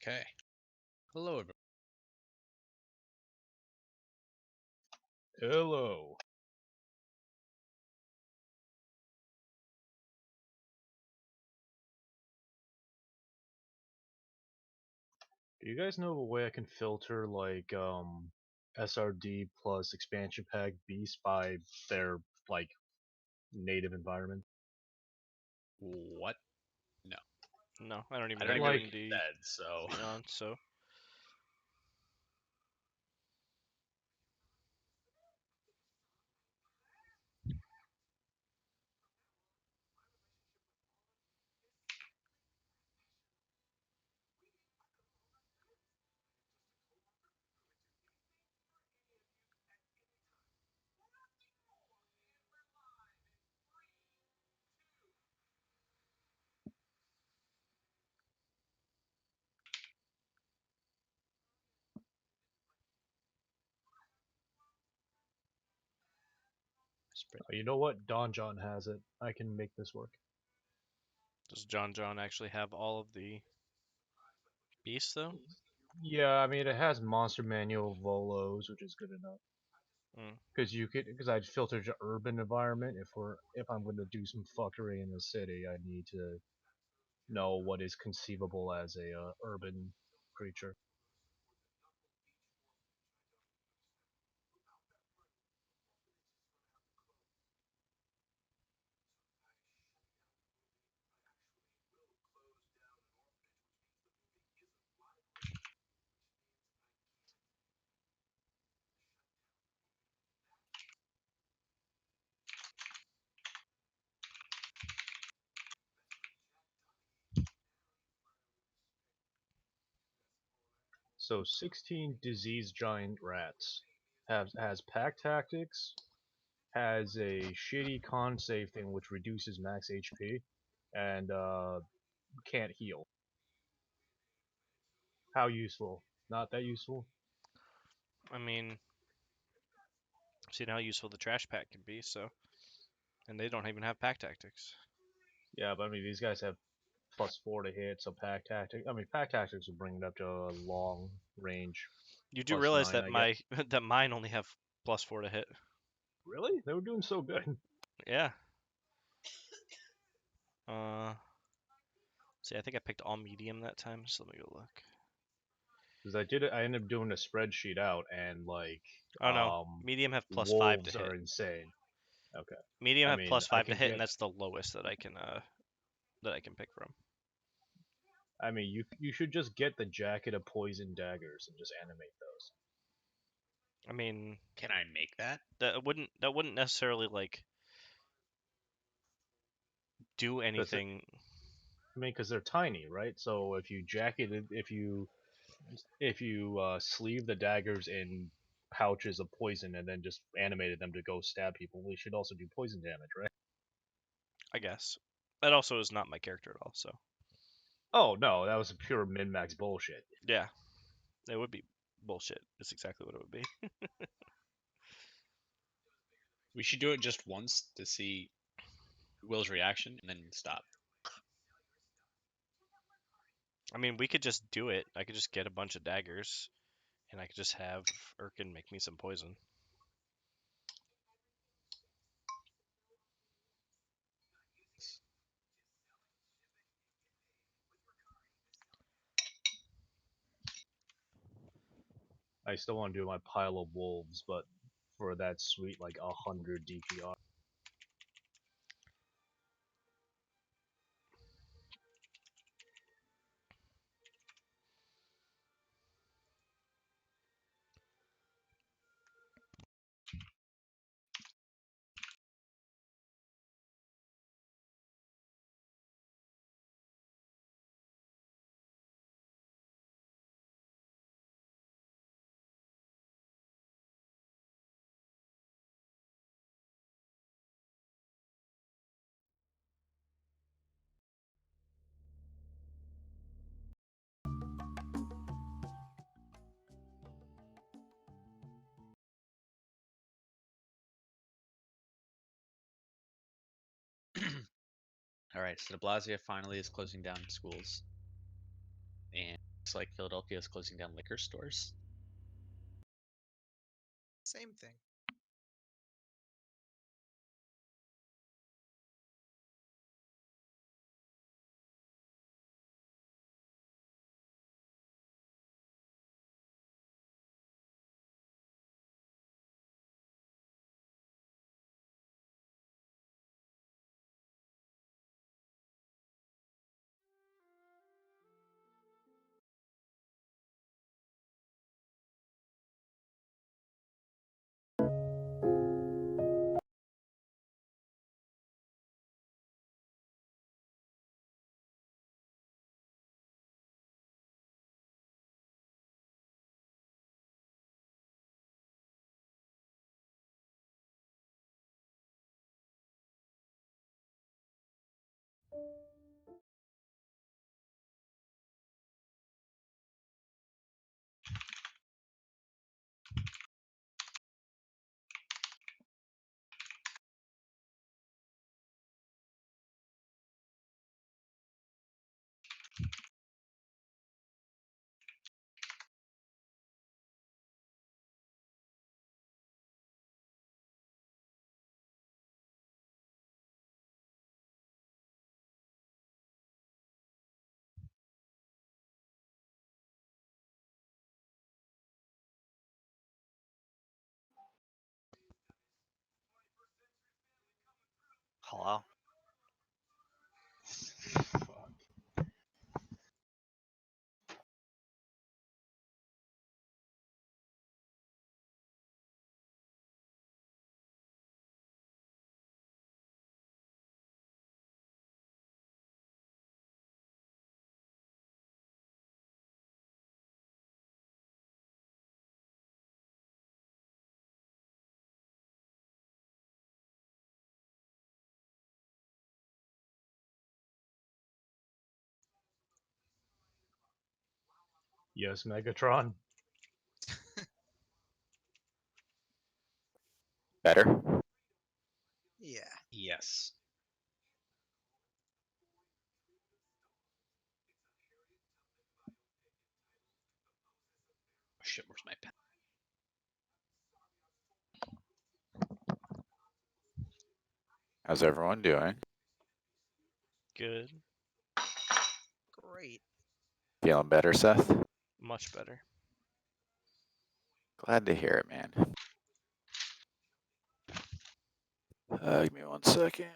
Okay. Hello, everyone. Hello. Do you guys know a way I can filter like SRD plus expansion pack beasts by their like native environment? What? No, No, I don't even I know don't you're even in know the that. So Beyond, so You know what? Don John has it. I can make this work. does John actually have all of the beasts though? Yeah, I mean it has Monster Manual Volos, which is good enough. Mm. Because I'd filter the urban environment. If I'm going to do some fuckery in the city, I need to know what is conceivable as a urban creature. So 16 disease giant rats has pack tactics, has a shitty con save thing which reduces max HP, and can't heal. How useful? Not that useful. I mean, seen how useful the trash pack can be, so and they don't even have pack tactics. Yeah, but I mean these guys have +4 to hit, so pack tactics. I mean pack tactics will bring it up to a long range. You do realize +9, that I guess. that mine only have +4 to hit. Really? They were doing so good. Yeah. Uh, see, I think I picked all medium that time, so let me go look. Because I ended up doing a spreadsheet out, and like, Oh no, medium have +5 to wolves hit. are insane. Okay. Medium I have mean, I +5 to can hit, and get. that's the lowest that I can pick from. I mean, you should just get the jacket of poison daggers and just animate those. I mean, can I make that? that wouldn't necessarily like do Because anything. I mean, because they're tiny, right? So if you sleeve the daggers in pouches of poison and then just animated them to go stab people, we should also do poison damage, right? I guess. That also is not my character at all, so. Oh no, that was pure min max bullshit. Yeah, it would be bullshit. It's exactly what it would be. We should do it just once to see Will's reaction, and then stop. I mean, we could just do it. I could just get a bunch of daggers, and I could just have Erkin make me some poison. I still want to do my pile of wolves, but for that sweet like 100 DPR. All right, so De Blasio finally is closing down schools, and Looks like Philadelphia is closing down liquor stores. Same thing. Hello? Yes, Megatron. Better? Yeah. Yes. Oh, shit, where's my pen? How's everyone doing? Good. Great. Feeling better, Seth? Much better. Glad to hear it, man. Give me 1 second.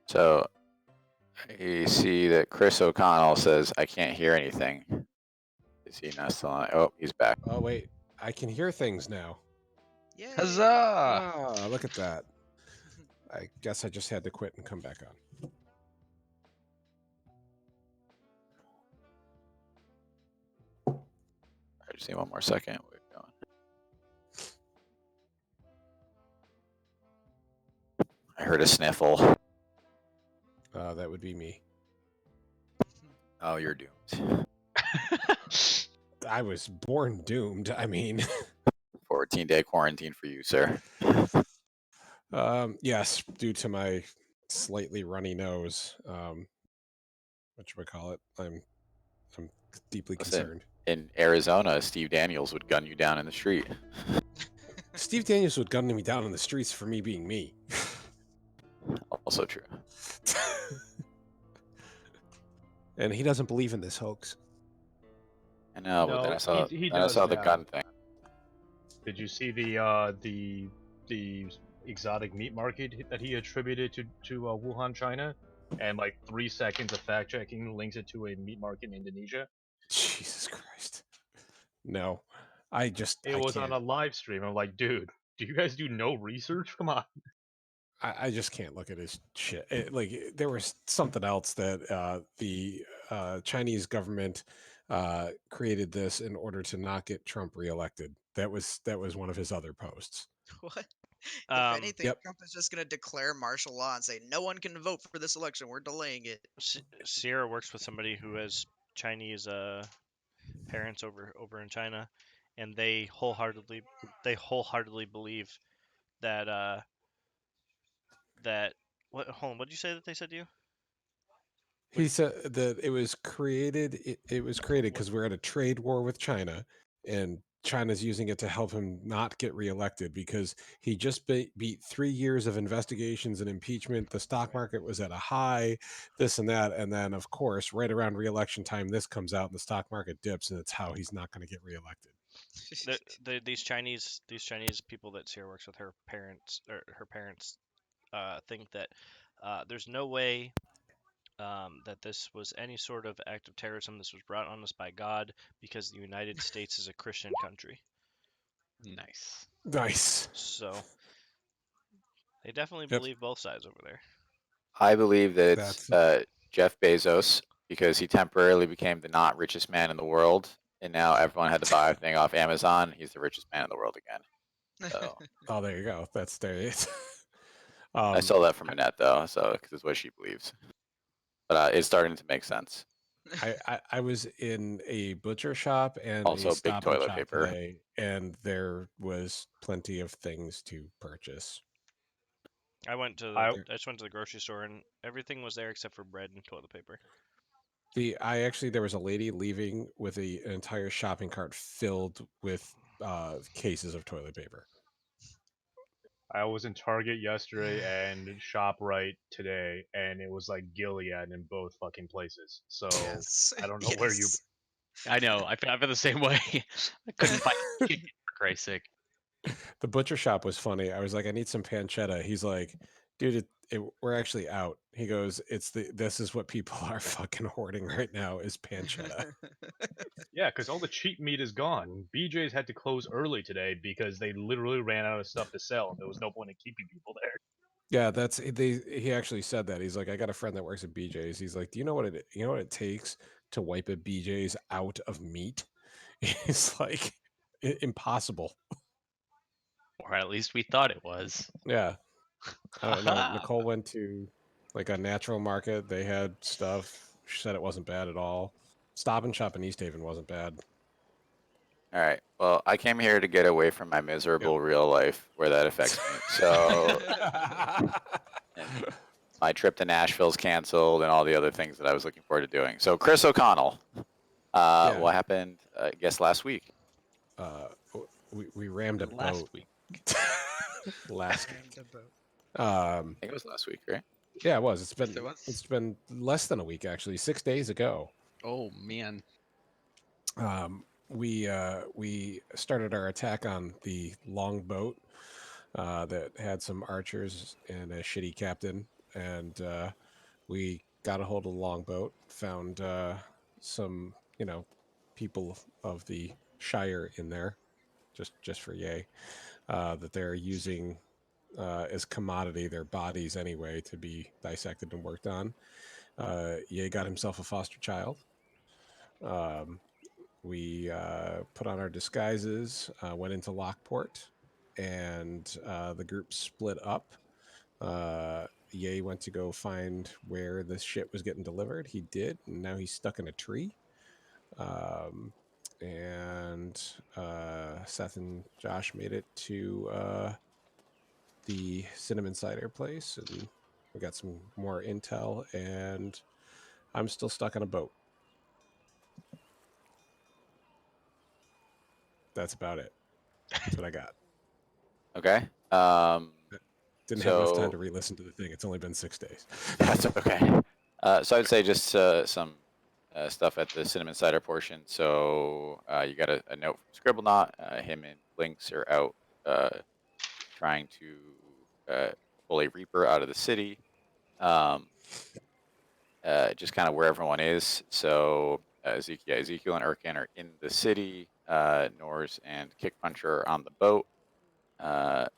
So, I see that Chris O'Connell says, I can't hear anything. Is he not still on? Oh, he's back. Oh wait, I can hear things now. Yay. Huzzah! Ah, look at that. I guess I just had to quit and come back on. I just need 1 more second. We're going. I heard a sniffle. That would be me. Oh, you're doomed. I was born doomed. I mean, 14-day quarantine for you, sir. yes, due to my slightly runny nose. Whatchamacallit, I'm deeply Listen. concerned. In Arizona, Steve Daniels would gun you down in the street. Steve Daniels would gun me down in the streets for me being me. Also true. And he doesn't believe in this hoax. I know, but then I saw, he then I does saw the now. gun thing. Did you see the exotic meat market that he attributed to Wuhan, China? And like 3 seconds of fact checking links it to a meat market in Indonesia. Jesus Christ. No, I It was on a live stream. I'm like, dude, do you guys do no research? Come on. I just can't look at his shit. There was something else that the Chinese government created this in order to not get Trump reelected. That was one of his other posts. What? If Um, anything, Yep. Trump is just going to declare martial law and say no one can vote for this election. We're delaying it. Sierra works with somebody who has Chinese parents over in China, and they wholeheartedly believe that that what hold on, what did you say that they said to you? He said that it was created. It was created because we're at a trade war with China, and China's using it to help him not get reelected because he just beat 3 years of investigations and impeachment. The stock market was at a high, this and that, and then of course, right around reelection time, this comes out and the stock market dips, and it's how he's not going to get reelected. These Chinese people that Sierra works with, her parents think that there's no way that this was any sort of act of terrorism. This was brought on us by God because the United States is a Christian country. Nice. Nice. So they definitely Yep. believe both sides over there. I believe that it's That's- Jeff Bezos because he temporarily became the not richest man in the world, and now everyone had to buy a thing off Amazon. He's the richest man in the world again. So Oh, there you go. That's there. It is. I stole that from Annette though, so because it's what she believes. But it's starting to make sense. I was in a butcher shop and Also, a big Stop and toilet Shop paper. today, and there was plenty of things to purchase. I just went to the grocery store and everything was there except for bread and toilet paper. There was a lady leaving with an entire shopping cart filled with cases of toilet paper. I was in Target yesterday and ShopRite today, and it was like Gilead in both fucking places. So Yes. I don't know where you. Yes. I know. I feel the same way. I couldn't find chicken for Christ's sake. The butcher shop was funny. I was like, I need some pancetta. He's like, dude, we're actually out. He goes, this is what people are fucking hoarding right now is pancetta. Yeah, because all the cheap meat is gone. BJ's had to close early today because they literally ran out of stuff to sell. There was no point in keeping people there. Yeah, he actually said that. He's like, I got a friend that works at BJ's. He's like, do you know what it takes to wipe a BJ's out of meat? It's like impossible. Or at least we thought it was. Yeah. I don't know. Nicole went to like a natural market. They had stuff. She said it wasn't bad at all. Stop and Shop in East Haven wasn't bad. All right. Well, I came here to get away from my miserable real life where that affects me. So and my trip to Nashville's canceled and all the other things that I was looking forward to doing. So Chris O'Connell, what happened? I guess last week. We rammed a Last boat week. last And week. a boat. I think it was last week, right? Yeah, it was. It was? It's been less than a week actually. 6 days ago. Oh man. We started our attack on the longboat that had some archers and a shitty captain, and we got a hold of the longboat, found some people of the Shire in there, just for yay, that they're using as commodity their bodies anyway to be dissected and worked on. Ye got himself a foster child. We put on our disguises, went into Lockport, and the group split up. Ye went to go find where this shit was getting delivered. He did, and now he's stuck in a tree. And Seth and Josh made it to the Cinnamon Cider place, and we got some more intel, and I'm still stuck on a boat. That's about it. That's what I got. Okay. Didn't have enough time So- to re-listen to the thing. It's only been 6 days. That's okay. So I'd say just some stuff at the Cinnamon Cider portion. So you got a note from Scribblenaught. Him and Lynx are out trying to pull a Reaper out of the city. Just kind of where everyone is. So Ezekiel and Erkin are in the city. Norse and Kickpuncher are on the boat. And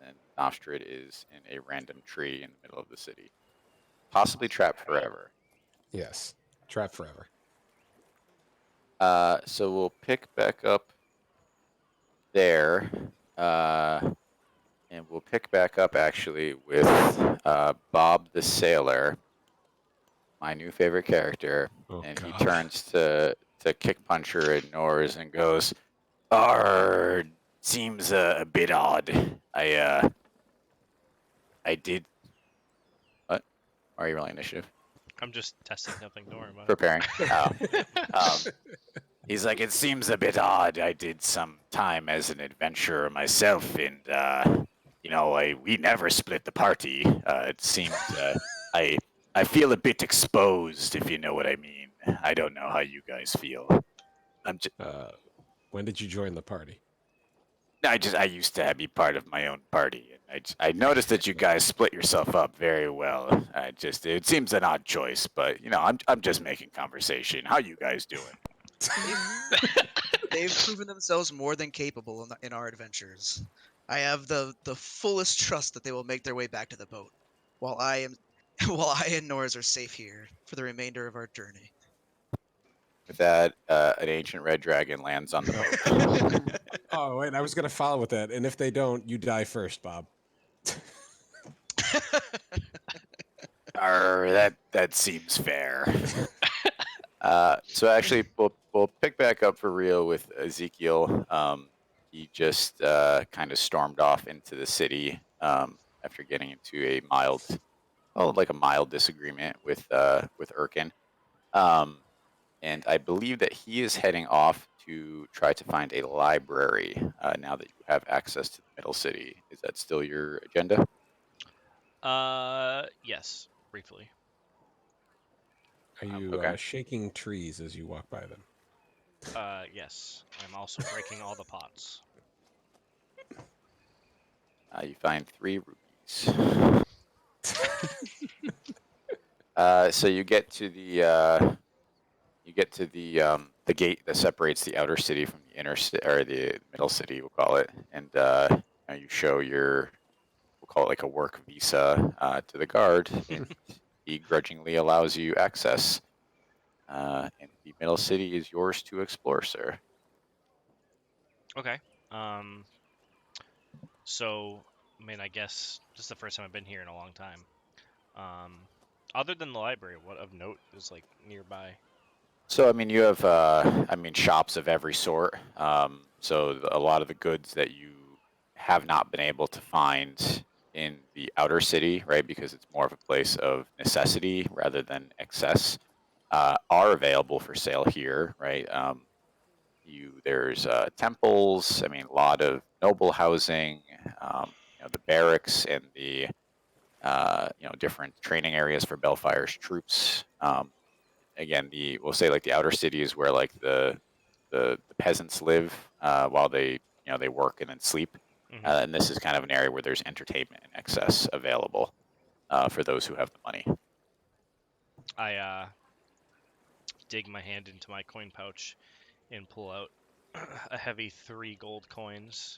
then Nostrad is in a random tree in the middle of the city, possibly trapped forever. Yes. Trap forever. So we'll pick back up there, and we'll pick back up actually with Bob the Sailor, my new favorite character, Oh, and he God. turns to Kick Puncher and Nors and goes, seems a bit odd. I did. What? Why are you rolling initiative? I'm just testing something. Don't worry about it. Preparing. Oh. He's like, it seems a bit odd. I did some time as an adventurer myself, and we never split the party. It seems I feel a bit exposed, if you know what I mean. I don't know how you guys feel. When did you join the party? I used to be part of my own party, and I noticed that you guys split yourself up very well. It seems an odd choice, but I'm just making conversation. How you guys doing? They've proven themselves more than capable in our adventures. I have the fullest trust that they will make their way back to the boat, while I and Norris are safe here for the remainder of our journey. With that, an ancient red dragon lands on the boat. Oh, wait, I was going to follow with that. And if they don't, you die first, Bob. That seems fair. So actually, we'll pick back up for real with Ezekiel. He just kind of stormed off into the city after getting into a mild disagreement with Erkin. And I believe that he is heading off to try to find a library now that you have access to the Middle City. Is that still your agenda? Yes, briefly. Are you Okay. shaking trees as you walk by them? Yes. I'm also breaking all the pots. You find 3 rubies. So you get to the gate that separates the outer city from the inner city, or the middle city, we'll call it, and you show we'll call it like a work visa to the guard, and he grudgingly allows you access. And the middle city is yours to explore, sir. Okay. So, I mean, I guess this is the first time I've been here in a long time. Other than the library, what of note is like nearby? So, I mean, you have, shops of every sort. So a lot of the goods that you have not been able to find in the outer city, right, because it's more of a place of necessity rather than excess, are available for sale here, right? There's temples. I mean, a lot of noble housing. The barracks and the different training areas for Belfire's troops. Again, we'll say like the outer city is where like the peasants live while they work and then sleep. Mm-hmm. And this is kind of an area where there's entertainment in excess available for those who have the money. I dig my hand into my coin pouch and pull out a heavy 3 gold coins.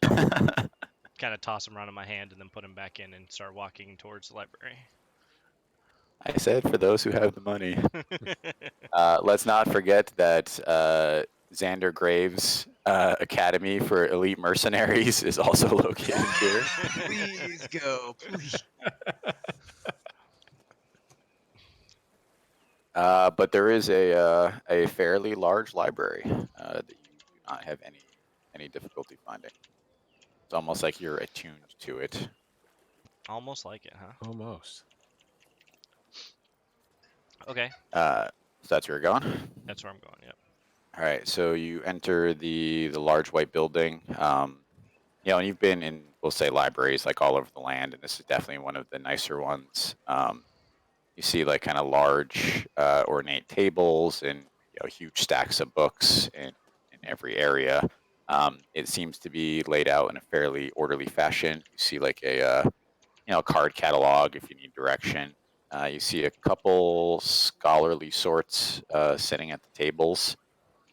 Kind of toss them around in my hand and then put them back in and start walking towards the library. I said for those who have the money. Let's not forget that Xander Graves Academy for Elite Mercenaries is also located here. Please go, please. But there is a fairly large library that you do not have any difficulty finding. It's almost like you're attuned to it. Almost like it, huh? Almost. Okay. So that's where you're going? That's where I'm going, yep. All right, so you enter the large white building. And you've been in, we'll say, libraries like all over the land, and this is definitely one of the nicer ones. You see like kind of large ornate tables and huge stacks of books in every area. It seems to be laid out in a fairly orderly fashion. You see like a card catalog if you need direction. You see a couple scholarly sorts sitting at the tables.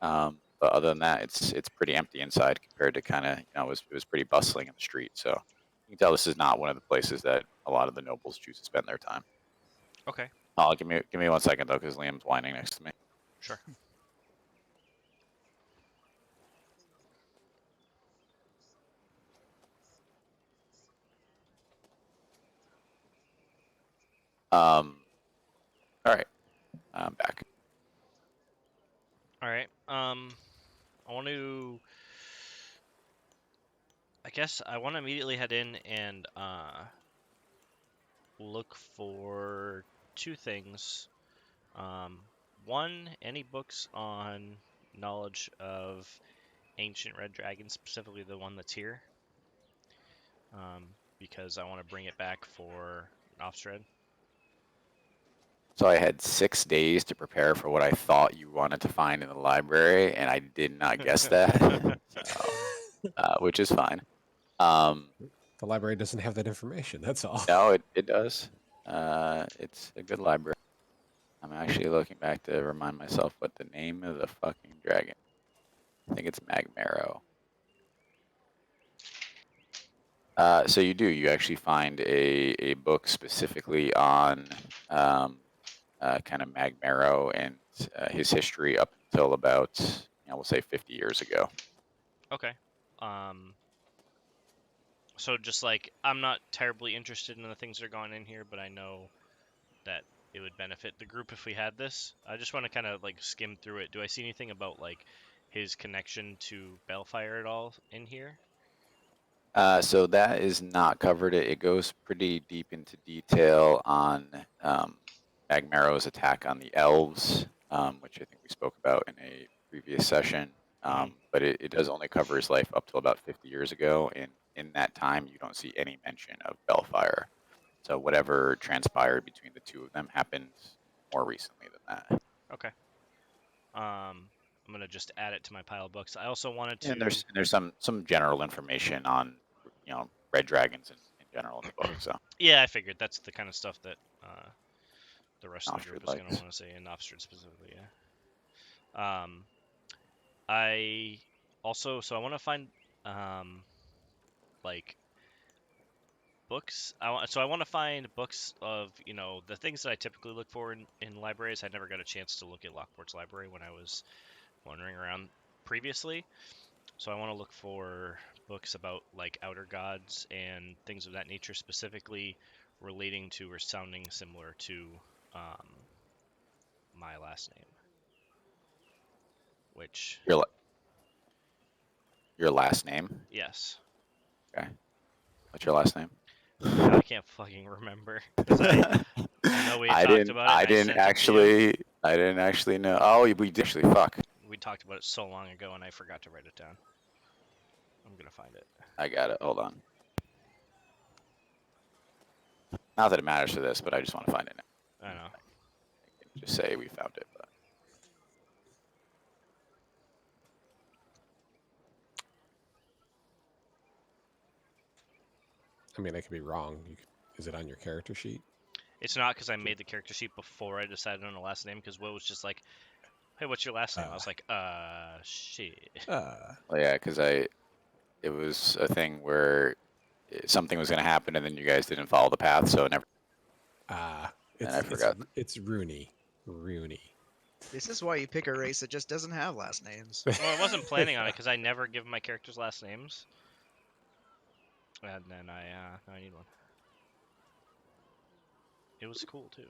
But other than that, it's pretty empty inside compared to kind of it was pretty bustling in the street. So You can tell this is not one of the places that a lot of the nobles choose to spend their time. Okay. Oh, give me 1 second though, because Liam's whining next to me. Sure. All right, I'm back. All right. I want to. I guess I want to immediately head in and look for two things. One, any books on knowledge of ancient red dragons, specifically the one that's here. Because I want to bring it back for Nofstred. So I had 6 days to prepare for what I thought you wanted to find in the library, and I did not guess that, which is fine. The library doesn't have that information. That's all. No, it does. It's a good library. I'm actually looking back to remind myself what the name of the fucking dragon. I think it's Magmarrow. So you do. You actually find a book specifically on kind of Magmarrow and his history up until about, we'll say 50 years ago. Okay. So just like, I'm not terribly interested in the things that are going in here, but I know that it would benefit the group if we had this. I just want to kind of like skim through it. Do I see anything about like his connection to Balefire at all in here? So that is not covered. It goes pretty deep into detail on Magmarrow's attack on the elves, which I think we spoke about in a previous session. But it does only cover his life up till about 50 years ago, and in that time, you don't see any mention of Balefire. So whatever transpired between the two of them happened more recently than that. Okay. I'm gonna just add it to my pile of books. I also wanted to. And there's some general information on red dragons in general in the book. So yeah, I figured that's the kind of stuff that the rest of the group is Nofstred gonna likes. want to say, and Nofstred specifically. Yeah. I also I want to find like books. I want to find books of the things that I typically look for in libraries. I never got a chance to look at Lockport's library when I was wandering around previously. So I want to look for books about like outer gods and things of that nature, specifically relating to or sounding similar to my last name. Which your last name? yes. Okay. What's your last name? I can't fucking remember. 'Cause I know we talked about it. I didn't actually know. Oh, we did actually. Fuck. We talked about it so long ago, and I forgot to write it down. I'm gonna find it. I got it. Hold on. Not that it matters for this, but I just want to find it now. I know. I can just say we found it. But I mean, I could be wrong. Is it on your character sheet? It's not, because I made the character sheet before I decided on the last name, because Will was just like, hey, what's your last name? I was like, shit. well, yeah, because it was a thing where something was going to happen, and then you guys didn't follow the path, so it never. I forgot. It's Rooney. Rooney. This is why you pick a race that just doesn't have last names. Well, I wasn't planning on it, because I never give my characters last names. And then I need one. It was cool, too.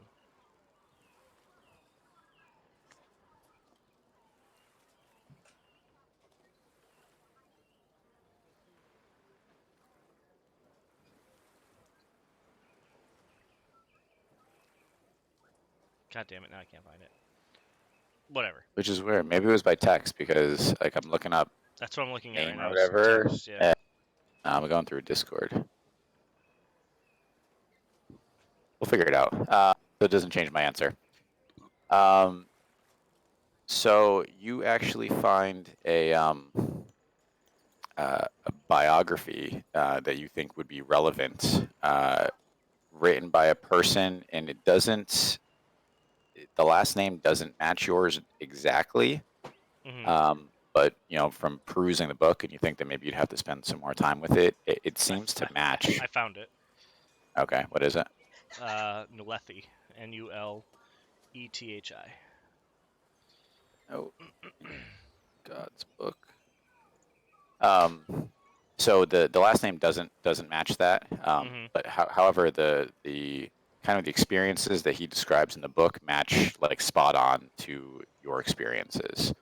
God damn it, now I can't find it. Whatever. Which is weird. Maybe it was by text, because like I'm looking up That's what I'm looking at right name now. or whatever. Text, yeah. I'm going through Discord. We'll figure it out. So it doesn't change my answer. So you actually find a biography that you think would be relevant, written by a person, and it doesn't. The last name doesn't match yours exactly. Mm-hmm. but from perusing the book, and you think that maybe you'd have to spend some more time with it, it seems to match. I found it. Okay, what is it? Nulethi. Nulethi. Oh, God's book. So the last name doesn't match that. But however, the kind of the experiences that he describes in the book match like spot on to your experiences.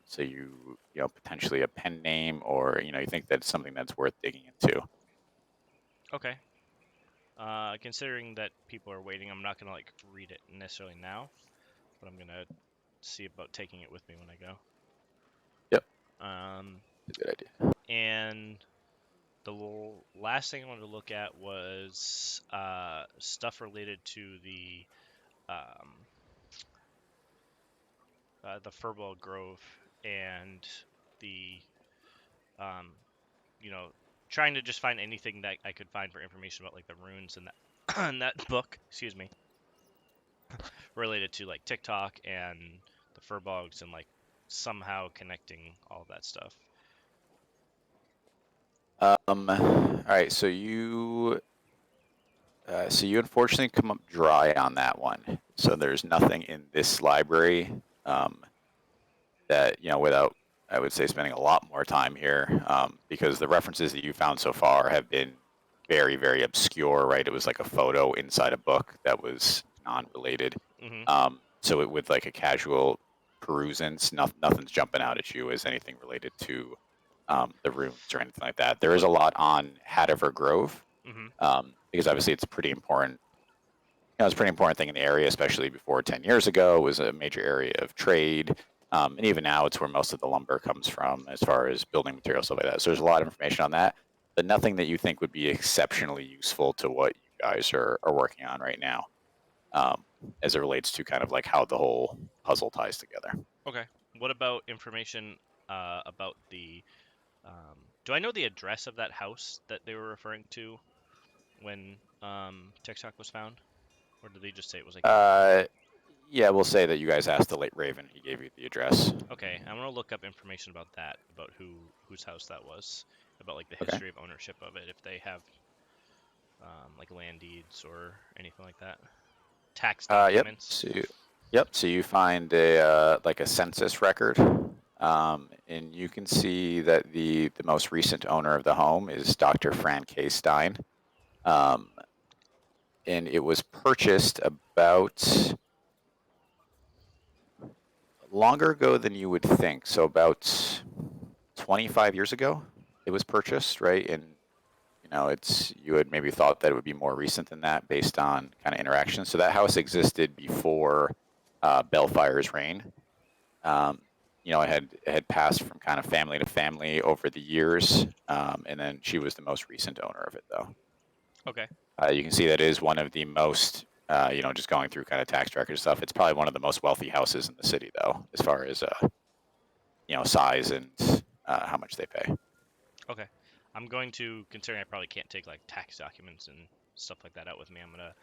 So you potentially a pen name, or you think that's something that's worth digging into. Okay. Considering that people are waiting, I'm not gonna like read it necessarily now, but I'm gonna see about taking it with me when I go. Yep. Good idea. And the last thing I wanted to look at was stuff related to the Furbolg Grove and the trying to just find anything that I could find for information about like the runes and that in that book, excuse me, related to like TikTok and the Furbolgs and like somehow connecting all of that stuff. All right, so you unfortunately come up dry on that one. So there's nothing in this library that without, I would say, spending a lot more time here, because the references that you found so far have been very, very obscure, right? It was like a photo inside a book that was non-related. So with like a casual perusance, nothing's jumping out at you as anything related to the runes or anything like that. There is a lot on Hadiver Grove, because obviously it's pretty important. It's a pretty important thing in the area, especially before 10 years ago. It was a major area of trade. And even now, it's where most of the lumber comes from as far as building materials, stuff like that. So there's a lot of information on that, but nothing that you think would be exceptionally useful to what you guys are working on right now, as it relates to kind of like how the whole puzzle ties together. Okay. What about information about the... do I know the address of that house that they were referring to when TikTok was found? Or did they just say it was like... Yeah, we'll say that you guys asked the late Raven. He gave you the address. Okay, I'm gonna look up information about that, about whose house that was, about like the history of ownership of it, if they have like land deeds or anything like that. Tax documents. So you find a like a census record, and you can see that the most recent owner of the home is Dr. Fran K. Stein, and it was purchased about longer ago than you would think. So about 25 years ago, it was purchased, right? And you had maybe thought that it would be more recent than that based on kind of interactions. So that house existed before Bellfire's reign. It had passed from kind of family to family over the years, and then she was the most recent owner of it, though. Okay. You can see that is one of the most, just going through kind of tax record stuff. It's probably one of the most wealthy houses in the city, though, as far as size and how much they pay. Okay. I'm going to, considering I probably can't take like tax documents and stuff like that out with me, I'm gonna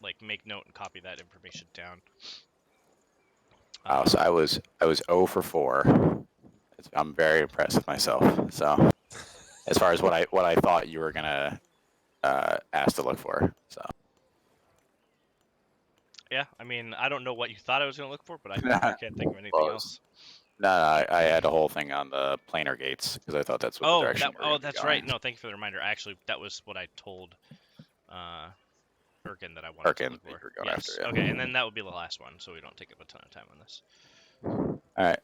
like make note and copy that information down. So I was 0 for 4. I'm very impressed with myself. So as far as what I thought you were gonna ask to look for, so. Yeah, I mean, I don't know what you thought I was gonna look for, but I can't think of anything else. No, I had a whole thing on the planar gates because I thought that's what the direction. That's right. No, thank you for the reminder. Actually, that was what I told Erkin that I wanted to look for. Yes. After, yeah. Okay, and then that would be the last one, so we don't take up a ton of time on this. All right.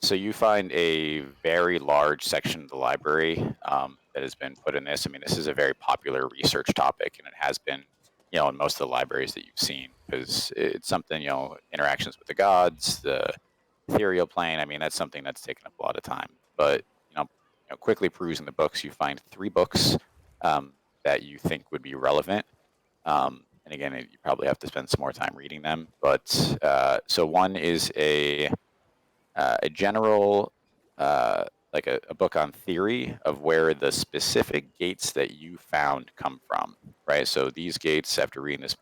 So you find a very large section of the library that has been put in this. I mean, this is a very popular research topic, and it has been, in most of the libraries that you've seen, because it's something, interactions with the gods, the ethereal plane. I mean, that's something that's taken up a lot of time. But quickly perusing the books, you find 3 books that you think would be relevant. And again, you probably have to spend some more time reading them. But so one is a general, like a book on theory of where the specific gates that you found come from, right? So these gates, after reading this,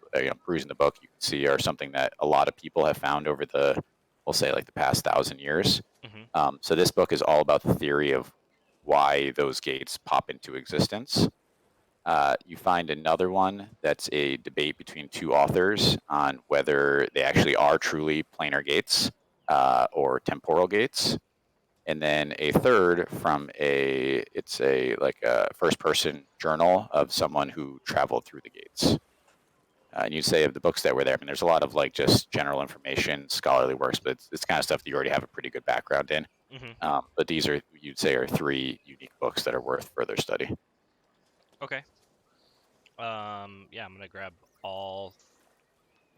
perusing the book, you can see are something that a lot of people have found over the we'll say like the past 1,000 years. Mhm. So this book is all about the theory of why those gates pop into existence. You find another one that's a debate between two authors on whether they actually are truly planar gates or temporal gates. And then a third from it's a first person journal of someone who traveled through the gates. And you'd say of the books that were there, I mean, there's a lot of like just general information, scholarly works, but it's kind of stuff that you already have a pretty good background in. Mhm. But these are, you'd say, are 3 unique books that are worth further study. Okay. Yeah, I'm gonna grab all.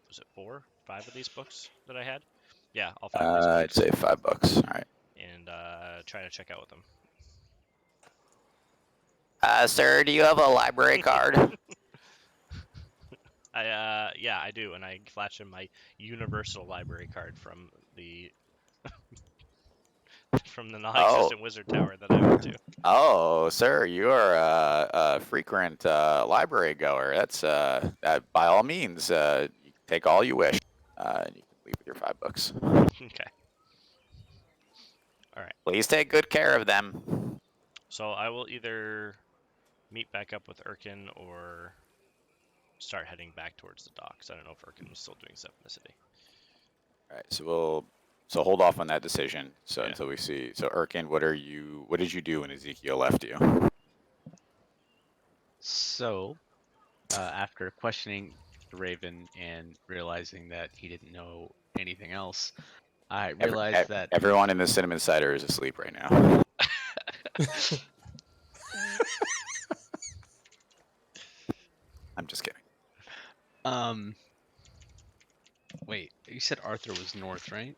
Was it 4, 5 of these books that I had? Yeah, all 5 of these I'd books, say $5. All right. and try to check out with them. Sir, do you have a library card? Yeah, I do, and I flash in my universal library card from the from the non-existent wizard tower that I went to. Oh, sir, you are a frequent library goer. That's by all means, you can take all you wish, and you can leave with your $5. Okay. All right. Please take good care of them. So I will either meet back up with Erkin or start heading back towards the docks. I don't know if Erkin was still doing stuff in the city. All right, so hold off on that decision. So Yeah. until we see. So Erkin, what did you do when Ezekiel left you? So, after questioning the Raven and realizing that he didn't know anything else, I realized that everyone in the Cinnamon Cider is asleep right now. I'm just kidding. Wait, you said Arthur was north, right?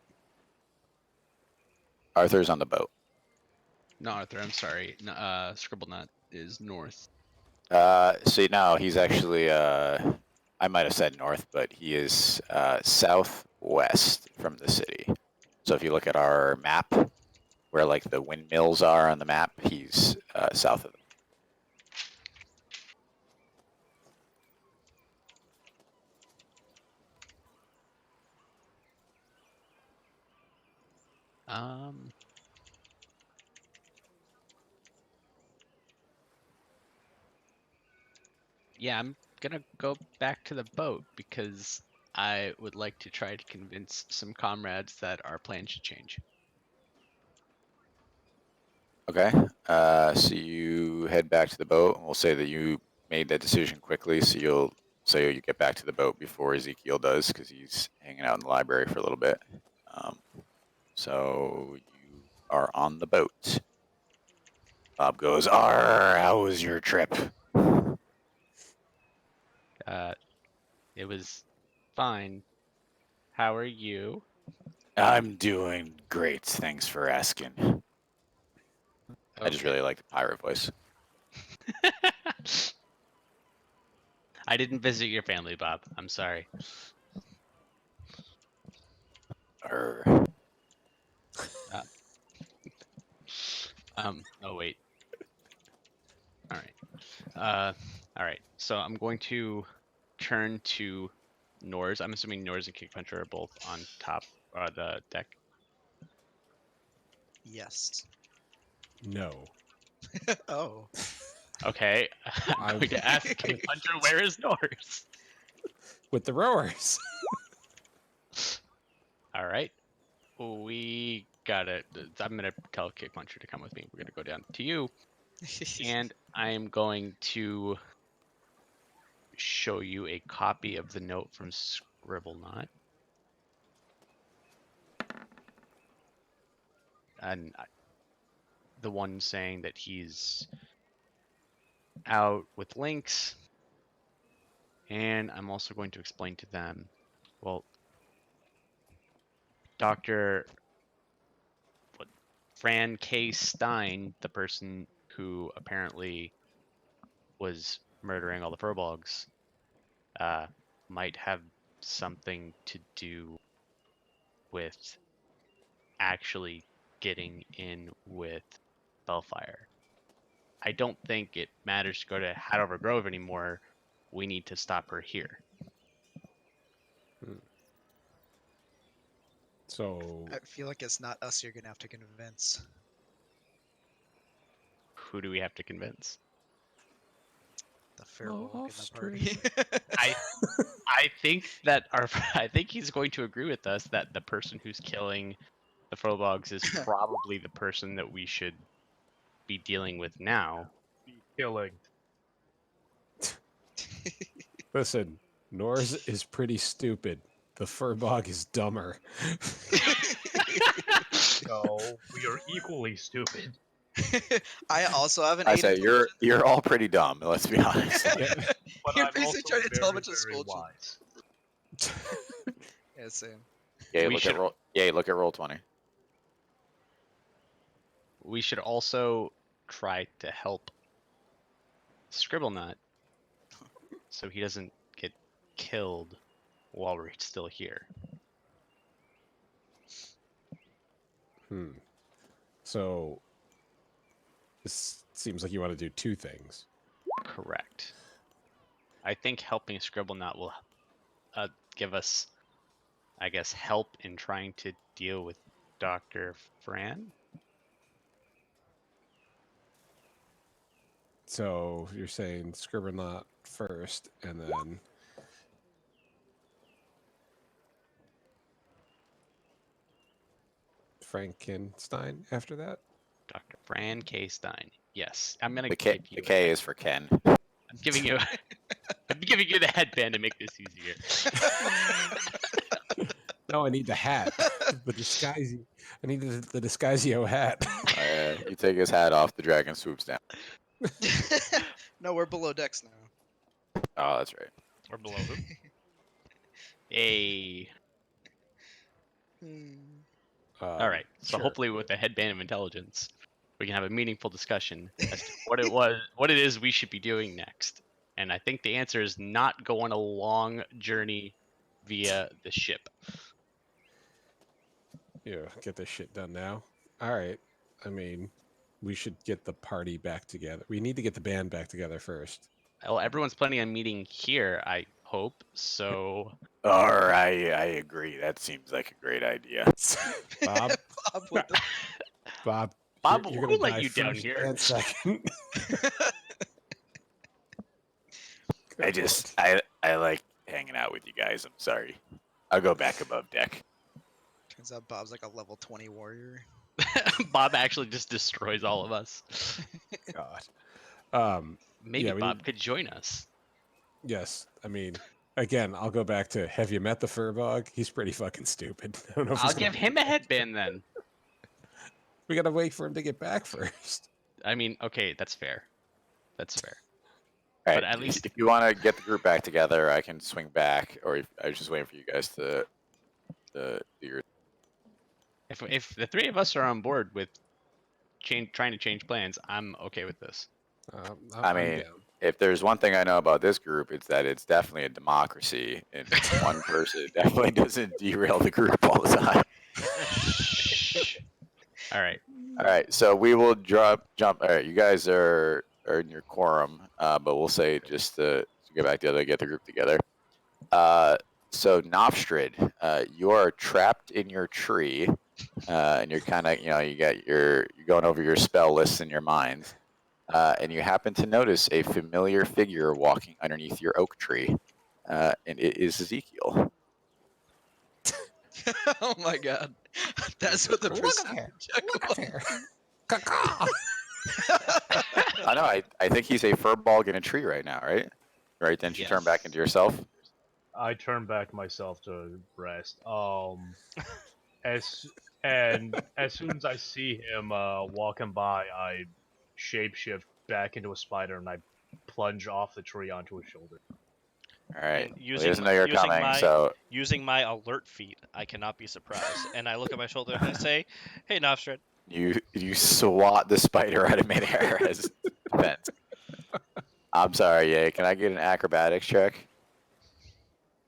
Arthur's on the boat. No, Arthur, I'm sorry. No, Scribblenut is north. So no, he's actually I might have said north, but he is southwest from the city. So if you look at our map, where like the windmills are on the map, he's south of them. Yeah, I'm gonna go back to the boat because I would like to try to convince some comrades that our plan should change. Okay. So you head back to the boat, and we'll say that you made that decision quickly. So you'll say you get back to the boat before Ezekiel does, because he's hanging out in the library for a little bit. So you are on the boat. Bob goes, "Arr, how was your trip?" It was fine. How are you? I'm doing great. Thanks for asking. I just really like the pirate voice. I didn't visit your family, Bob. I'm sorry. Arr. Oh wait. All right. So I'm going to turn to Nors. I'm assuming Nors and Kickpuncher are both on top the deck. Yes. No. Oh. Okay. I'm going to ask Kickpuncher, where is Nors? With the rowers. All right. We got it. I'm going to tell Kickpuncher to come with me. We're going to go down to you. And I'm going to show you a copy of the note from Scribblenut. And the one saying that he's out with Lynx. And I'm also going to explain to them, well, Dr. Fran K. Stein, the person who apparently was murdering all the furbolgs, might have something to do with actually getting in with Bellfire. I don't think it matters to go to Hadover Grove anymore. We need to stop her here. So I feel like it's not us you're gonna have to convince. Who do we have to convince? The fair folk in the Austrian. party. I think that I think he's going to agree with us that the person who's killing the Frobogs is probably the person that we should be dealing with now. Killing. listen, Norz is pretty stupid. The Furbog is dumber. No, we are equally stupid. I also have an I 8 say intelligence. you're all pretty dumb. Let's be honest. Yeah. But You're I'm basically also trying to tell a very, bunch of very school wise. Yeah, same. Yay, We look should- at roll. Yay, look at roll 20. We should also try to help Scribblenut so he doesn't get killed while we're still here. So this seems like you want to do two things. Correct. I think helping Scribblenut will give us, I guess, help in trying to deal with Dr. Fran. So you're saying Scribblenut first, and then Frankenstein after that? Dr. Fran K. Stein. Yes, I'm gonna The K, give you the a K head- is for Ken. I'm giving you. I'm giving you the headband to make this easier. No, I need the hat. The disguise. I need the Disguisio hat. You take his hat off, the dragon swoops down. No, we're below decks now. Oh, that's right. Or below who? Hey. Hmm. All right. So sure. hopefully, with the headband of intelligence, we can have a meaningful discussion as to what it is we should be doing next. And I think the answer is not go on a long journey via the ship. Yeah, get this shit done now. All right. I mean, we should get the party back together. We need to get the band back together first. Well, everyone's planning on meeting here, I hope. So Or I agree. That seems like a great idea. Bob, Bob, what the- Bob, Bob, you're we'll gonna let die you down first here. and second. I like hanging out with you guys. I'm sorry. I'll go back above deck. Turns out Bob's like a level 20 warrior. Bob actually just destroys all of us. God. Maybe Yeah, we Bob need- could join us. Yes. I mean, again, I'll go back to. Have you met the Furbog? He's pretty fucking stupid. I don't know if I'll he's gonna- give him a headband then. We gotta wait for him to get back first. I mean, okay, that's fair. That's fair. All But right. at least- if you want to get the group back together, I can swing back. Or I was just waiting for you guys to do your. If the three of us are on board with trying to change plans, I'm okay with this. I mean, if there's one thing I know about this group, it's that it's definitely a democracy, and one person definitely doesn't derail the group all the time. All right. All right, so we will jump. All right, you guys are in your quorum, but we'll say just to get back together, get the group together. So Nofstrid, you are trapped in your tree, and you're kind of, you're going over your spell list in your mind, and you happen to notice a familiar figure walking underneath your oak tree, and it is Ezekiel. Oh my god. That's what the perception check was. I know. I think he's a furball in a tree right now, right? Right. Then you turn back Yes. into yourself. I turn back myself to rest. As soon as I see him walking by, I shapeshift back into a spider and I plunge off the tree onto his shoulder. All right. And Well, he using doesn't know you're using coming, my- so Using my alert feat, I cannot be surprised. And I look at my shoulder and I say, "Hey, Nofstrid." you swat the spider out of midair as defense. I'm sorry, yeah. Can I get an acrobatics check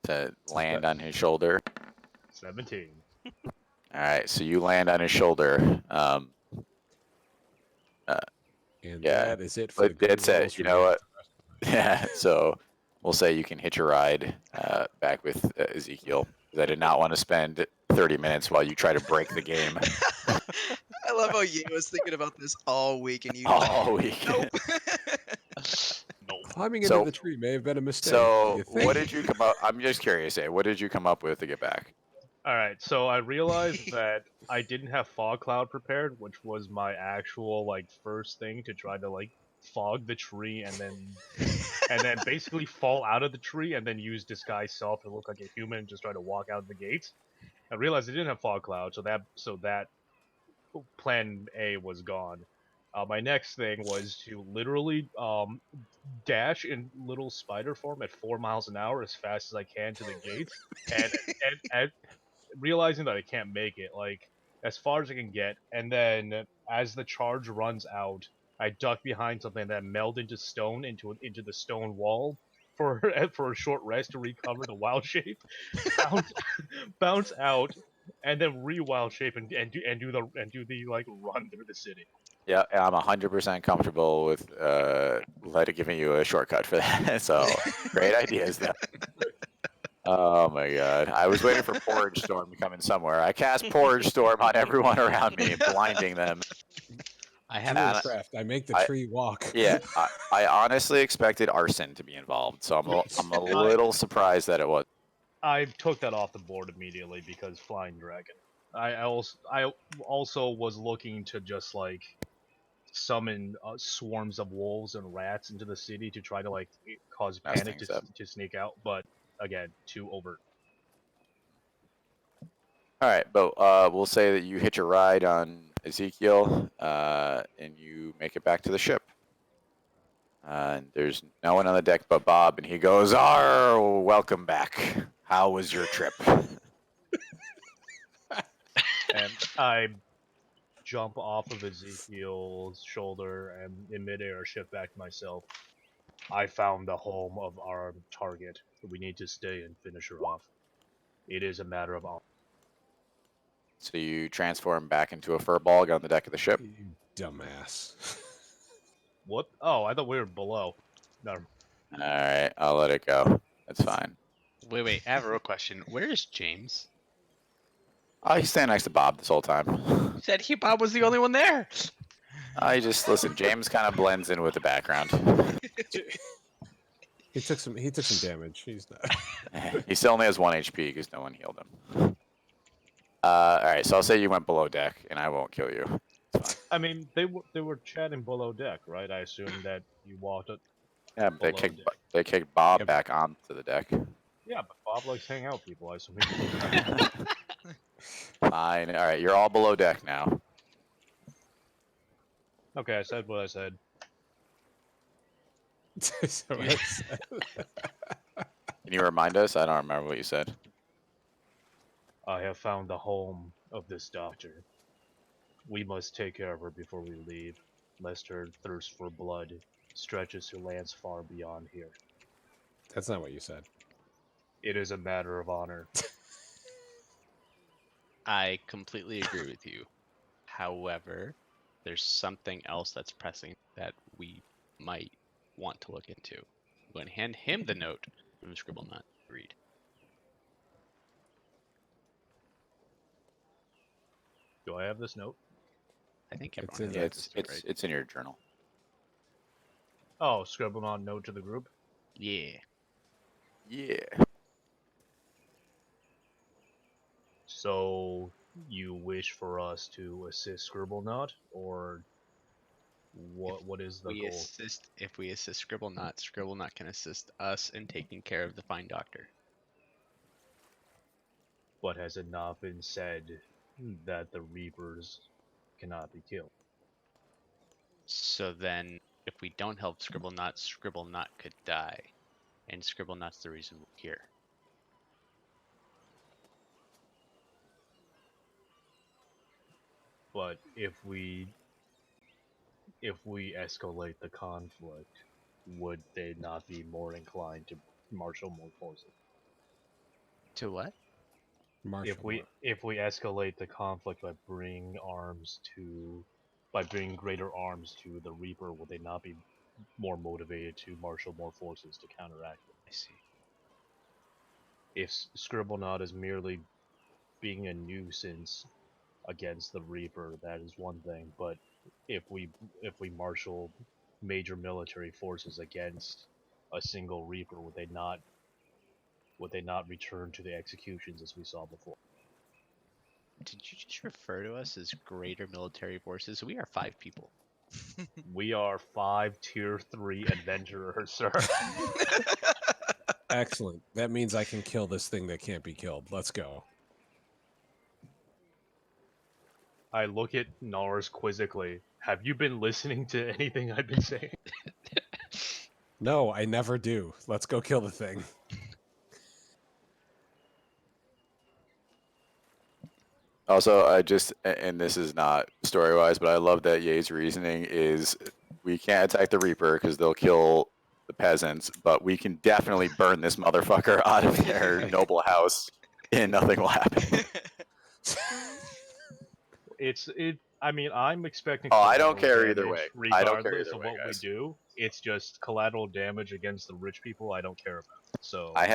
to land on his shoulder? 17. All right, so you land on his shoulder. And Yeah, that is it for the but good that's it. rolls You for know me. what? Yeah. So we'll say you can hitch a ride back with Ezekiel. 'cause I did not want to spend 30 minutes while you try to break the game I love how Ye was thinking about this all week, and you all week. nope. Nope. Climbing So- into the tree may have been a mistake. So you what think? did you come up? I'm just curious. What did you come up with to get back? All right, so I realized that I didn't have fog cloud prepared, which was my actual like first thing to try to like fog the tree and then basically fall out of the tree and then use disguise self to look like a human and just try to walk out the gates. I realized I didn't have fog cloud, so that plan A was gone. My next thing was to literally dash in little spider form at 4 miles an hour as fast as I can to the gates, and realizing that I can't make it, like as far as I can get, and then as the charge runs out, I duck behind something that meld into stone into the stone wall for for a short rest to recover the wild shape, bounce, bounce out, and then re-wild shape and do the like run through the city. Yeah, I'm 100% comfortable with giving you a shortcut for that. So great ideas, though. Oh my god! I was waiting for Porridge Storm to come in somewhere. I cast Porridge Storm on everyone around me, blinding them. I have Anna- Craft. I make the I- tree walk. Yeah, I honestly expected arson to be involved, so I'm a little surprised that it was. I took that off the board immediately because Flying Dragon. I also was looking to just like summon swarms of wolves and rats into the city to try to like cause Mess panic things up. to sneak out, but again, too overt. All right, but we'll say that you hitch a ride on Ezekiel, and you make it back to the ship. And there's no one on the deck but Bob, and he goes, "Arr, welcome back. How was your trip?" And I jump off of Ezekiel's shoulder and in midair shift back to myself. I found the home of our target. We need to stay and finish her off. It is a matter of honor. So you transform back into a furball on the deck of the ship. You dumbass. What? Oh, I thought we were below. No. All right, I'll let it go. That's fine. Wait. I have a real question. Where is James? Oh, he's standing next to Bob this whole time. You said Bob was the only one there. I just listen. James kind of blends in with the background. He took some damage. He's not. He still only has 1 HP because no one healed him. All right, so I'll say you went below deck, and I won't kill you. It's fine. I mean, they were chatting below deck, right? I assume that you walked it. Yeah, but Below deck. they kicked Bob Yep. back onto the deck. Yeah, but Bob likes hanging out with people. I assume he Fine. All right, you're all below deck now. Okay, I said what I said. So it's- Can you remind us? I don't remember what you said. I have found the home of this doctor. We must take care of her before we leave, lest her thirst for blood stretches to lands far beyond here. That's not what you said. It is a matter of honor. I completely agree with you. However, there's something else that's pressing that we might want to look into. I'm going to hand him the note from Scribble Nut to read. Do I have this note? I think It's everyone in has Yeah, access to it, right? it's in your journal. Oh, scribble on note to the group. Yeah. Yeah. So you wish for us to assist Scribblenut, or what is the We goal? assist if we assist Scribblenut can assist us in taking care of the fine doctor. But has it not been said that the Reapers cannot be killed? So then, if we don't help Scribblenut could die, and Scribblenut's the reason we're here. But if we escalate the conflict, would they not be more inclined to marshal more forces? To what? Marshall. If we escalate the conflict by bringing greater arms to the Reaper, will they not be more motivated to marshal more forces to counteract it? I see. if Scribblenaught is merely being a nuisance against the Reaper, that is one thing. But if we marshal major military forces against a single Reaper, would they not return to the executions as we saw before? Did you just refer to us as greater military forces? We are 5 people. We are 5 tier 3 adventurers, sir. Excellent. That means I can kill this thing that can't be killed. Let's go. I look at Nars quizzically. Have you been listening to anything I've been saying? No, I never do. Let's go kill the thing. Also, and this is not story-wise, but I love that Ye's reasoning is we can't attack the Reaper because they'll kill the peasants, but we can definitely burn this motherfucker out of their noble house and nothing will happen. I mean, I'm expecting. Oh, I don't collateral care either damage way. I don't care Regardless either of way, what guys. we do, it's just collateral damage against the rich people. I don't care about. So I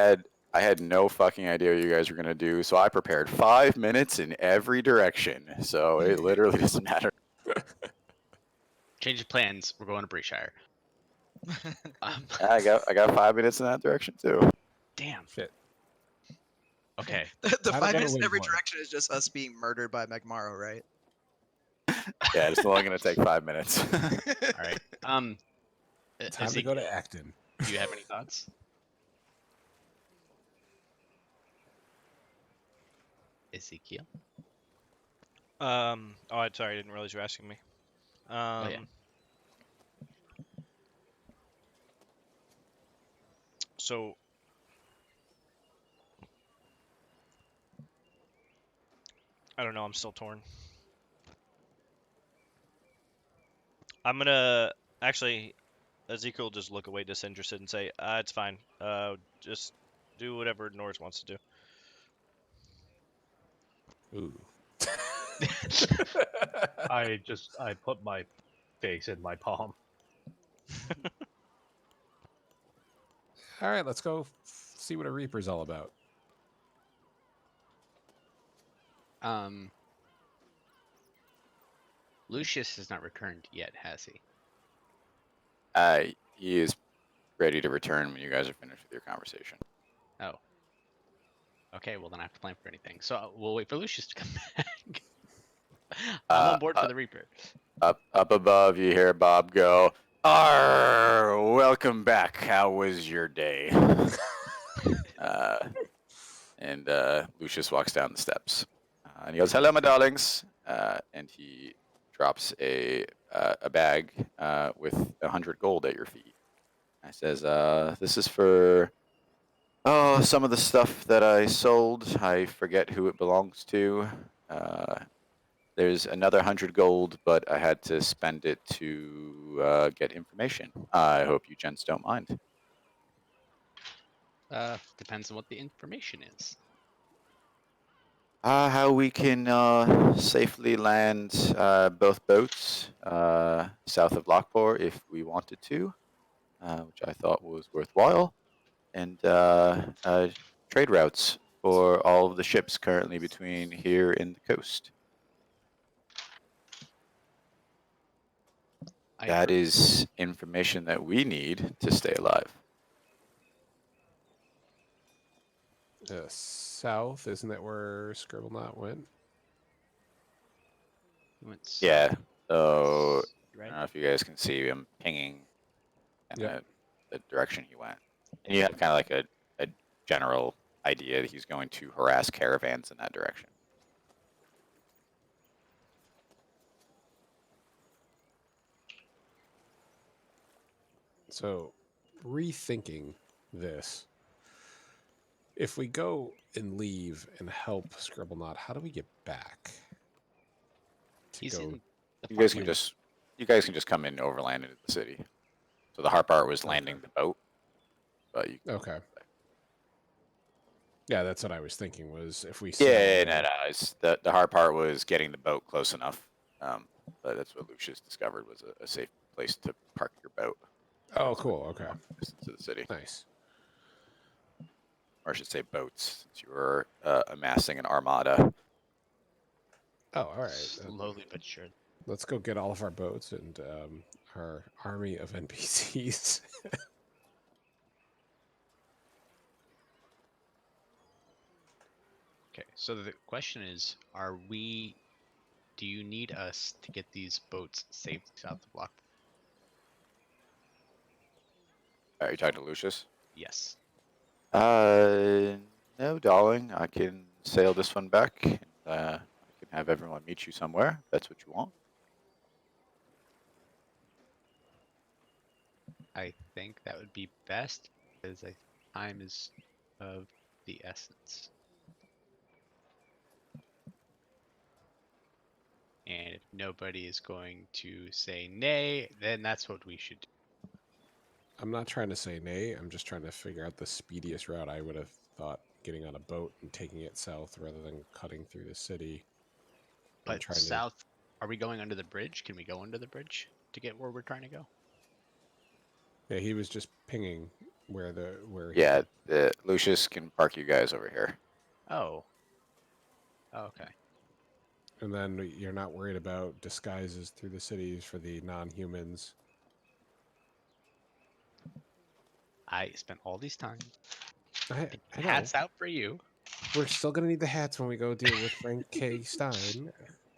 had no fucking idea what you guys were gonna do, so I prepared 5 minutes in every direction. So it literally doesn't matter. Change of plans. We're going to Breeshire. I got 5 minutes in that direction too. Damn. Shit. Okay. The I 5 gotta minutes in wait every one. direction is just us being murdered by Magmaro, right? Yeah, it's only gonna take 5 minutes. All right. Time to go to Ezekiel, Acton. do you have any thoughts? Ezekiel? Oh, sorry, I didn't realize you were asking me. Yeah. So, I don't know. I'm still torn. I'm gonna actually, Ezekiel will just look away disinterested and say, "It's fine. Just do whatever Norris wants to do." Ooh. I put my face in my palm. All right, let's go see what a Reaper's all about. Lucius has not returned yet, has he? He is ready to return when you guys are finished with your conversation. Oh. Okay, well then I have to plan for anything. So we'll wait for Lucius to come back. I'm on board for the Reaper. Up above, you hear Bob go, "Arr, welcome back. How was your day?" And Lucius walks down the steps, and he goes, "Hello, my darlings," and he drops a bag with 100 gold at your feet. I says, "This is for some of the stuff that I sold. I forget who it belongs to. There's another 100 gold, but I had to spend it to get information. I hope you gents don't mind." Depends on what the information is. How we can safely land both boats south of Lockport if we wanted to, which I thought was worthwhile, and trade routes for all of the ships currently between here and the coast. That is information that we need to stay alive. South, isn't that where Scribblenaught went? He went Yeah. south, So I right? don't know if you guys can see him pinging Yep. the direction he went. And you have kind of like a general idea that he's going to harass caravans in that direction. So, rethinking this, if we go and leave and help Scribblenaught, how do we get back? He's in the You guys can farmland. just come in overland into the city. So the hard part was landing the boat, but you Okay. Yeah, that's what I was thinking. Was if we no. It's the hard part was getting the boat close enough. But that's what Lucius discovered was a safe place to park your boat. Oh, cool. Okay. Distance to the city. Nice. or I should say boats, since you were amassing an armada. Oh, all right. Slowly but sure. Let's go get all of our boats and our army of NPCs. Okay, so the question is, do you need us to get these boats safely south of Lock? Are you talking to Lucius? Yes. No, darling. I can sail this one back. And, I can have everyone meet you somewhere. If that's what you want. I think that would be best because time is of the essence. And if nobody is going to say nay, then that's what we should do. I'm not trying to say nay. I'm just trying to figure out the speediest route. I would have thought getting on a boat and taking it south rather than cutting through the city. and But trying to- south, are we going under the bridge? Can we go under the bridge to get where we're trying to go? Yeah, he was just pinging where he- Yeah, Lucius can park you guys over here. Oh. Okay. And then you're not worried about disguises through the cities for the non-humans. I spent all these time. I know. Hats out for you. We're still gonna need the hats when we go deal with Frank K. Stein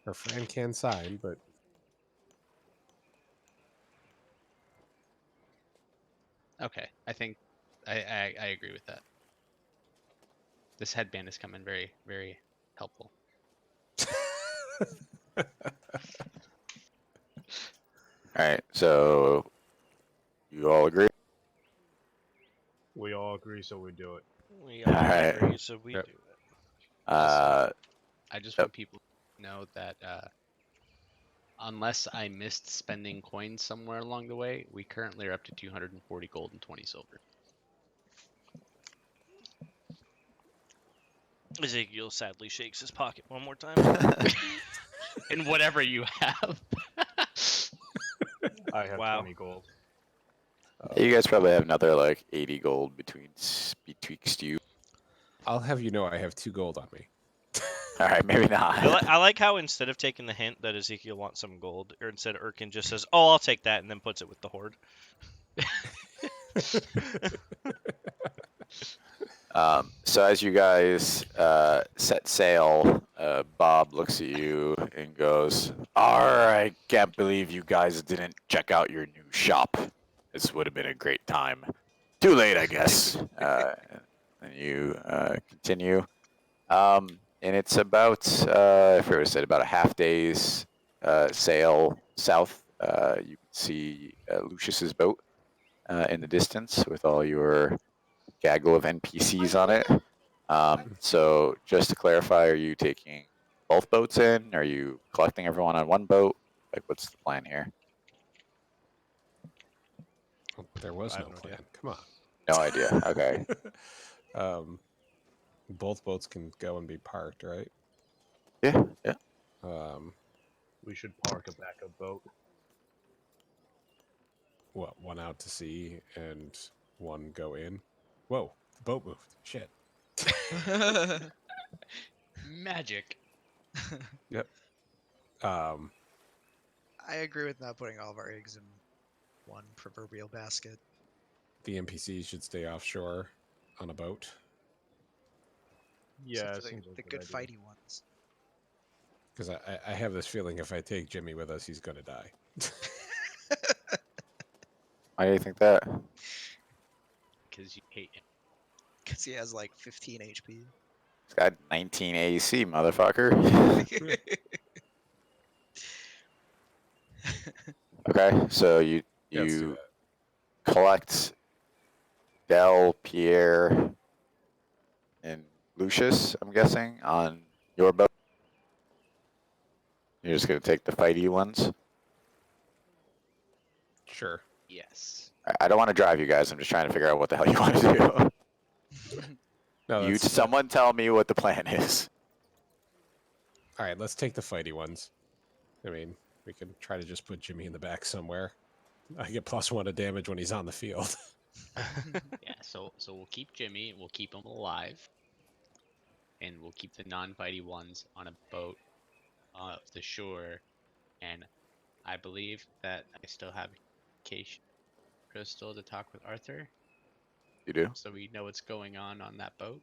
or Frank Can Stein, but Okay. I think I agree with that. This headband has come in very, very helpful. All right, so you all agree? We all agree, so we do it. We all Alright. agree, so we Yep. do it. I just Yep. want people to know that unless I missed spending coins somewhere along the way, we currently are up to 240 gold and 20 silver. Ezekiel sadly shakes his pocket one more time. And whatever you have. I have Wow. 20 gold. You guys probably have another like 80 gold betwixt you. I'll have you know I have 2 gold on me. All right, maybe I, not. I like how instead of taking the hint that Ezekiel wants some gold, or instead Erkin just says, "Oh, I'll take that," and then puts it with the horde. So as you guys set sail, Bob looks at you and goes, I can't believe you guys didn't check out your new shop. This would have been a great time. Too late, I guess." And you continue. And it's about, if I were to say, about a half day's sail south. You can see Lucius's boat in the distance with all your gaggle of NPCs on it. So just to clarify, are you taking both boats in? Are you collecting everyone on one boat? Like, what's the plan here? There was I no have no plan. idea. Come on. No idea. Okay. Both boats can go and be parked, right? Yeah. Yeah. We should park a backup boat. What, one out to sea and one go in? Whoa, the boat moved. Shit. Magic. Yep. I agree with not putting all of our eggs in one proverbial basket. The NPCs should stay offshore on a boat. Yeah, Except it for seems the like a good good idea. fighty ones. Because I have this feeling if I take Jimmy with us, he's going to die. Why do you think that? Because you hate him. Because he has like 15 HP. It's got 19 AC, motherfucker. Okay, so you Yeah, let's do you that. collect Del, Pierre, and Lucius, I'm guessing, on your boat. You're just gonna take the fighty ones. Sure. Yes. I don't want to drive you guys. I'm just trying to figure out what the hell you want to do. No, You, that's, someone tell me what the plan is. all right, let's take the fighty ones. I mean, we can try to just put Jimmy in the back somewhere. I get +1 to damage when he's on the field. Yeah, so we'll keep Jimmy, we'll keep him alive, and we'll keep the non-fighty ones on a boat off the shore. And I believe that I still have Case Crystal to talk with Arthur, You do? so we know what's going on that boat.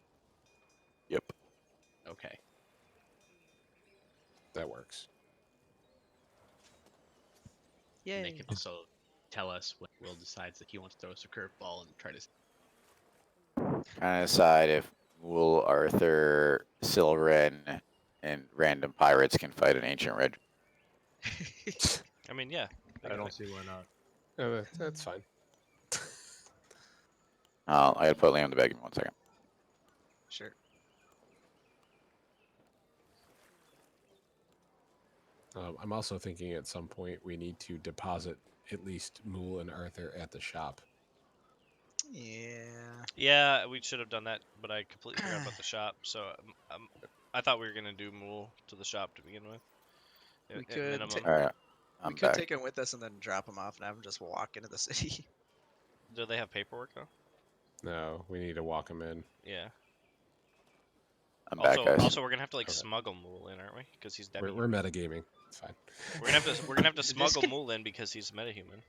Yep. Okay. That works. And they Yay. can also tell us when Will decides that he wants to throw us a curveball and try to. Trying to decide if Wool, Arthur, Silren, and random pirates can fight an ancient red. I mean, yeah. they I got don't it. see why not. That's fine. I gotta put Liam to bed. Give me 1 second. Sure. I'm also thinking at some point we need to deposit at least Mool and Arthur at the shop. Yeah. Yeah, we should have done that, but I completely forgot about the shop. So I thought we were gonna do Mool to the shop to begin with. We At could minimum, take- All right, we I'm could back. take him with us and then drop him off and have him just walk into the city. do they have paperwork though? No, we need to walk him in. Yeah. I'm back, guys. Also, we're gonna have to like Okay. smuggle Mool in, aren't we? Because he's We're demi-human. metagaming. It's fine. We're gonna have to smuggle Mool in because he's metahuman.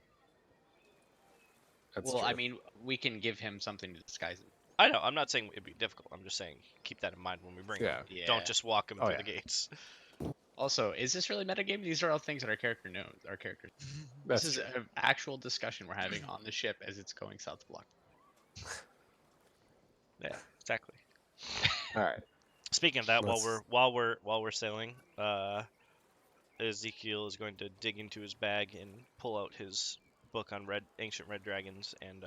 That's Well, I true. mean, we can give him something to disguise him. I know. I'm not saying it'd be difficult. I'm just saying keep that in mind when we bring him. Yeah. Don't just walk him Oh, through yeah. the gates. Also, is this really metagame? These are all things that our character knows. Our character. That's This is true. an actual discussion we're having on the ship as it's going south of Block. Yeah, exactly. All right. Speaking of that, Let's- while we're sailing, Ezekiel is going to dig into his bag and pull out his book on ancient red dragons and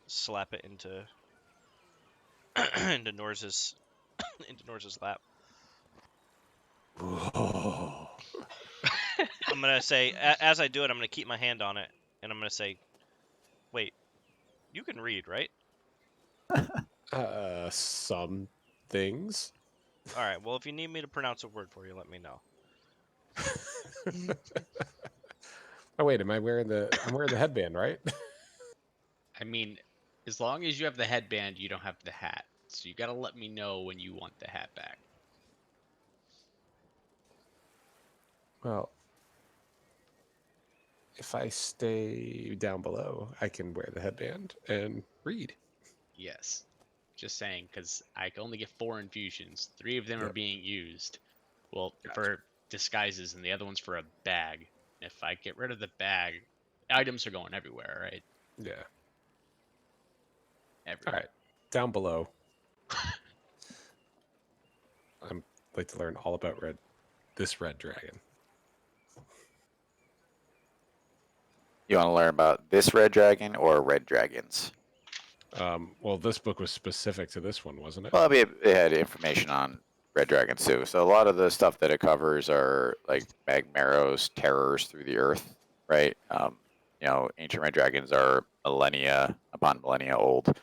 slap it into into Norz's into Norz's lap. I'm gonna say as I do it, I'm gonna keep my hand on it, and I'm gonna say, "Wait, you can read, right?" Some things. All right. Well, if you need me to pronounce a word for you, let me know. Oh wait, I'm wearing the headband, right? I mean, as long as you have the headband, you don't have the hat. So you gotta let me know when you want the hat back. Well, if I stay down below, I can wear the headband and read. Yes. Just saying, because I can only get 4 infusions. 3 of them are Yep. being used. Well, Gotcha. for disguises, and the other one's for a bag. If I get rid of the bag, items are going everywhere, right? Yeah. All Everywhere. right. Down below. I'd like to learn all about this red dragon. You want to learn about this red dragon or red dragons? Well, this book was specific to this one, wasn't it? Well, I mean, it had information on red dragons too. So a lot of the stuff that it covers are like Magmaro's terrors through the earth, right? Ancient red dragons are millennia upon millennia old.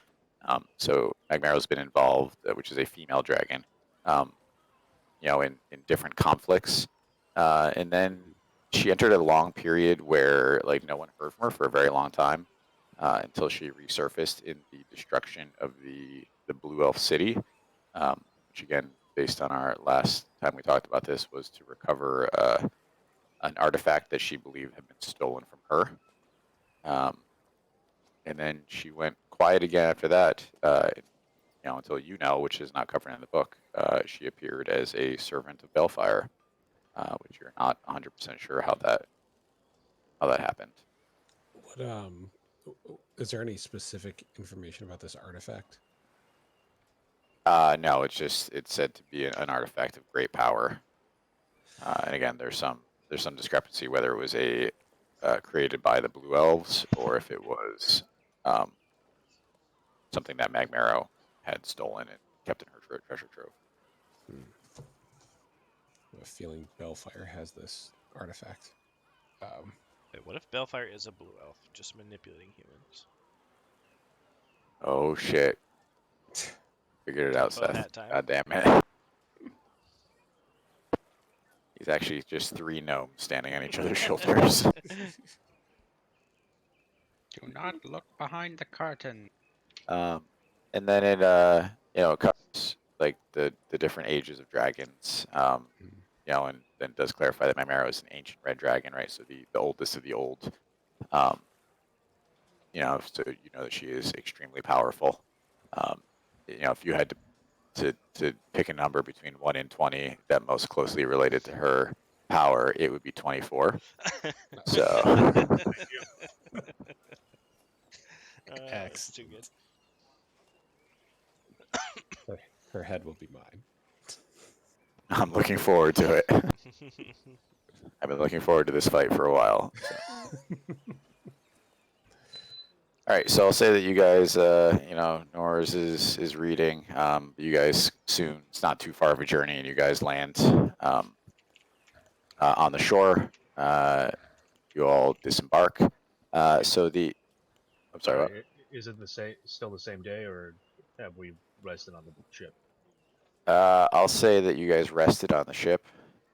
So Magmaro's been involved, which is a female dragon, in different conflicts. And then she entered a long period where like no one heard from her for a very long time. Until she resurfaced in the destruction of the Blue Elf City, which again, based on our last time we talked about this, was to recover an artifact that she believed had been stolen from her. And then she went quiet again after that, until which is not covered in the book, she appeared as a servant of Balefire, which you're not 100% sure how that happened. What is there any specific information about this artifact? No, it's said to be an artifact of great power. And again, there's some discrepancy whether it was created by the Blue Elves or if it was something that Magmaro had stolen and kept in her treasure trove. I have a feeling Balefire has this artifact. Wait, what if Balefire is a blue elf, just manipulating humans? Oh shit! Figured it out, About Seth. that time. God damn it! He's actually just 3 gnomes standing on each other's shoulders. Do not look behind the curtain. And then it it covers like the different ages of dragons. And then does clarify that Mimero is an ancient red dragon, right? So the oldest of the old. So you know that she is extremely powerful. If you had to pick a number between 1 and 20 that most closely related to her power, it would be 24. So It's too good. Her head will be mine. I'm looking forward to it. I've been looking forward to this fight for a while. So. All right, so I'll say that you guys, Norris is reading. You guys soon, it's not too far of a journey, and you guys land on the shore. You all disembark. I'm sorry, what? Is it still the same day, or have we rested on the ship? I'll say that you guys rested on the ship,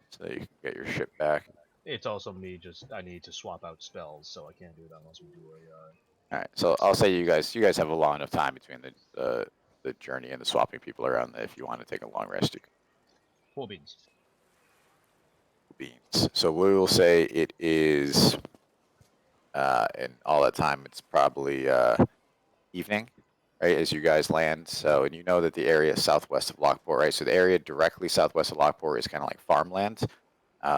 so you can get your ship back. It's also me. I need to swap out spells, so I can't do that unless we do All right, so I'll say you guys have a long enough time between the journey and the swapping people around that if you want to take a long rest, you can. full beans. Beans. So we will say it is, and all that time it's probably evening, right, as you guys land. So, and you know that the area southwest of Lockport, right? So the area directly southwest of Lockport is kind of like farmland,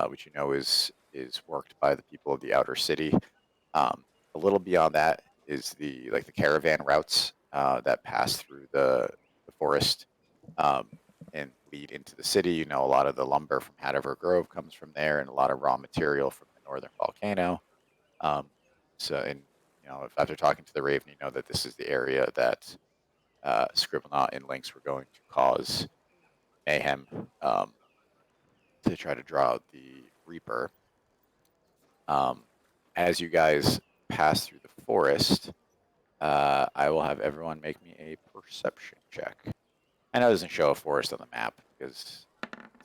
which you know is worked by the people of the outer city. A little beyond that is the caravan routes that pass through the forest and lead into the city. You know, a lot of the lumber from Hanover Grove comes from there, and a lot of raw material from the northern volcano. And if after talking to the Raven, you know that this is the area that Scribblenaught and Lynx were going to cause mayhem to try to draw out the Reaper. As you guys pass through the forest, I will have everyone make me a perception check. I know it doesn't show a forest on the map because it's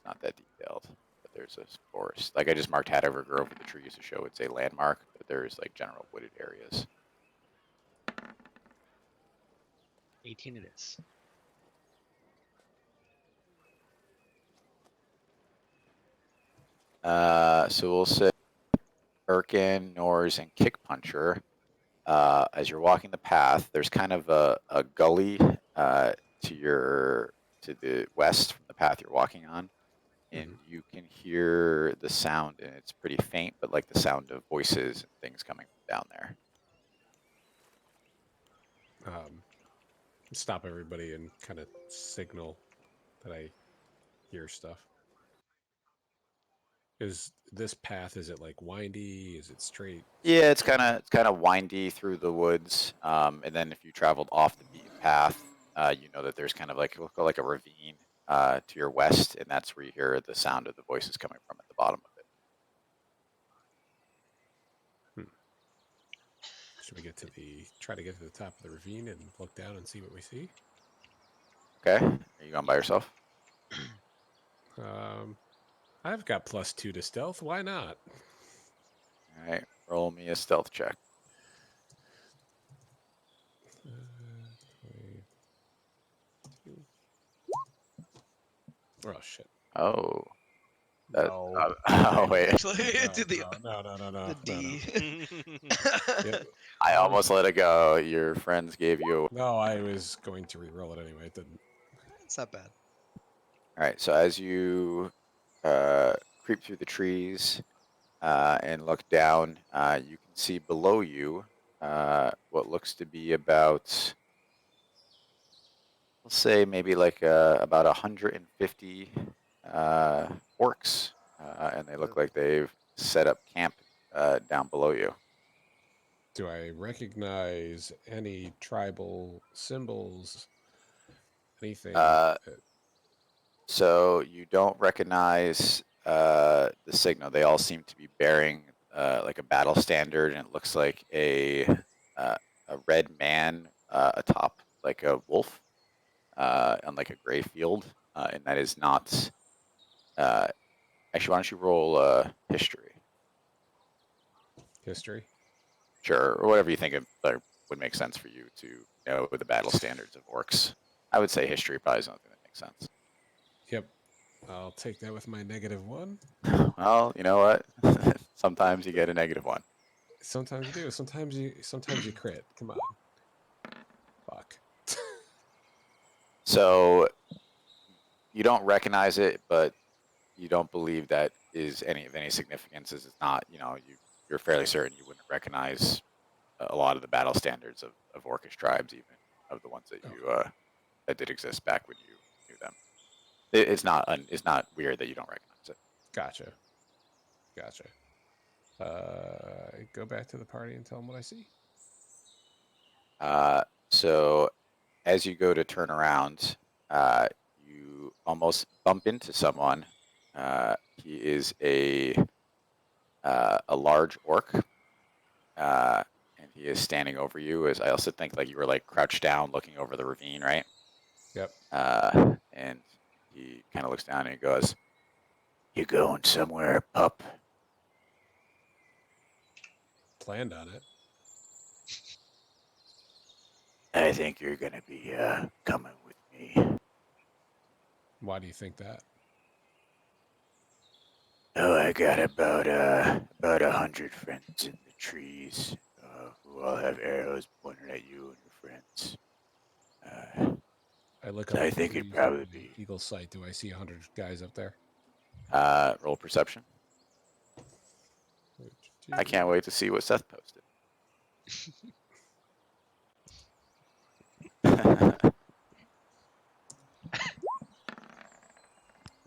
not that detailed, but there's a forest. Like I just marked Hanover Grove with the trees to show it's a landmark, but there's like general wooded areas. 18 it is. So we'll say Erkin, Nors, and Kick Puncher. As you're walking the path, there's kind of a gully to the west from the path you're walking on, and you can hear the sound, and it's pretty faint, but like the sound of voices and things coming from down there. Stop everybody and kind of signal that I hear stuff. Is this path, is it like windy? Is it straight? Yeah, it's kind of windy through the woods, and then if you traveled off the beaten path, you know that there's kind of like a ravine to your west, and that's where you hear the sound of the voices coming from at the bottom of it. Should we try to get to the top of the ravine and look down and see what we see? Okay, are you going by yourself? I've got +2 to stealth. Why not? All right, roll me a stealth check. Oh shit! Oh. No. Oh wait, Actually, to the No. the D. Yep. I almost let it go. Your friends gave you. No, I was going to re-roll it anyway. It didn't. It's not bad. All right, so as you creep through the trees and look down, you can see below you what looks to be about, let's say maybe like about 150 orcs, and they look like they've set up camp down below you. Do I recognize any tribal symbols? Anything? So you don't recognize the signal. They all seem to be bearing like a battle standard, and it looks like a red man atop like a wolf on like a gray field, and that is not. Actually, why don't you roll history? History. Sure, or whatever you think would make sense for you to know the battle standards of orcs. I would say history probably is the only thing that makes sense. Yep. I'll take that with my -1. Well, you know what? Sometimes you get a -1. Sometimes you do. Sometimes you crit. Come on. Fuck. So you don't recognize it, but you don't believe that is any of any significance. Is it's not, you're fairly certain you wouldn't recognize a lot of the battle standards of orcish tribes, even of the ones that you that did exist back when you knew them. It's not weird that you don't recognize it. Gotcha. Go back to the party and tell them what I see. So as you go to turn around, you almost bump into someone. He is a large orc, and he is standing over you. As I also think like you were like crouched down, looking over the ravine, right? Yep. And he kind of looks down and he goes, "You going somewhere, pup?" Planned on it. I think you're gonna be coming with me. Why do you think that? Oh, I got about 100 friends in the trees who all have arrows pointed at you and your friends. I look So up. I think it'd the probably be Eagle sight. Do I see 100 guys up there? roll perception. I can't wait to see what Seth posted.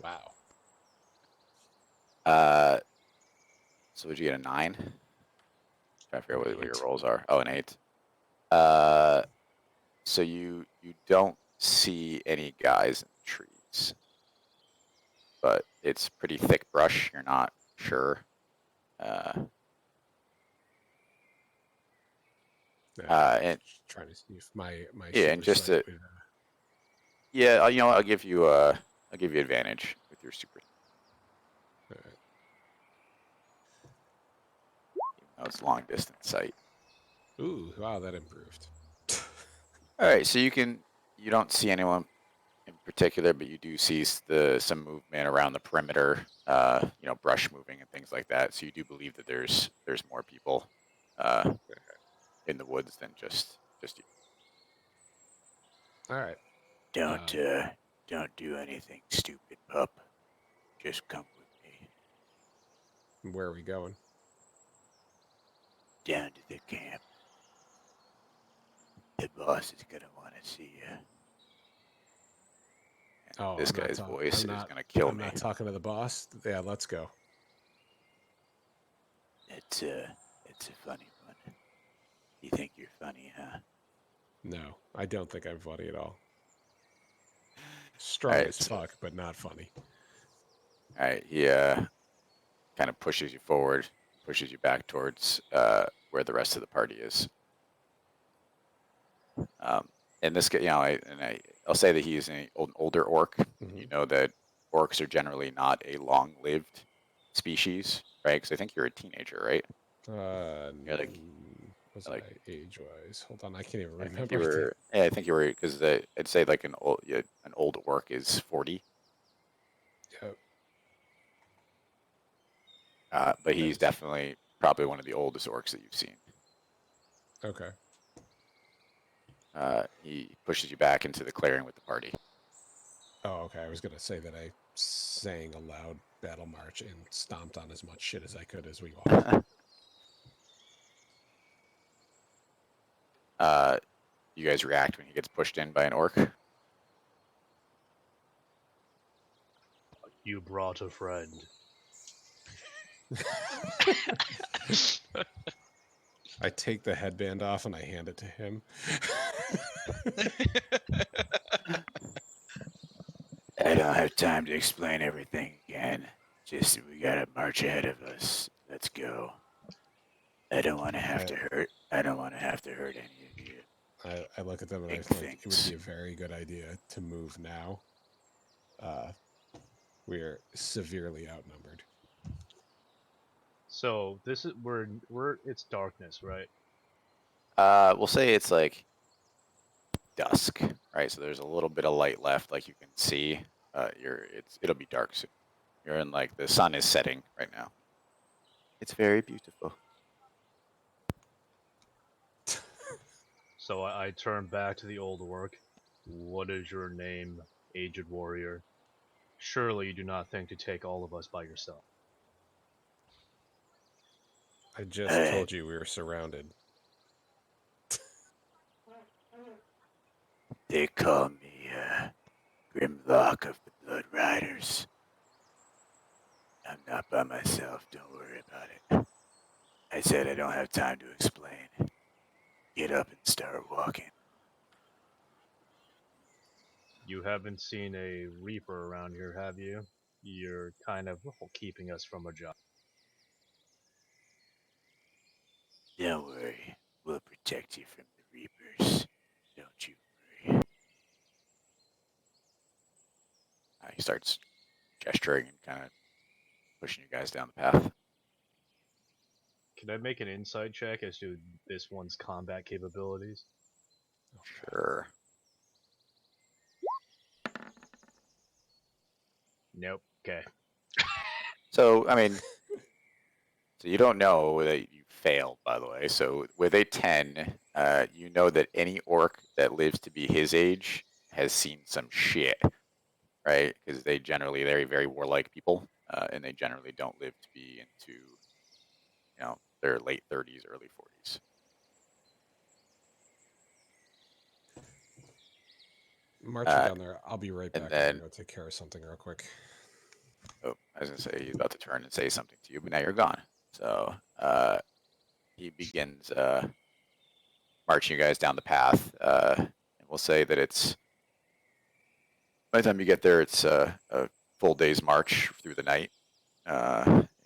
Wow. So would you get a 9? Trying to figure out what your 8. rolls are. Oh, an 8. So you don't see any guys in the trees, but it's pretty thick brush. You're not sure. And Just trying to see if my yeah, and super just sight to, would, yeah, I'll give you advantage with your super. alright. Even though it's long distance sight. Ooh, wow, that improved. All right, so you don't see anyone in particular, but you do see some movement around the perimeter. Brush moving and things like that. So you do believe that there's more people in the woods than just you. All right. Don't do anything stupid, pup. Just come with me Where are we going? down to the camp. The boss is gonna want to see you. Oh, This I'm not guy's talk- voice I'm is not- gonna kill I'm me. not talking to the boss. Yeah, let's go. It's a funny one. You think you're funny, huh? No, I don't think I'm funny at all. Strong Alright, as fuck, but not funny. All right, he kind of pushes you forward, pushes you back towards where the rest of the party is. And this guy, I'll say that he's an older orc. Mhm. You know that orcs are generally not a long-lived species, right? Because I think you're a teenager, right? You're like, was like- I age-wise? Hold on, I can't even I think remember. you were. Yeah, I think you were because I'd say like an old orc is 40. Yep. But he's Yes. definitely probably one of the oldest orcs that you've seen. Okay. He pushes you back into the clearing with the party. Oh, okay. I was gonna say that I sang a loud battle march and stomped on as much shit as I could as we walked. You guys react when he gets pushed in by an orc? You brought a friend. I take the headband off and I hand it to him. I don't have time to explain everything again. Just we got a march ahead of us. Let's go. I don't want to have to hurt. I don't want to have to hurt any of you. I look at them and I Big think it would things. be a very good idea to move now. We're severely outnumbered. So this is we're it's darkness, right? We'll say it's like dusk, right? So there's a little bit of light left, like you can see. It'll be dark soon. You're in like the sun is setting right now. It's very beautiful. So I turn back to the old work. What is your name, aged warrior? Surely you do not think to take all of us by yourself. I just Hey. told you we were surrounded. They call me Grimlock of the Blood Riders. I'm not by myself, don't worry about it. I said I don't have time to explain. Get up and start walking. You haven't seen a reaper around here, have you? You're kind of keeping us from a job. Don't worry, we'll protect you from the Reapers. Don't you worry. He starts gesturing and kind of pushing you guys down the path. Can I make an insight check as to this one's combat capabilities? Sure. Nope. Okay. So, I mean, so you don't know that you failed, by the way. So with a 10, you know that any orc that lives to be his age has seen some shit, right? Because they generally, they're very warlike people, and they generally don't live to be into, their late 30s, early 40s. Marching down there. I'll be right and back. then- I'm going to take care of something real quick. Oh, I was gonna say he's about to turn and say something to you, but now you're gone. So he begins marching you guys down the path, and we'll say that it's by the time you get there, it's a full day's march through the night.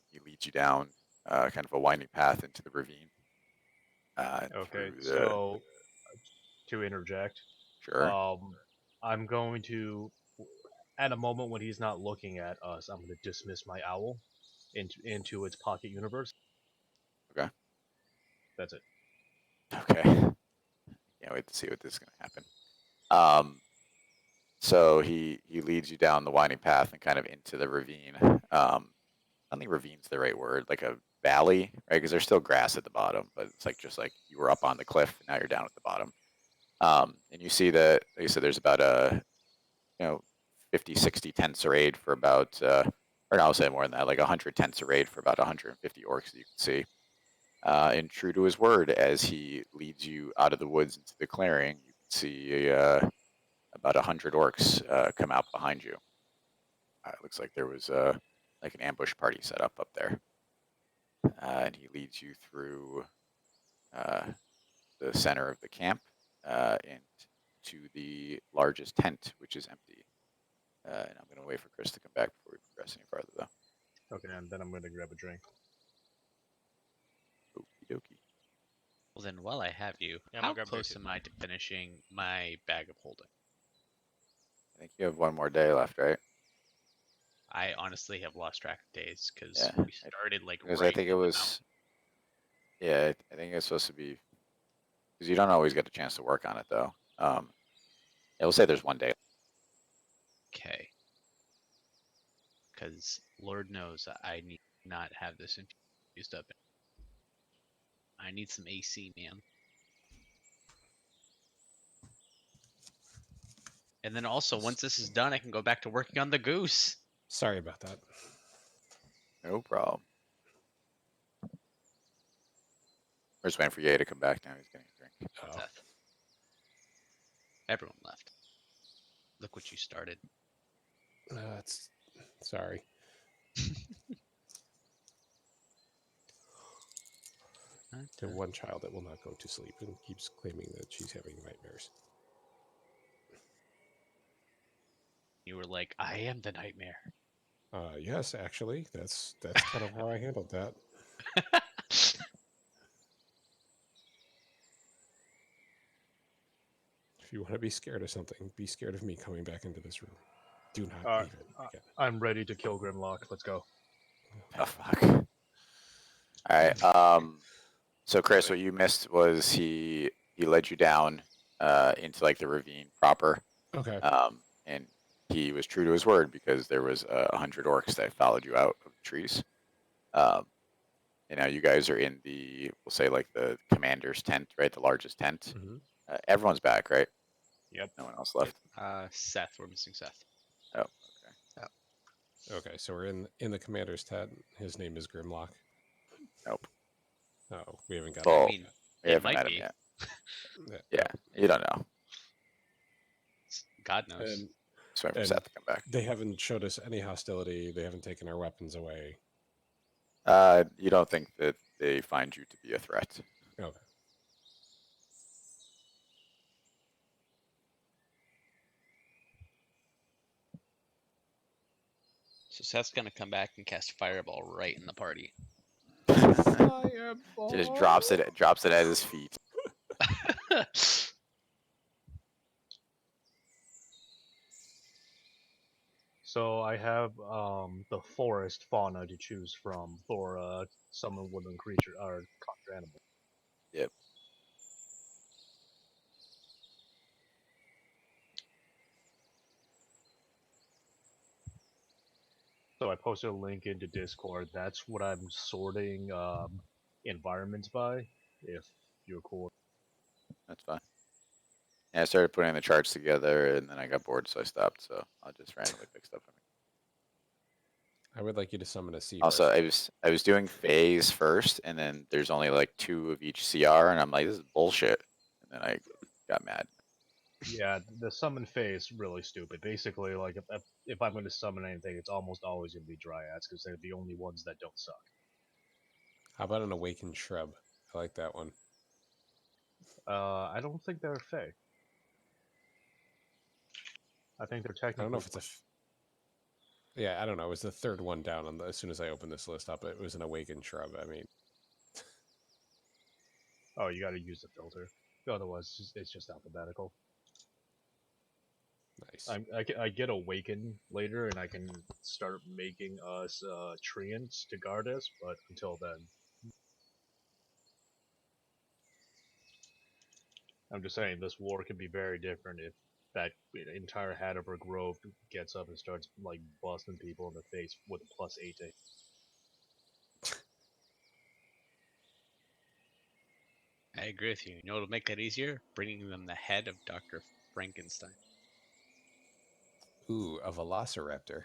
He leads you down kind of a winding path into the ravine. Okay. through the- So, to interject, sure. I'm going to, at a moment when he's not looking at us, I'm going to dismiss my owl into its pocket universe. Okay. That's it. Okay. Can't wait to see what this is gonna happen. So he leads you down the winding path and kind of into the ravine. I don't think ravine's the right word, like a valley, right? Because there's still grass at the bottom, but it's like just like you were up on the cliff and now you're down at the bottom. And you see that, like I said, there's about 50, 60 tents arrayed for about, or no, I'll say more than that, like 100 tents arrayed for about 150 orcs that you can see. And true to his word, as he leads you out of the woods into the clearing, you can see about 100 orcs come out behind you. It looks like there was like an ambush party set up there. And he leads you through the center of the camp and to the largest tent, which is empty. And I'm going to wait for Chris to come back before we progress any farther, though. Okay, and then I'm going to grab a drink. Okie dokie. Well, then, while I have you, Yeah, I'm gonna how grab beer close too. am I to finishing my bag of holding? I think you have one more day left, right? I honestly have lost track of days because Yeah, we started like Because right I think it in the was. Yeah, I think it's supposed to be. Because you don't always get a chance to work on it, though. Yeah, we'll say there's one day. Okay. Because Lord knows I need to not have this infused up. I need some AC, man. And then also, once this is done, I can go back to working on the goose. Sorry about that. No problem. We're just waiting for Ye to come back now. He's getting a drink. Oh, Death. Everyone left. Look what you started. it's sorry. The one child that will not go to sleep and keeps claiming that she's having nightmares. You were like, I am the nightmare. Yes, actually, that's kind of how I handled that. If you want to be scared of something, be scared of me coming back into this room. Do not leave it again. I'm ready to kill Grimlock. Let's go. Oh, fuck. All right. So Chris, Okay. what you missed was he led you down into like the ravine proper, Okay. and he was true to his word because there was 100 orcs that followed you out of the trees. And now you guys are in we'll say like the commander's tent, right? The largest tent. Mhm. Everyone's back, right? Yep. No one else left. Seth, we're missing Seth. Oh, okay. Okay, so we're in the commander's tent. His name is Grimlock. Nope. Oh, we haven't got Well, I him mean, yet. We it haven't might met him be. yet. Yeah. Yeah, you don't know. God knows. And Just wait for And- Seth to come back. they haven't showed us any hostility. They haven't taken our weapons away. You don't think that they find you to be a threat? Okay. So Seth's gonna come back and cast Fireball right in the party. She just drops it at his feet. So I have the forest fauna to choose from for summon woodland creature or conjure animal. Yep. So I posted a link into Discord. That's what I'm sorting environments by. If you're cool. That's fine. Yeah, I started putting the charts together, and then I got bored, so I stopped. So I'll just randomly pick stuff from it. I would like you to summon a sea. Also, horse. I was doing phase first, and then there's only like 2 of each CR, and I'm like, this is bullshit. And then I got mad. Yeah, the summon phase really stupid. Basically, like if I'm going to summon anything, it's almost always going to be dryads because they're the only ones that don't suck. How about an awakened shrub? I like that one. I don't think they're fey. I think they're I technically. don't know if it's yeah, I don't know. It was the third one down on as soon as I opened this list up. It was an awakened shrub. I mean, Oh, you got to use the filter. Otherwise, it's just alphabetical. nice. I get awaken later, and I can start making us treants to guard us. But until then, I'm just saying this war can be very different if that entire Hadaber Grove gets up and starts like busting people in the face with a +8 to. I agree with you. You know what'll make that easier? Bringing them the head of Dr. Frankenstein. Ooh, a velociraptor.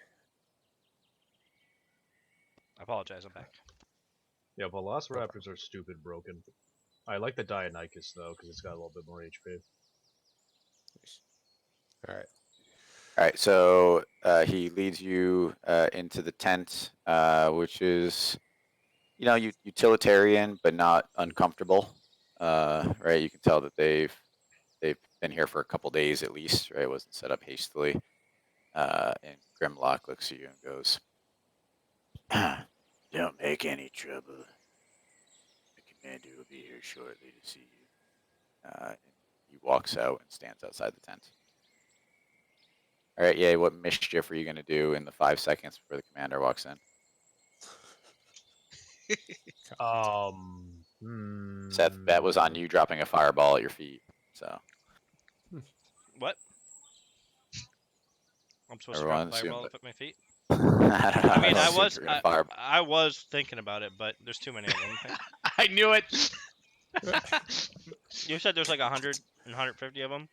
I apologize. I'm back. Yeah, Velociraptors are stupid broken. I like the Deinonychus though, because it's got a little bit more HP. All right. All right, so he leads you into the tent, which is, utilitarian but not uncomfortable. Right, you can tell that they've been here for a couple days at least. Right, it wasn't set up hastily. And Grimlock looks at you and goes, "Don't make any trouble. The commander will be here shortly to see you." And he walks out and stands outside the tent. All right, yeah. What mischief are you gonna do in the 5 seconds before the commander walks in? Seth, that was on you dropping a fireball at your feet. So What? I'm supposed Everyone to drop a fireball assumed up at my feet. I don't know. I mean, assumed you were gonna fire. I was thinking about it, but there's too many of them. I knew it. You said there's like 100 and 150 of them.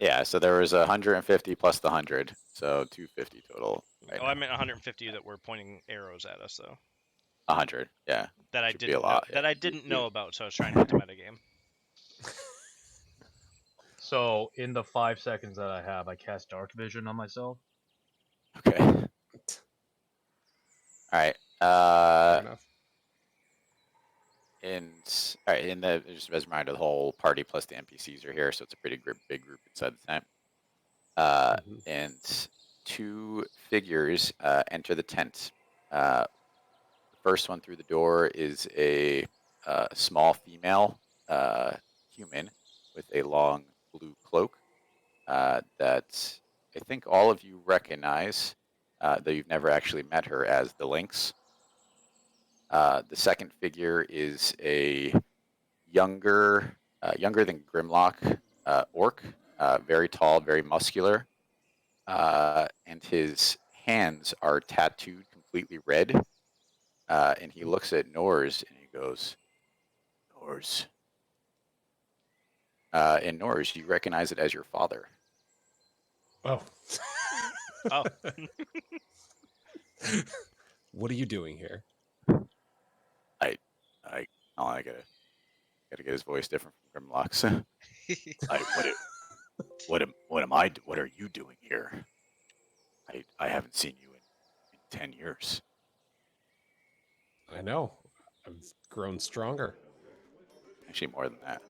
Yeah, so there was 150 plus the 100, so 250 total. Right Oh, I now. meant 150 that were pointing arrows at us, though. 100, yeah. That I Should be a didn't know, lot, that yeah. I didn't know about, so I was trying to hit the metagame. So in the 5 seconds that I have, I cast Dark Vision on myself. Okay. All right. Fair enough. Just as a reminder, the whole party plus the NPCs are here, so it's a pretty big group inside the tent. Mhm. And 2 figures enter the tent. The first one through the door is a small female human with a long blue cloak that I think all of you recognize, though you've never actually met her, as the Lynx. The second figure is a younger than Grimlock orc, very tall, very muscular, and his hands are tattooed completely red. And he looks at Nors and he goes, Nors. And Nors, you recognize it as your father. Oh. Oh. What are you doing here? I gotta get his voice different from Grimlock's. What are you doing here? I haven't seen you in 10 years. I know. I've grown stronger. Actually, more than that.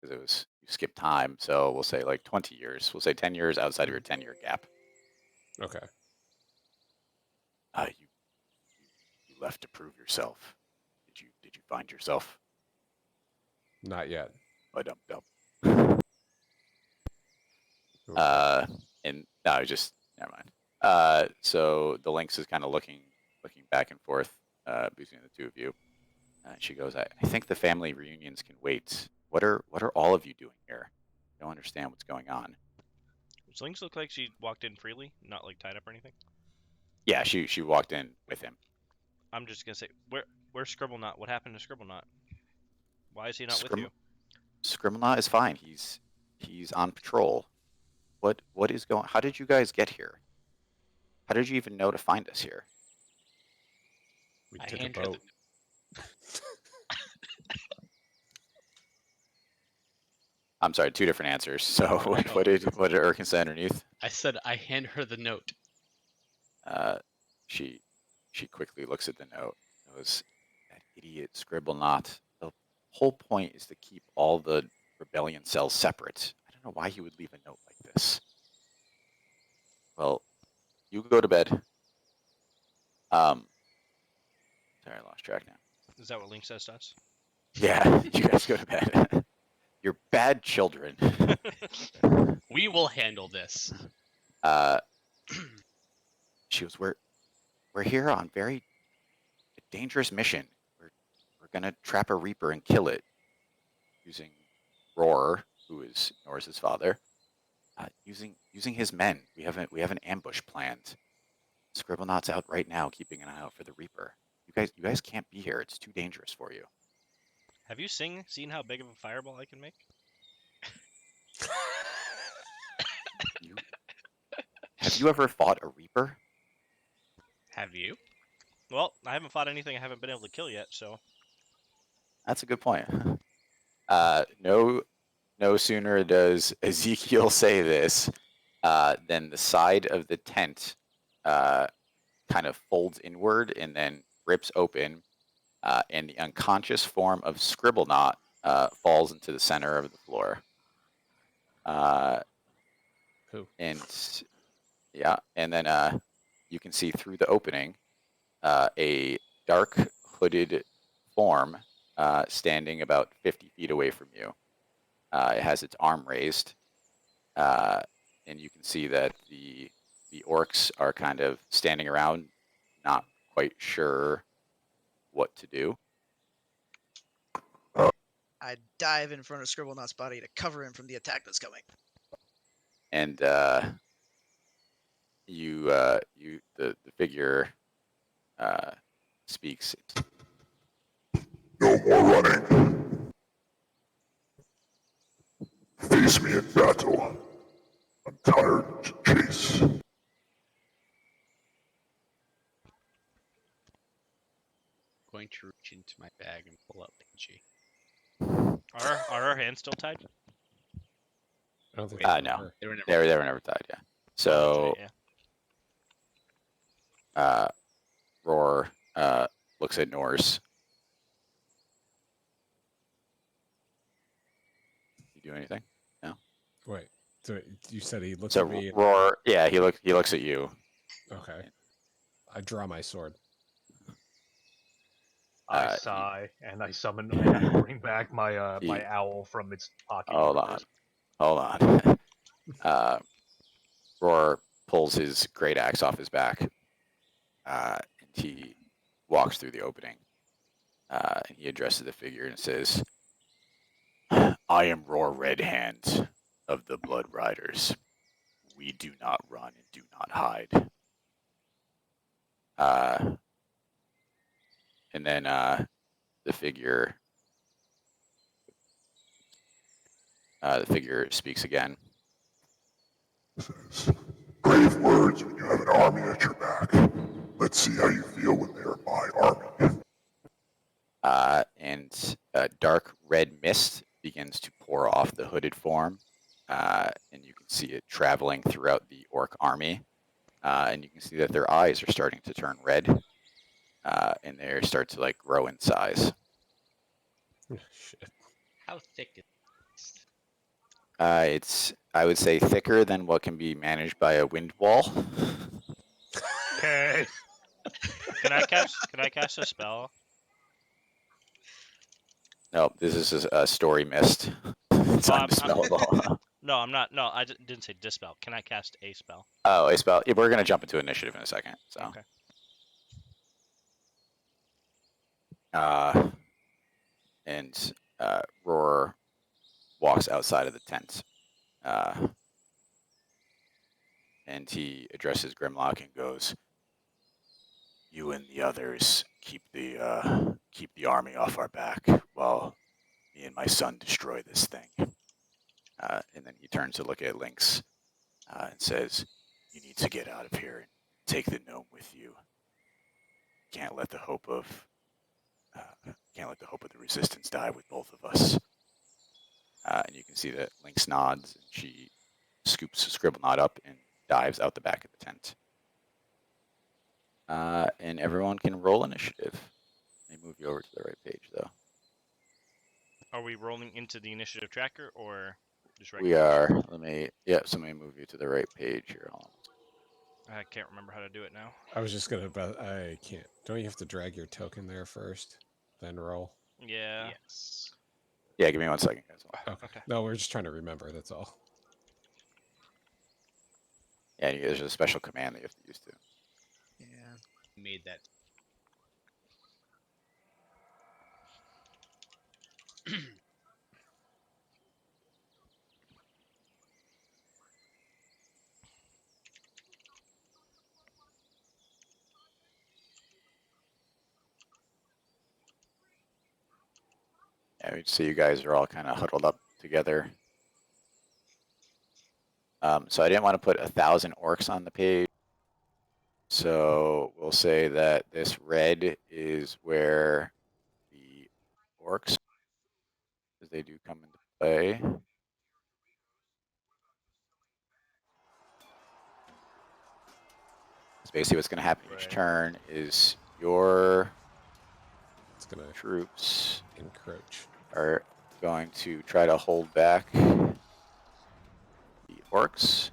Because you skipped time, so we'll say like 20 years. We'll say 10 years outside of your 10-year gap. Okay. You left to prove yourself. Did you find yourself? Not yet. Never mind. So the Lynx is kind of looking back and forth between the two of you. She goes, I think the family reunions can wait. What are all of you doing here? I don't understand what's going on. Does Lynx look like she walked in freely, not like tied up or anything? Yeah, she walked in with him. I'm just gonna say, where's Scribblenaught? What happened to Scribblenaught? Why is he not with you? Scribblenaught is fine. He's on patrol. What is going? How did you guys get here? How did you even know to find us here? We I took a hand her the boat. I'm sorry, two different answers. So what did Erkin say underneath? I said I hand her the note. She quickly looks at the note. It was that idiot Scribblenaught. The whole point is to keep all the rebellion cells separate. I don't know why he would leave a note like this. Well, you go to bed. Sorry, I lost track now. Is that what Lynx says to us? Yeah, you guys go to bed. You're bad children. We will handle this. She was, we're here on very dangerous mission. We're gonna trap a Reaper and kill it using Roar, who is Norris's father. Using his men. We have an ambush planned. Scribblenaugh's out right now, keeping an eye out for the Reaper. You guys can't be here. It's too dangerous for you. Have you seen how big of a fireball I can make? Have you ever fought a Reaper? Have you? Well, I haven't fought anything I haven't been able to kill yet, so. That's a good point. No sooner does Ezekiel say this, than the side of the tent kind of folds inward and then rips open, and the unconscious form of Scribblenaught falls into the center of the floor. Who? And yeah, and then you can see through the opening a dark hooded form standing about 50 feet away from you. It has its arm raised, and you can see that the orcs are kind of standing around, not quite sure what to do. I dive in front of Scribblenaught's body to cover him from the attack that's coming. And the figure speaks. No more running. Face me in battle. I'm tired to chase. Going to reach into my bag and pull out Pinchy. Are our hands still tied? I don't think Wait, they no. were. They were never. They were never tied. Yeah. So Yeah. Roar looks at Norse. You do anything? Wait. So you said he looked So at me. Roar, yeah, he looks at you. Okay. I draw my sword. I sigh and I summon and I bring back my He- my owl from its pocket. Hold on. Roar pulls his great axe off his back, and he walks through the opening. He addresses the figure and says, I am Roar Redhand of the Blood Riders. We do not run and do not hide. And then the figure speaks again. Says, brave words when you have an army at your back. Let's see how you feel when they're my army. And dark red mist begins to pour off the hooded form, and you can see it traveling throughout the orc army. And you can see that their eyes are starting to turn red, and they start to like grow in size. Shit. How thick is It's, I would say, thicker than what can be managed by a wind wall. Okay. Can I cast a spell? No, this is a story mist. It's Oh, I'm- undispellable. No, I'm not. No, I didn't say dispel. Can I cast a spell? Oh, a spell. Yeah, we're gonna jump into initiative in a second. So. Okay. And Roar walks outside of the tent, and he addresses Grimlock and goes, "You and the others keep the army off our back while me and my son destroy this thing." And then he turns to look at Lynx and says, "You need to get out of here and take the gnome with you. Can't let the hope of the resistance die with both of us." And you can see that Lynx nods, and she scoops Scribblenaught up and dives out the back of the tent. And everyone can roll initiative. Let me move you over to the right page, though. Are we rolling into the initiative tracker or just We regular? are. Let me move you to the right page here. Hold on. I can't remember how to do it now. I was just gonna, but I can't. Don't you have to drag your token there first, then roll? Yeah. Yes. Yeah, give me 1 second, guys. Okay. No, we're just trying to remember. That's all. Yeah, there's a special command that you have to use too. Yeah. Made that. Yeah, we see you guys are all kind of huddled up together. So I didn't want to put 1,000 orcs on the page. So we'll say that this red is where the orcs, because they do come into play. So basically what's going to happen each Right. turn is your It's gonna troops encroach. are going to try to hold back the orcs.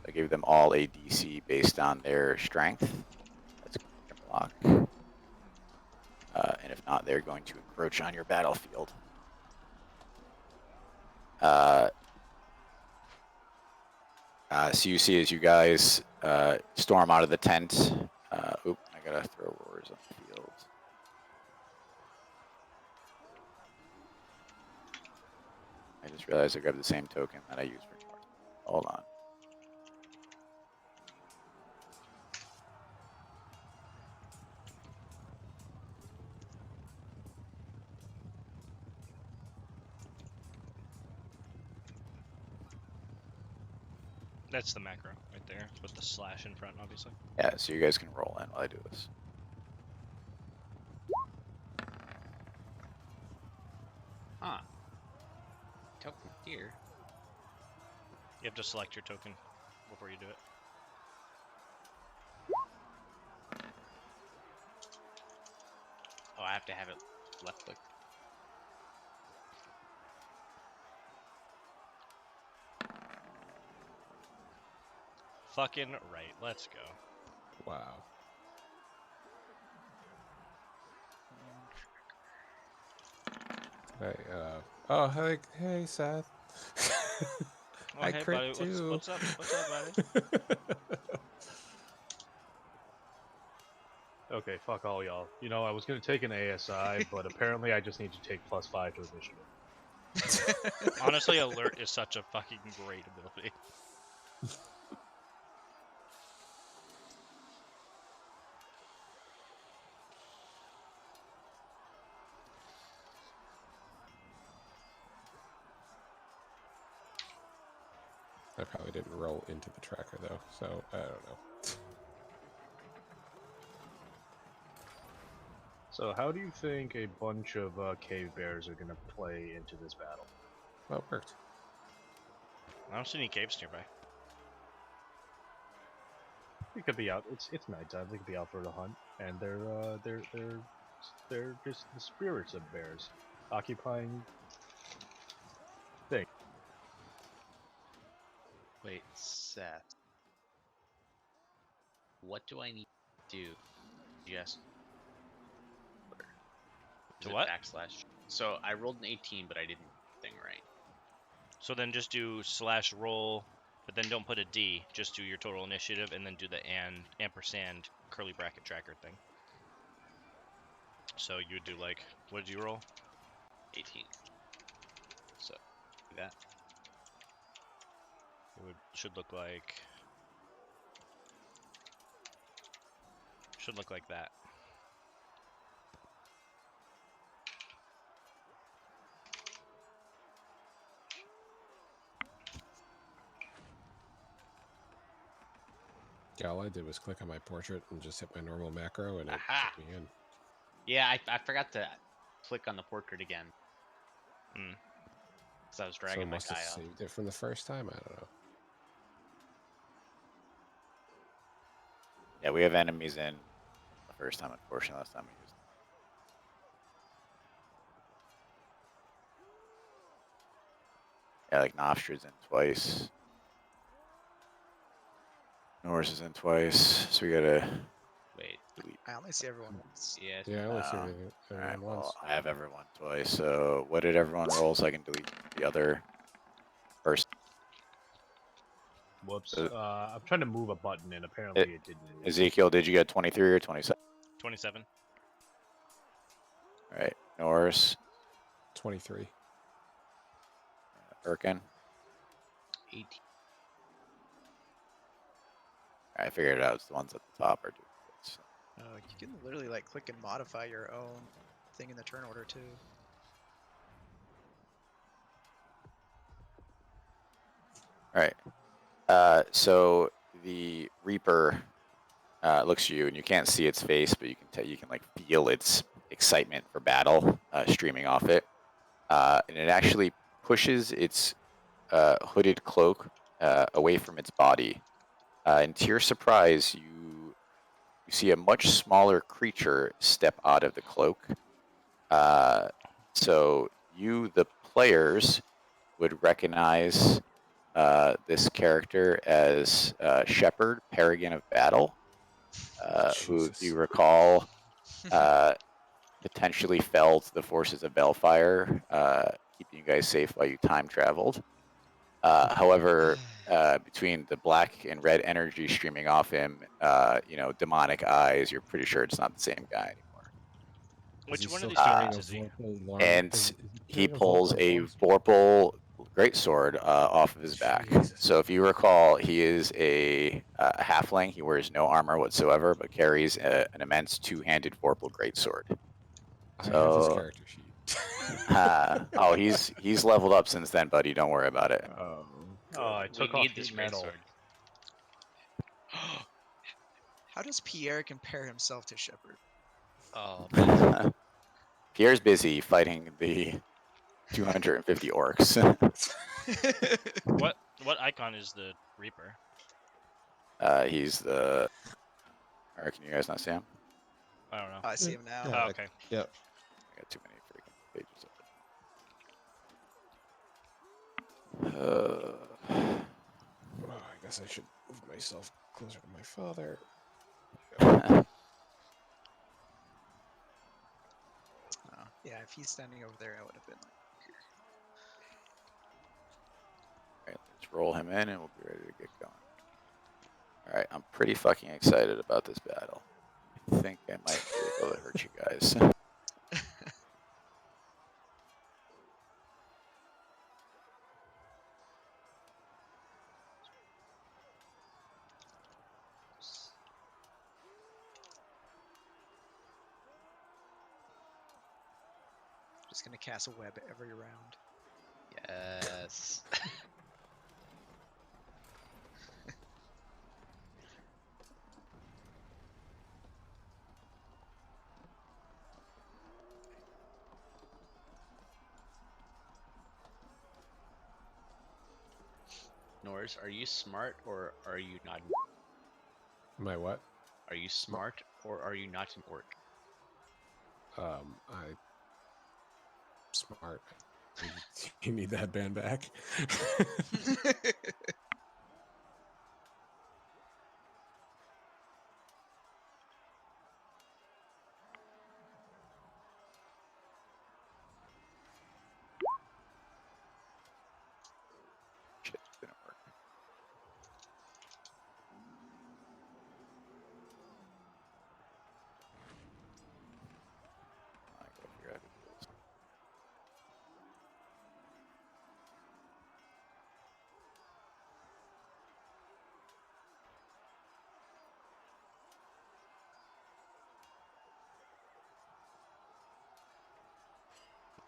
I gave them all a DC based on their strength. That's block. And if not, they're going to encroach on your battlefield. So you see as you guys storm out of the tent. Oop, I gotta throw roars on the field. I just realized I grabbed the same token that I used for North. Hold on. That's the macro right there with the slash in front, obviously. Yeah, so you guys can roll in while I do this. Huh. Token here. You have to select your token before you do it. Oh, I have to have it left click. Fucking right. Let's go. Wow. Hey, oh, hey, Seth. Oh, I hey, crit buddy. too. What's up? What's up, buddy? Okay, fuck all y'all. You know, I was gonna take an ASI, but apparently I just need to take +5 to initiative. Honestly, alert is such a fucking great ability. I probably didn't roll into the tracker though, so I don't know. So how do you think a bunch of cave bears are gonna play into this battle? Well, it worked. I don't see any caves nearby. They could be out. It's nighttime. They could be out for the hunt, and they're just the spirits of bears occupying thing. Wait, Seth. What do I need to do? Yes. To Is it what? Backslash. So I rolled an 18, but I didn't thing right. So then just do /roll, but then don't put a D. Just do your total initiative, and then do the ampersand curly bracket tracker thing. So you would do like, what did you roll? 18. So do that. It should look like that. Yeah, all I did was click on my portrait and just hit my normal macro, and it Aha! took me in. Yeah, I forgot to click on the portrait again. Hmm. Because I was So dragging it my must guy have up. saved it from the first time. I don't know. Yeah, we have enemies in the first time, unfortunately. Last time we used them. Yeah, like Nostra's in twice. Norse is in twice, so we gotta Wait. delete. I only see everyone once. Yeah. Yeah, I only see Oh, everyone Alright, once. well, I have everyone twice, so what did everyone roll so I can delete the other person? Whoops. Uh, I'm trying to move a button, and apparently it didn't move. Ezekiel, did you get 23 or 27? 27. Alright, Norse, 23. Erkin. 18. I figured it out. It's the ones at the top are duplicates. Oh, you can literally like click and modify your own thing in the turn order too. Alright. So the Reaper looks at you, and you can't see its face, but you can like feel its excitement for battle streaming off it, and it actually pushes its hooded cloak away from its body. And to your surprise, you see a much smaller creature step out of the cloak. So you, the players, would recognize this character as Shepard, Paragon of Battle, who, if Jesus. you recall, potentially fell to the forces of Bellfire, keeping you guys safe while you time traveled. However, between the black and red energy streaming off him, demonic eyes, you're pretty sure it's not the same guy anymore. Which he one of still these carrying traits a is he? Vorpal Larn- And is he carrying pulls Vorpal a Larn- Vorpal greatsword off of his back. Jesus. So if you recall, he is a halfling. He wears no armor whatsoever, but carries an immense two-handed Vorpal greatsword. I have his So, character sheet. oh, he's leveled up since then, buddy. Don't worry about it. Oh, Oh, I We took off need this heat great metal. sword. How does Pierre compare himself to Shepard? Oh, Pierre's busy fighting the 250 orcs. What icon is the Reaper? He's the. Or can you guys not see him? I don't know. I see him now. Oh, okay. Yep. I got too many freaking pages open. Oh, I guess I should move myself closer to my father. Oh, yeah, if he's standing over there, I would have been like, Alright, let's roll him in and we'll be ready to get going. Alright, I'm pretty fucking excited about this battle. I think I might be able to hurt you guys. Just gonna cast a web every round. Yes. Norse, are you smart or are you not? My what? Are you smart or are you not an orc? I smart. You need that band back. Shit, didn't work. I gotta figure out who to do this.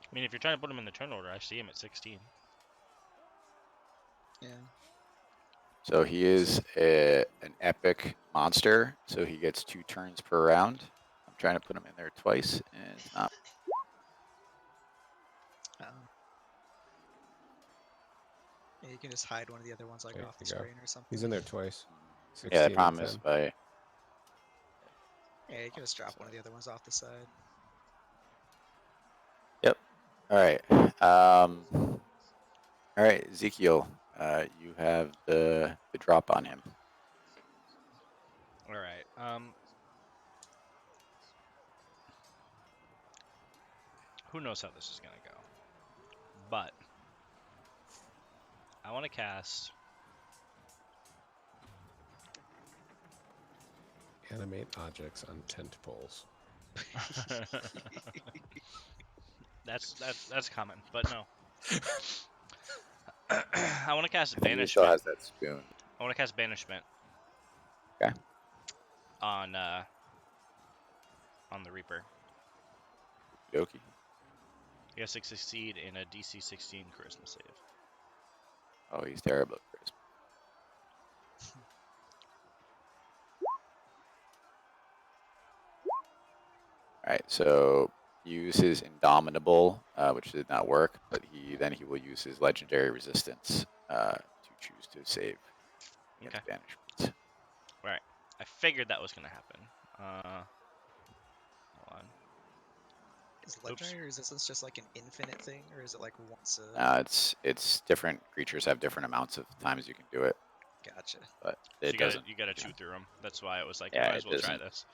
I mean, if you're trying to put him in the turn order, I see him at 16. Yeah. So he is an epic monster, so he gets 2 turns per round. I'm trying to put him in there twice, and it's not. Yeah, you can just hide one of the other ones like There off the you go. screen or something. He's in there twice. Yeah, 16 the and problem is 10. by Yeah, you can just drop one of the other ones off the side. Yep. All right. All right, Ezekiel, you have the drop on him. All right. Who knows how this is gonna go? But I want to cast. Animate objects on tent poles. That's common, but no. I want to cast I think he banishment. still has that spoon. I want to cast banishment. Okay. On the Reaper. Dokie. He has to succeed in a DC 16 charisma save. Oh, he's terrible at charisma. All right, so use his Indomitable, which did not work, but he will use his Legendary Resistance to choose to save against Okay. banishment. Right. I figured that was gonna happen. Hold on. Is legendary resistance just like an infinite thing, or is it like once a? It's different creatures have different amounts of times you can do it, Gotcha. but So it doesn't. you gotta chew through them. That's why it was like, Yeah, you might it as well try doesn't. this.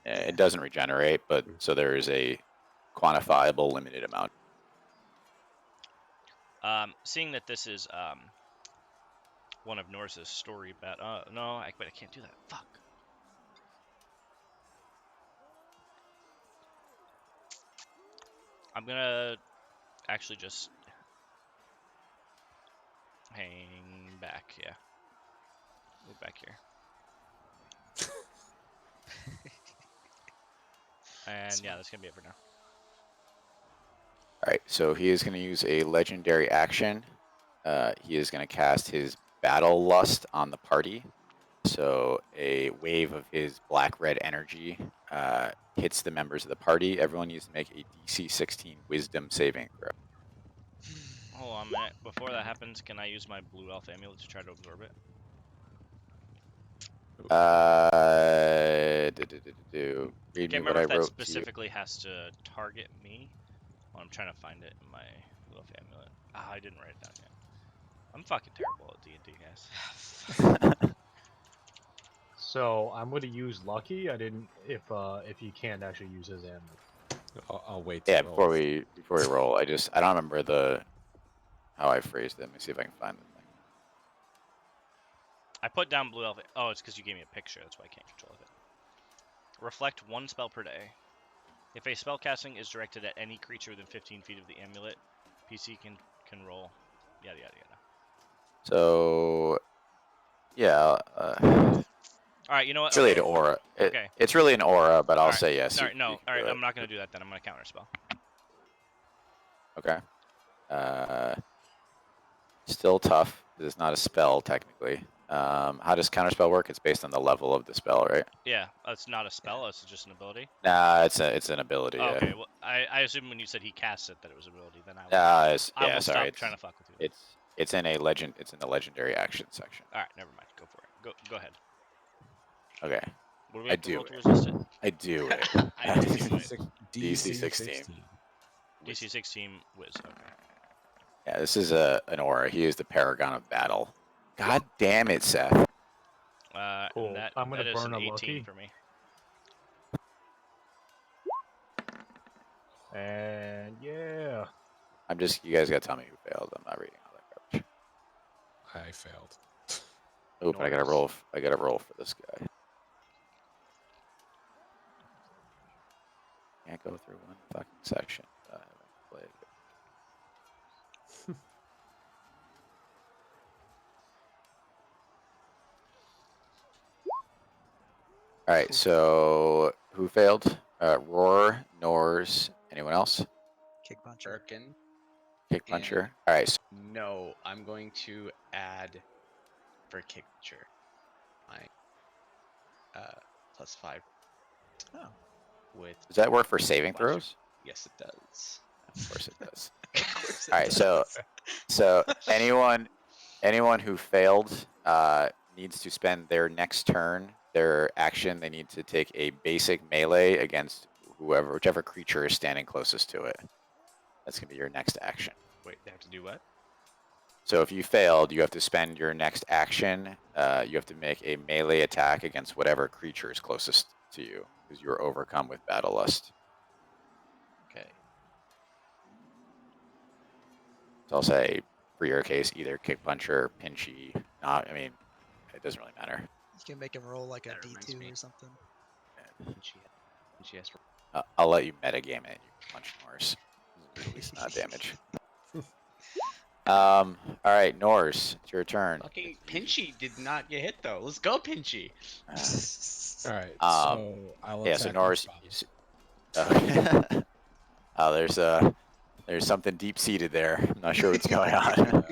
It doesn't regenerate, but so there is a quantifiable limited amount. Seeing that this is one of Norse's story but I can't do that. Fuck. I'm gonna actually just hang back, yeah. Move back here. And yeah, that's gonna be it for now. All right, so he is going to use a legendary action. He is going to cast his Battle Lust on the party. So a wave of his black-red energy hits the members of the party. Everyone needs to make a DC 16 Wisdom saving throw. Hold on a minute. Before that happens, can I use my blue elf amulet to try to absorb it? Read me Can't what remember I if that wrote specifically has to target me. Well, I'm trying to find it in my blue elf amulet. Ah, I didn't write it down yet. I'm fucking terrible at D&D, guys. to you. So I'm going to use Lucky. I didn't if he can't actually use his amulet. I'll wait. Yeah, till- before we roll, I don't remember how I phrased it. Let me see if I can find the thing. I put down blue elf. Oh, it's because you gave me a picture. That's why I can't control it. Reflect 1 spell per day. If a spell casting is directed at any creature within 15 feet of the amulet, PC can roll. Yada yada yada. So, yeah, All right, you know what? it's really Okay. an aura. Okay. It's really an aura, but I'll Alright, say yes. All right, you no. can All right, do I'm it. not gonna do that then. I'm gonna counterspell. Okay. Still tough. 'Cause it's not a spell technically. How does counterspell work? It's based on the level of the spell, right? Yeah, it's not a spell. It's just an ability. Nah, it's an ability. Oh, Yeah. okay. Well, I assume when you said he casts it that it was ability. Then I will. I Yeah. will Sorry. stop trying to fuck with you. It's in a legend. It's in the legendary action section. All right, never mind. Go for it. Go ahead. Okay. What do we I have to do roll to it. resist it? I do it. I do it. DC 16. DC 16 whiz. Okay. Yeah, this is an aura. He is the paragon of battle. God damn it, Seth. Cool. And that, I'm gonna that is burn an a 18 lucky. for me. And yeah. You guys gotta tell me who failed. I'm not reading all that garbage. I failed. Oop, I gotta Norris. roll. I gotta roll for this guy. Can't go through one fucking section. I haven't played it. All right, so who failed? Roar, Nors, anyone else? Kick puncher. Birkin. Kick puncher. All right, so No, I'm going to add for kick puncher my +5. Oh. With does that work for saving Flasher. throws? Yes, it does. Of course it does. Of course it All right, so anyone who failed needs to spend their next turn, their action. They need to take a basic melee against whichever creature is standing closest to it. That's gonna be your next action. Wait, they have to do what? So if you failed, you have to spend your next action. You have to make a melee attack against whatever creature is closest to you, because you are overcome with battle lust. Okay. So I'll say, for your case, either kick puncher, pinchy. Not, I mean, it doesn't really matter. You can make him roll like a That reminds D2 me. or something. And she has to. I'll let you metagame it. You can punch Norse. Release not damage. All right, Norse, it's your turn. Fucking Pinchy did not get hit though. Let's go, Pinchy. All right, Um, so I'll Yeah, attack so my Norse. father. There's something deep seated there. I'm not sure what's going on.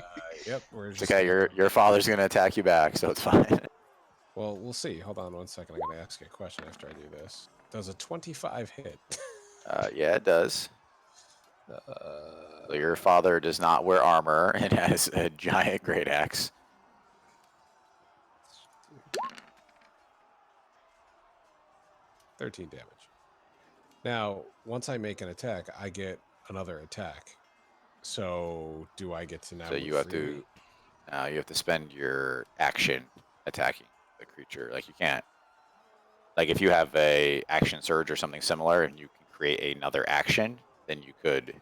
Yep, we're It's just okay. Your father's gonna attack you back, so it's fine. Well, we'll see. Hold on 1 second. I'm gonna ask you a question after I do this. Does a 25 hit? Yeah, it does. So your father does not wear armor and has a giant great axe. $13 damage. Now, once I make an attack, I get another attack. So, do I get to now? So move you have freely? you have to spend your action attacking the creature. Like you can't. Like if you have a action surge or something similar, and you can create another action, then you could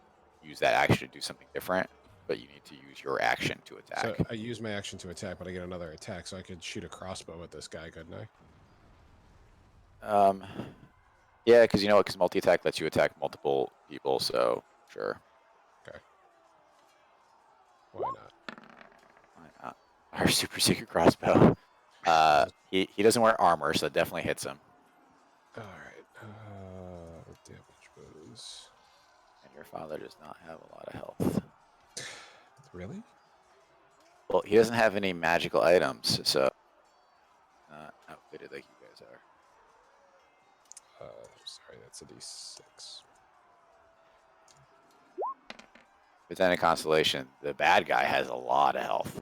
use that action to do something different. But you need to use your action to attack. So I use my action to attack, but I get another attack, so I could shoot a crossbow at this guy, couldn't I? Yeah, because you know what? Because multi-attack lets you attack multiple people. So sure. Why not? Why not? Our super secret crossbow. He doesn't wear armor, so it definitely hits him. All right. Damage was And your father does not have a lot of health. really. Well, he doesn't have any magical items, so not outfitted like you guys are. Sorry, that's a D6. If it's any consolation, the bad guy has a lot of health.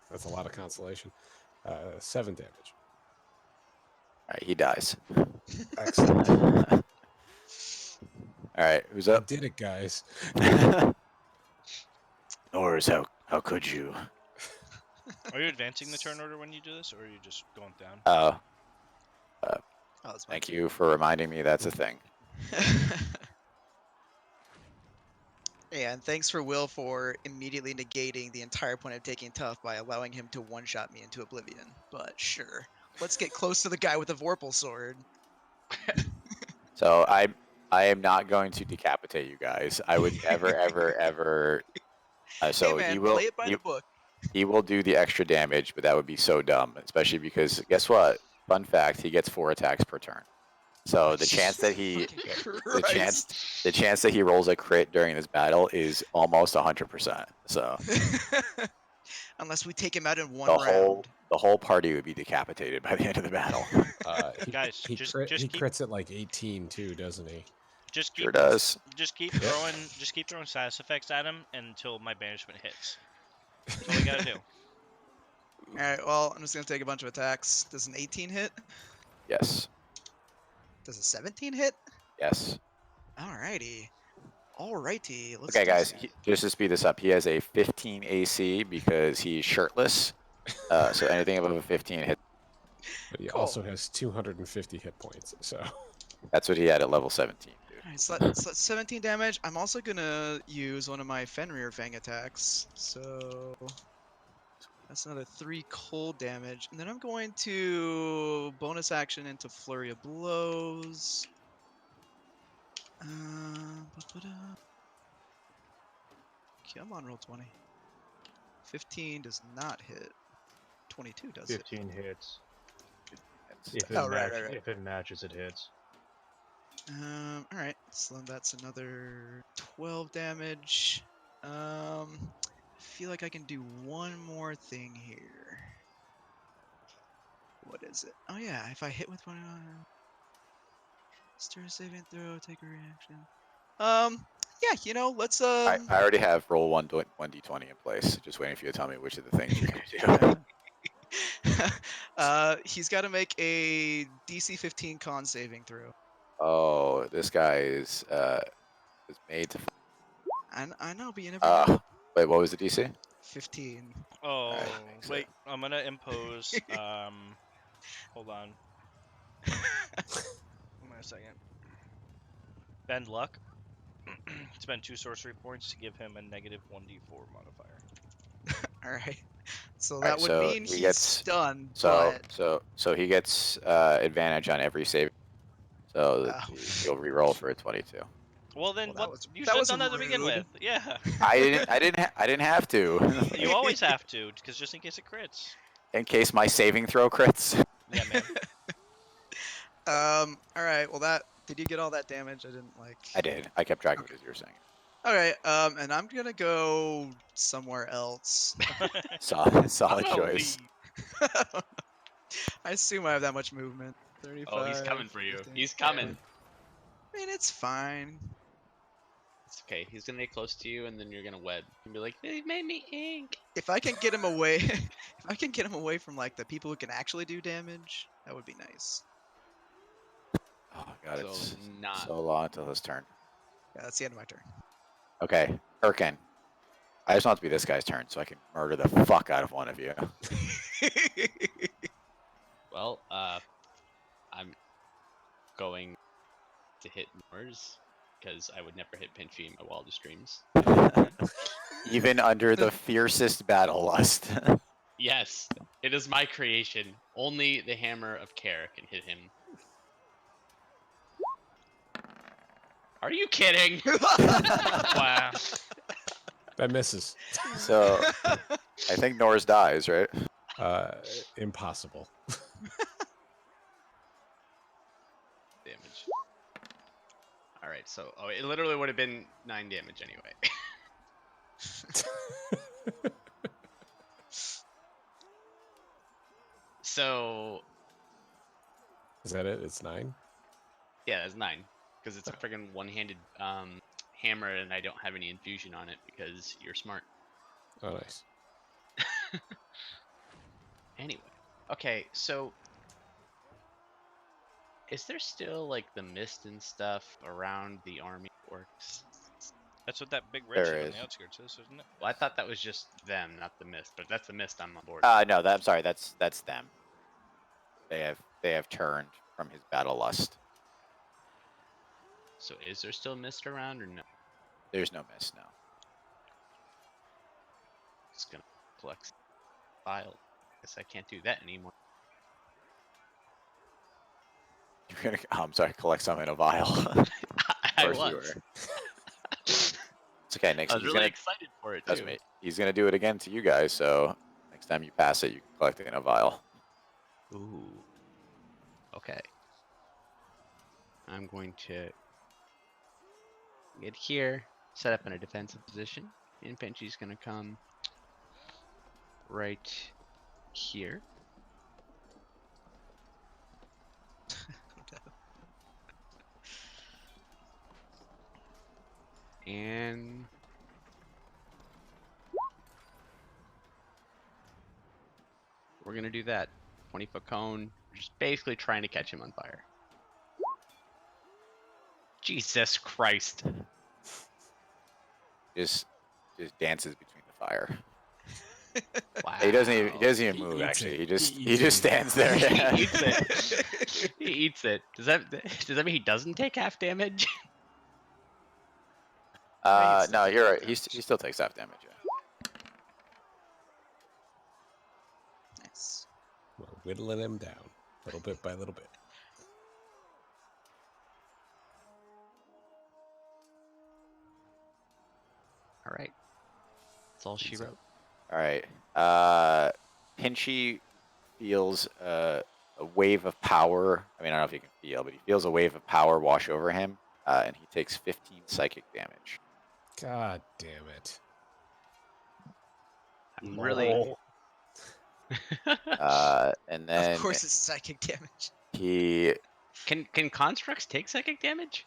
That's a lot of consolation. 7 damage. All right, he dies. Excellent. All right, who's I up? did it, guys. Norris, how could you? Are you advancing the turn order when you do this, or are you just going down? Oh, Oh, that's my thank you for reminding me that's a thing. Yeah, and thanks for Will for immediately negating the entire point of taking tough by allowing him to one-shot me into oblivion. But sure, let's get close to the guy with the Vorpal sword. So I am not going to decapitate you guys. I would never, ever, ever. So hey man, he will. play it by the book. He will do the extra damage, but that would be so dumb, especially because guess what? Fun fact: he gets 4 attacks per turn. So the chance that he Christ. the chance that he rolls a crit during this battle is almost 100%. So Unless we take him out in one the round. whole party would be decapitated by the end of the battle. Guys, he just he keep crits at like 18 too, doesn't he? just keep Sure does. just keep throwing status effects at him until my banishment hits. That's all we gotta do. Alright, well, I'm just gonna take a bunch of attacks. Does an 18 hit? Yes. Does a 17 hit? Yes. Alrighty. Alrighty. Let's Okay, do guys. this. Just to speed this up, he has a 15 AC because he's shirtless. So anything above a 15 hit. But he Cool. also has 250 hit points. So That's what he had at level 17. Dude. Alright, so that's 17 damage. I'm also gonna use one of my Fenrir Fang attacks. So that's another 3 cold damage. And then I'm going to bonus action into Flurry of Blows. Ba-ba-da. Come on, roll 20. 15 does not hit. 22 does hit. 15 hits. That's- If it, Oh, right, right. if it matches, it hits. Alright, so that's another 12 damage. I feel like I can do one more thing here. What is it? Oh yeah, if I hit with one, stir saving throw, take a reaction. Yeah, you know, let's I already have roll 1d20 in place. Just waiting for you to tell me which of the things you're gonna do. He's got to make a DC 15 con saving throw. Oh, this guy is made to. I know, but you never know. Wait, what was the DC? 15. Oh, Alright, so- wait, I'm gonna impose. Hold on. Wait a second. Bend luck. Spend 2 sorcery points to give him a negative 1d4 modifier. Alright. So Alright, that would so mean he he's gets- stunned, So but so he gets advantage on every save. So Oh. you'll re-roll for a 22. Well, then Well, that what? was- You that should have was done that to begin rude. with. Yeah. I didn't have to. You always have to, because just in case it crits. In case my saving throw crits. Yeah, man. alright, well that did you get all that damage? I didn't like I did. I kept track of it as you were saying. Alright, and I'm gonna go somewhere else. Solid I'm gonna choice. leave. I assume I have that much movement. 35. Oh, he's coming for you. 15. He's coming. I mean, it's fine. It's okay. He's gonna get close to you, and then you're gonna wed. And be like, they made me ink. If I can get him away, if I can get him away from like the people who can actually do damage, that would be nice. Oh god, So it's not. so long until his turn. Yeah, that's the end of my turn. Okay, Erkin. I just want it to be this guy's turn so I can murder the fuck out of one of you. Well, I'm going to hit Moors because I would never hit Pinchy in my wildest dreams. Even under the fiercest battle lust. Yes, it is my creation. Only the Hammer of Care can hit him. Are you kidding? Wow. that misses. So I think Norris dies, right? Impossible. Damage. Alright, so it literally would have been 9 damage anyway. So Is that it? It's 9? yeah, that's 9. Because it's a friggin' one-handed hammer and I don't have any infusion on it because you're smart. Oh, nice. Anyway, okay, so is there still like the mist and stuff around the army orcs? That's what that big red There shit on is. the outskirts is, isn't it? Well, I thought that was just them, not the mist, but that's the mist I'm on board. No, I'm sorry. That's them. They have turned from his battle lust. So is there still mist around or no? There's no mist now. It's gonna collect file. Guess I can't do that anymore. You're gonna, oh, I'm sorry, collect some in a vial. I Of course you was. were. It's okay, next I was he's really gonna excited for it trust too. me. He's gonna do it again to you guys, so next time you pass it, you can collect it in a vial. Ooh. Okay. I'm going to get here, set up in a defensive position, and Pinchy's gonna come right here. And we're gonna do that. 20-foot cone. We're just basically trying to catch him on fire. Jesus Christ. Just dances between the fire. Wow. He doesn't even He move eats actually. it. He just He eats just it. stands there. He Yeah. eats it. He eats it. Does that mean he doesn't take half damage? No, you're right. He still takes half damage. Yeah. Nice. We're whittling him down, little bit by little bit. All right. That's all she Pizza. wrote. All right. Pinchy feels a wave of power. I mean, I don't know if you can feel, but he feels a wave of power wash over him, and he takes 15 psychic damage. God damn it. I'm really. And then Of course, it's psychic damage. he, Can constructs take psychic damage?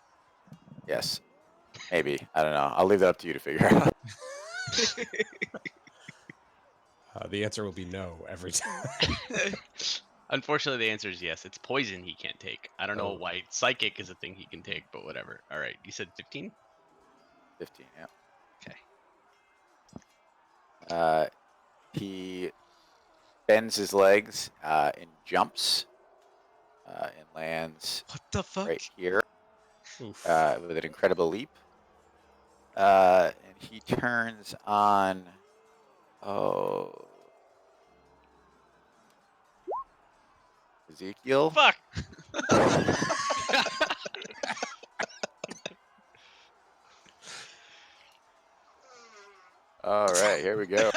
yes, maybe, I don't know. I'll leave that up to you to figure out. The answer will be no every time. Unfortunately, the answer is yes. It's poison he can't take. I don't know Oh. why psychic is a thing he can take, but whatever. All right, you said 15? 15. Yeah. Okay. He bends his legs and jumps and lands What the fuck? right here Oof. with an incredible leap. And he turns on. Oh. Ezekiel. Fuck. All right, here we go.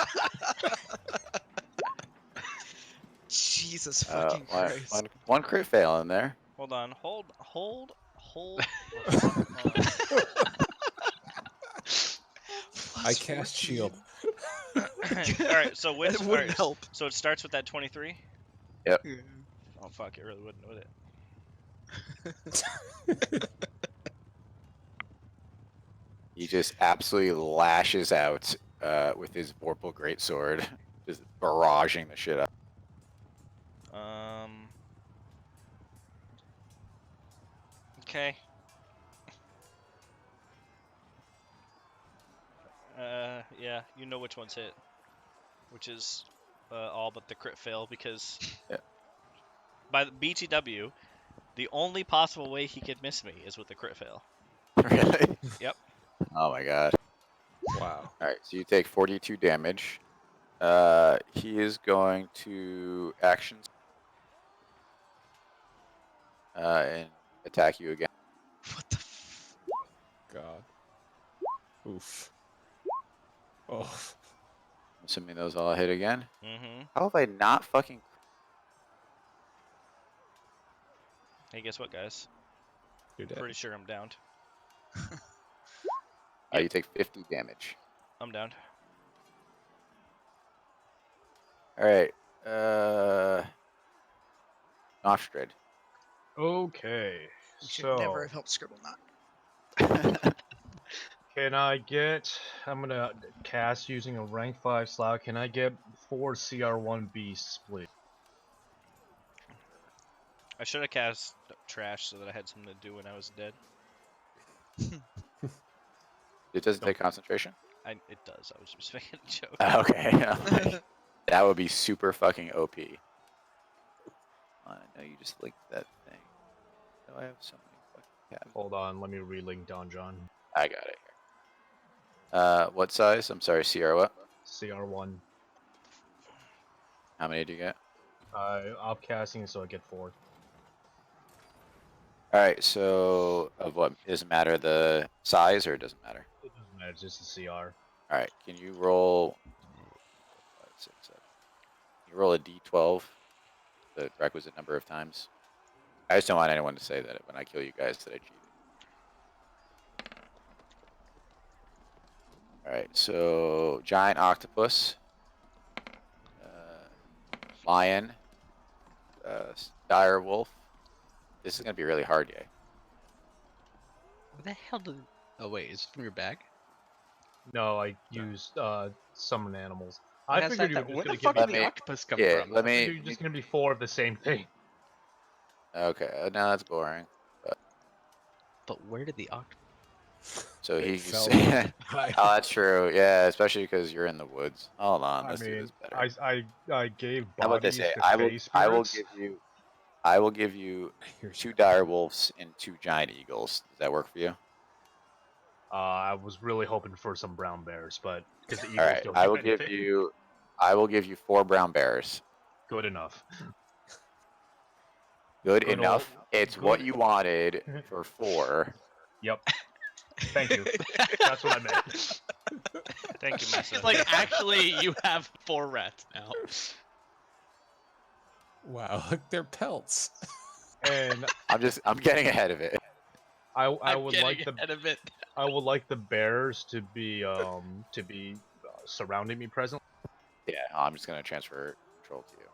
Jesus fucking Christ. One crit fail in there. Hold on. Hold. Hold on. I cast shield. All right. So which? It All wouldn't right, help. So it starts with that 23. Yep. Oh fuck! It really wouldn't, would it? He just absolutely lashes out with his Vorpal Greatsword, just barraging the shit up. Okay. Yeah, you know which one's hit, which is all but the crit fail because by the BTW, the only possible way he could miss me is with the crit fail. Really? Yep. Oh my god. Wow. All right, so you take 42 damage. He is going to actions and attack you again. What the God. Oof. Oh. I'm assuming those all hit again. Mm-hmm. How have I not fucking? Hey, guess what, guys? You're dead. Pretty sure I'm downed. You take 50 damage. I'm downed. All right. Nostrad. Okay. You should So, never have helped Scribble Knot. can I get? I'm gonna cast using a rank 5 slot. Can I get 4 CR1 beasts, please? I should have cast trash so that I had something to do when I was dead. It doesn't take concentration. It does. I was just making a joke. Okay. That would be super fucking OP. I know you just linked that thing. Do I have so many fucking tabs? Hold on, let me relink Don John. I got it here. What size? I'm sorry, CR what? CR1. How many do you get? I'm casting so I get 4. All right. So of what does it matter? The size or it doesn't matter? It doesn't matter. It's just a CR. All right. Can you roll? 5, 6, 7. Can you roll a d12 the requisite number of times? I just don't want anyone to say that when I kill you guys that I cheated. All right. So giant octopus, lion, dire wolf. This is gonna be really hard, yay. What the hell did? Oh wait, is it from your bag? No, I used summon animals. Where I figured you were where just the gonna give fuck me. did Let the me- octopus come Yeah, from? let I me. figured you're just gonna be 4 of the same thing. Okay, now that's boring. But where did the octopus? So It he. fell oh, high. that's true. Yeah, especially because you're in the woods. Hold on, I let's do mean, this better. I gave How about bodies this? Hey, to I will. Fey I will spirits. give you Here's 2 your- dire wolves and 2 giant eagles. Does that work for you? I was really hoping for some brown bears, but because the All eagles right. don't I do will give anything. you. I will give you 4 brown bears. Good enough. Good Good enough. old- It's what good- you wanted for 4. Yep. Thank you. That's what I meant. Thank you, Mesa. It's like actually, you have 4 rats now. Wow, look, they're pelts. And I'm getting ahead of it. I I'm would getting like the ahead of it. I would like the bears to be surrounding me presently. Yeah, I'm just gonna transfer control to you.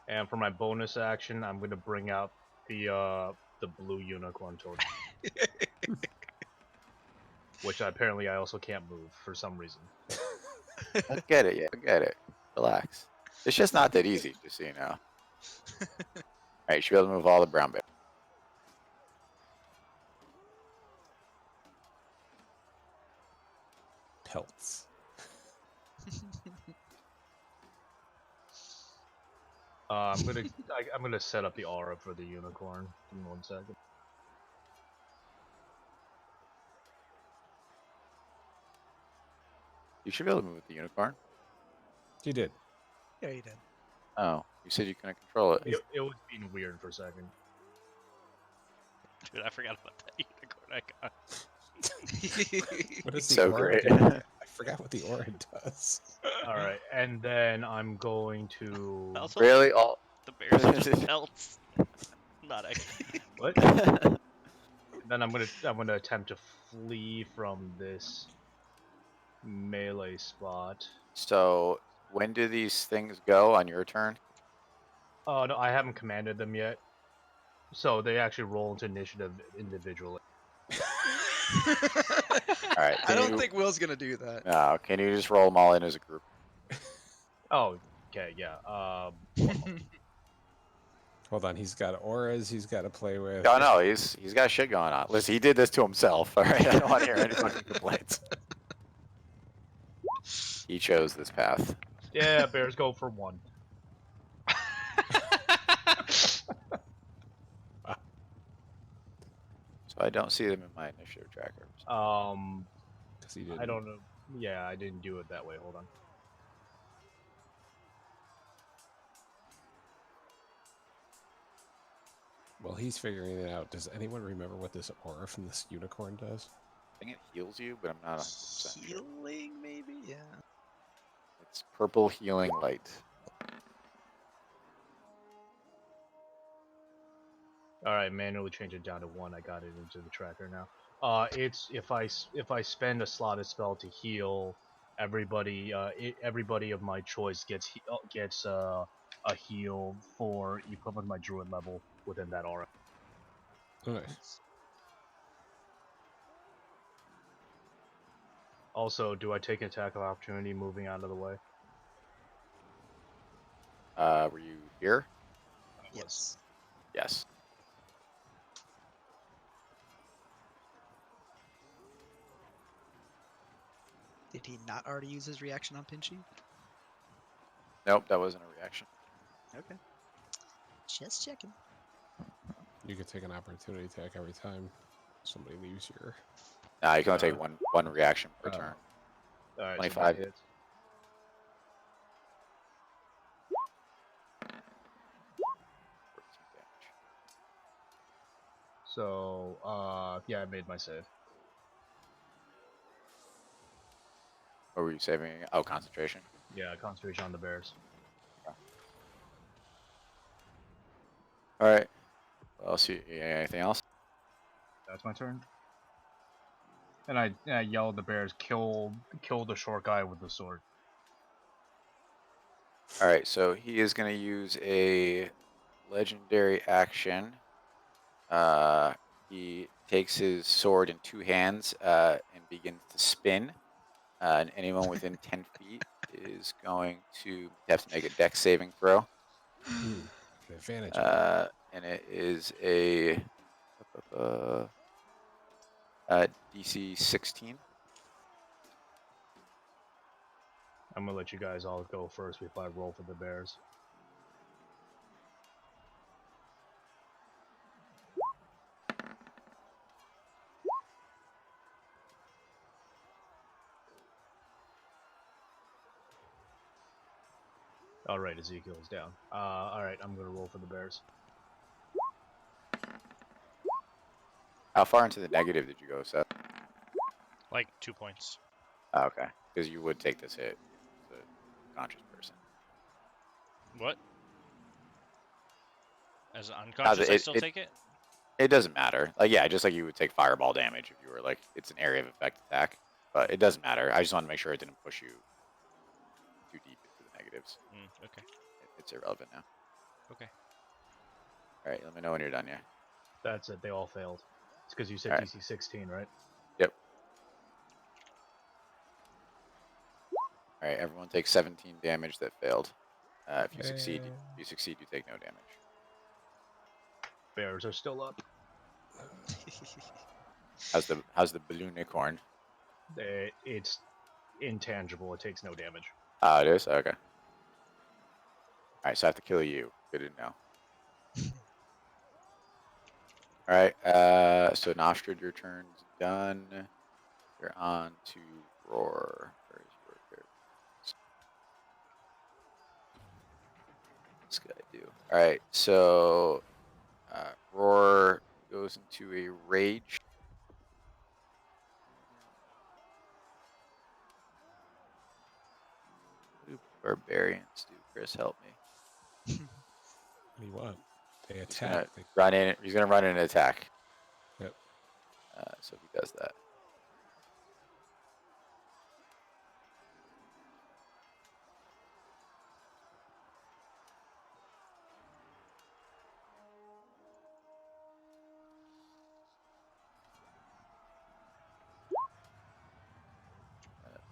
And for my bonus action, I'm gonna bring out the blue unicorn toad, which apparently I also can't move for some reason. I get it. Yeah, I get it. Relax. It's just not that easy, just so you know. All right, you should be able to move all the brown bears. Pelts. I'm gonna set up the aura for the unicorn. Give me 1 second. You should be able to move the unicorn. You did. Yeah, you did. Oh, you said you couldn't control it. It was being weird for a second. Dude, I forgot about that unicorn I got. What is the So aura? great. do? I forgot what the aura does. All right, and then I'm going to Also, Really? All. the bears are just pelts. Not actually. what? Then I'm gonna attempt to flee from this melee spot. So, when do these things go on your turn? Oh no, I haven't commanded them yet, so they actually roll into initiative individually. All right. I can don't you- think Will's gonna do that. No, can you just roll them all in as a group? Oh, okay, yeah. Hold on, he's got auras he's got to play with. Oh no, he's got shit going on. Listen, he did this to himself. All right, I don't want to hear any fucking complaints. He chose this path. Yeah, bears go for 1. So I don't see them in my initiative tracker. 'Cause he didn't. I don't know. Yeah, I didn't do it that way. Hold on. Well, he's figuring it out. Does anyone remember what this aura from this unicorn does? I think it heals you, but I'm not 100% sure. Healing, maybe? Yeah. It's purple healing light. All right, manually change it down to 1. I got it into the tracker now. It's if I spend a slotted spell to heal everybody, everybody of my choice gets a heal for equivalent of my druid level within that aura. Oh, nice. Also, do I take an attack of opportunity moving out of the way? Were you here? Yes. Yes. Did he not already use his reaction on Pinchy? Nope, that wasn't a reaction. Okay. Just checking. You could take an opportunity attack every time somebody leaves your. Nah, you can only take one reaction per Oh. turn. All right, 25. So that hits. So, yeah, I made my save. What were you saving? Oh, concentration. Yeah, concentration on the bears. All right. What else? Anything else? That's my turn. And I yell at the bears, kill the short guy with the sword. All right. So he is going to use a legendary action. He takes his sword in two hands and begins to spin. And anyone within 10 feet is going to have to make a dex saving throw. An advantage. And it is a DC 16. I'm gonna let you guys all go first before I roll for the bears. Alright, Ezekiel's down. Alright, I'm gonna roll for the bears. How far into the negative did you go, Seth? Like 2 points. Oh, okay. Because you would take this hit as a conscious person. What? As an unconscious, I still take it? It doesn't matter. Like, yeah, just like you would take fireball damage if you were like, it's an area of effect attack. But it doesn't matter. I just want to make sure it didn't push you too deep into the negatives. Okay. It's irrelevant now. Okay. All right, let me know when you're done, yeah. That's it, they all failed. It's because you said Alright. DC 16, right? Yep. All right, everyone takes 17 damage that failed. If you succeed, you take no damage. Bears are still up. How's the balloonicorn? It's intangible, it takes no damage. Oh, it is? Okay. Alright, so I have to kill you. Good to know. Alright, so Nostrad, your turn's done. You're on to Roar. Where is Roar? There. What's this guy do? Alright, so Roar goes into a rage. What do barbarians do? Chris, help me. What do you want? They He's gonna attack. run in. He's gonna run in and attack. Yep. So he does that.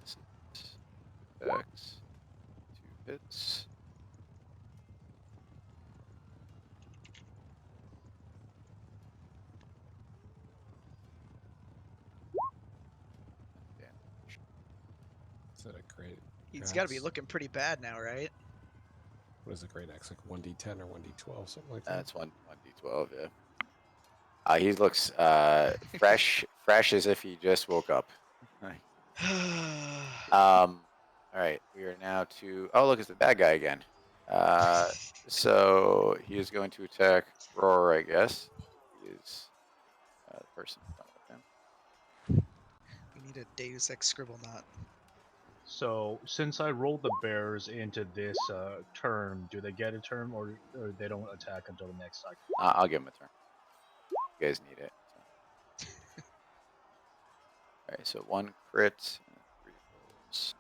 This is X. 2 hits. Damage. Is that a great? He's got to be X? looking pretty bad now, right? What is a great X? Like 1d10 or 1d12, something like that. That's 1d12. Yeah. He looks fresh as if he just woke up. All right, we are now to. Oh, look, it's the bad guy again. So he is going to attack Roar, I guess. He is the person in front of him. We need a Deus Ex Scribble Knot. So, since I rolled the bears into this turn, do they get a turn or they don't attack until the next cycle? I'll give him a turn. You guys need it. So. All right, so 1 crit and 3 rolls.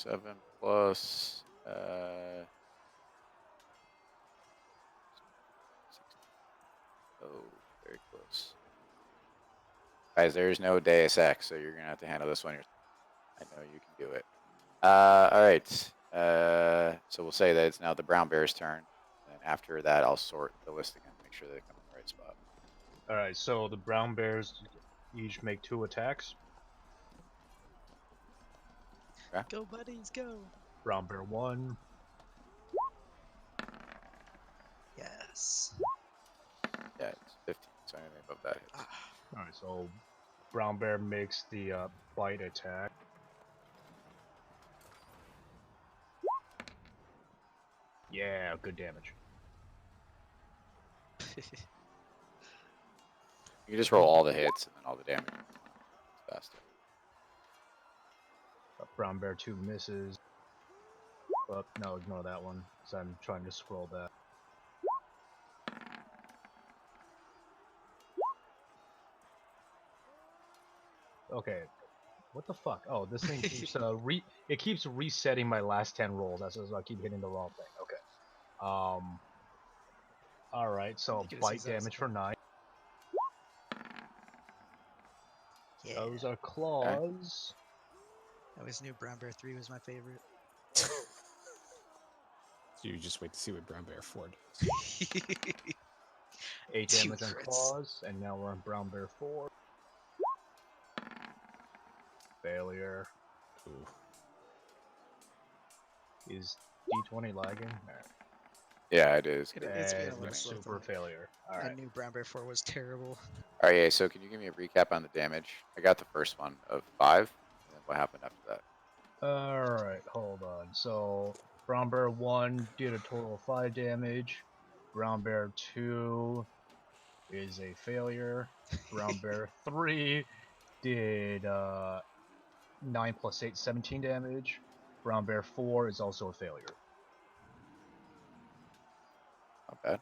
$37 plus 16. Oh, very close. Guys, there's no Deus Ex, so you're gonna have to handle this one. I know you can do it. All right. So we'll say that it's now the brown bear's turn, and after that, I'll sort the list again, make sure they come in the right spot. Alright, so the brown bears each make 2 attacks. Go, buddies, go! Brown bear 1, Yes. Yeah, it's 15, so anything above that hits. Ah, alright, so Brown Bear makes the bite attack. Yeah, good damage. You just roll all the hits and then all the damage. It's faster. Brown Bear 2 misses. Oh, no, ignore that one, because I'm trying to scroll back. Okay, what the fuck? Oh, this thing keeps it keeps resetting my last 10 rolls. That's as I keep hitting the wrong thing. Okay. All right. So You could've bite said that damage for 9. Yeah. Those are claws. I always knew Brown Bear 3 was my favorite. You just wait to see what Brown Bear 4 does. 8 Two damage on crits. claws, and now we're on Brown Bear 4. Failure. Ooh. Is D20 lagging? Alright. Yeah, it is. It's been a And little slow super for me. failure. I Alright. knew Brown Bear 4 was terrible. All right, yeah. So can you give me a recap on the damage? I got the first one of 5. And then what happened after that? Alright, hold on. So, Brown Bear 1 did a total of 5 damage. Brown Bear 2 is a failure. Brown Bear 3 did 9 plus 8, 17 damage. Brown Bear 4 is also a failure. Not bad.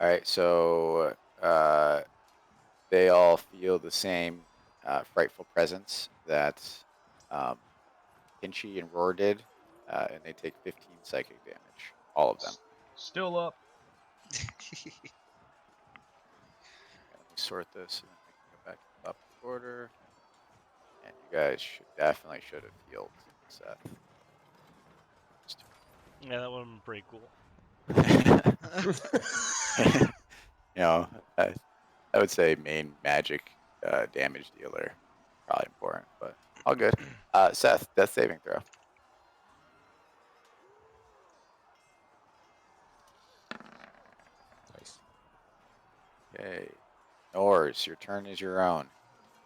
All right, so they all feel the same frightful presence that Pinchy and Roar did, and they take 15 psychic damage. All of them. Still up. Okay, let me sort this, and then we can go back to the top of the order. And you guys should have healed Seth. Yeah, that would have been pretty cool. You know, I would say main magic damage dealer, probably important, but all good. Seth, death saving throw. Nice. Okay, Nors, your turn is your own.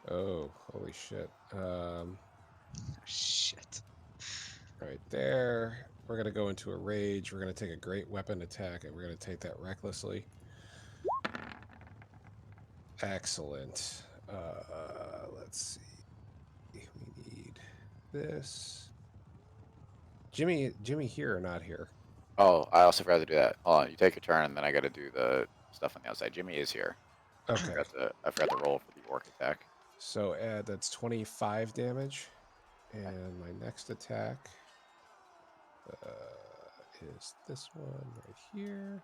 Oh, holy shit. Shit. Right there. We're going to go into a rage. We're going to take a great weapon attack, and we're going to take that recklessly. Excellent. Let's see. We need this. Jimmy here or not here? Oh, I also forgot to do that. Hold on, you take a turn, and then I got to do the stuff on the outside. Jimmy is here. Okay. I forgot to roll for the orc attack. So that's 25 damage. And my next attack is this one right here.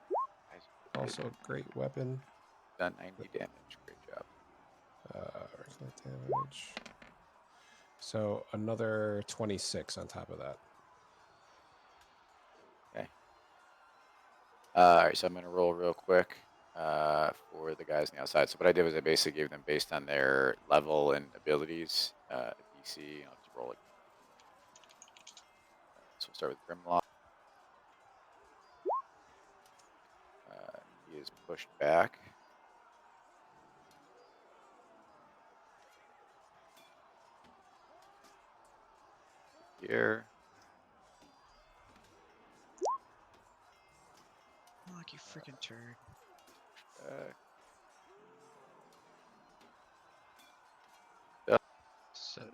Also a great weapon. Done 90 damage. Great job. Where's that damage? So another 26 on top of that. Okay. All right, so I'm going to roll real quick for the guys on the outside. So what I did was I basically gave them based on their level and abilities, DC, and I'll just roll it. So we'll start with Grimlock. He is pushed back. Here. Fuck, you freaking turd.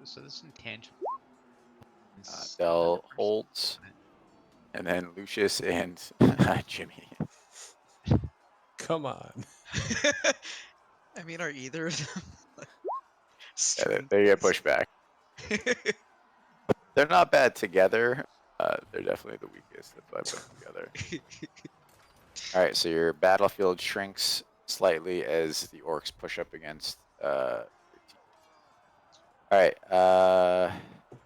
So this intangible. Del holds, and then Lucius and Jimmy. Come on. I mean, are either of them Yeah, strength? they get pushed back. They're not bad together. They're definitely the weakest. That's why I put them together. All right, so your battlefield shrinks slightly as the orcs push up against your team. All right,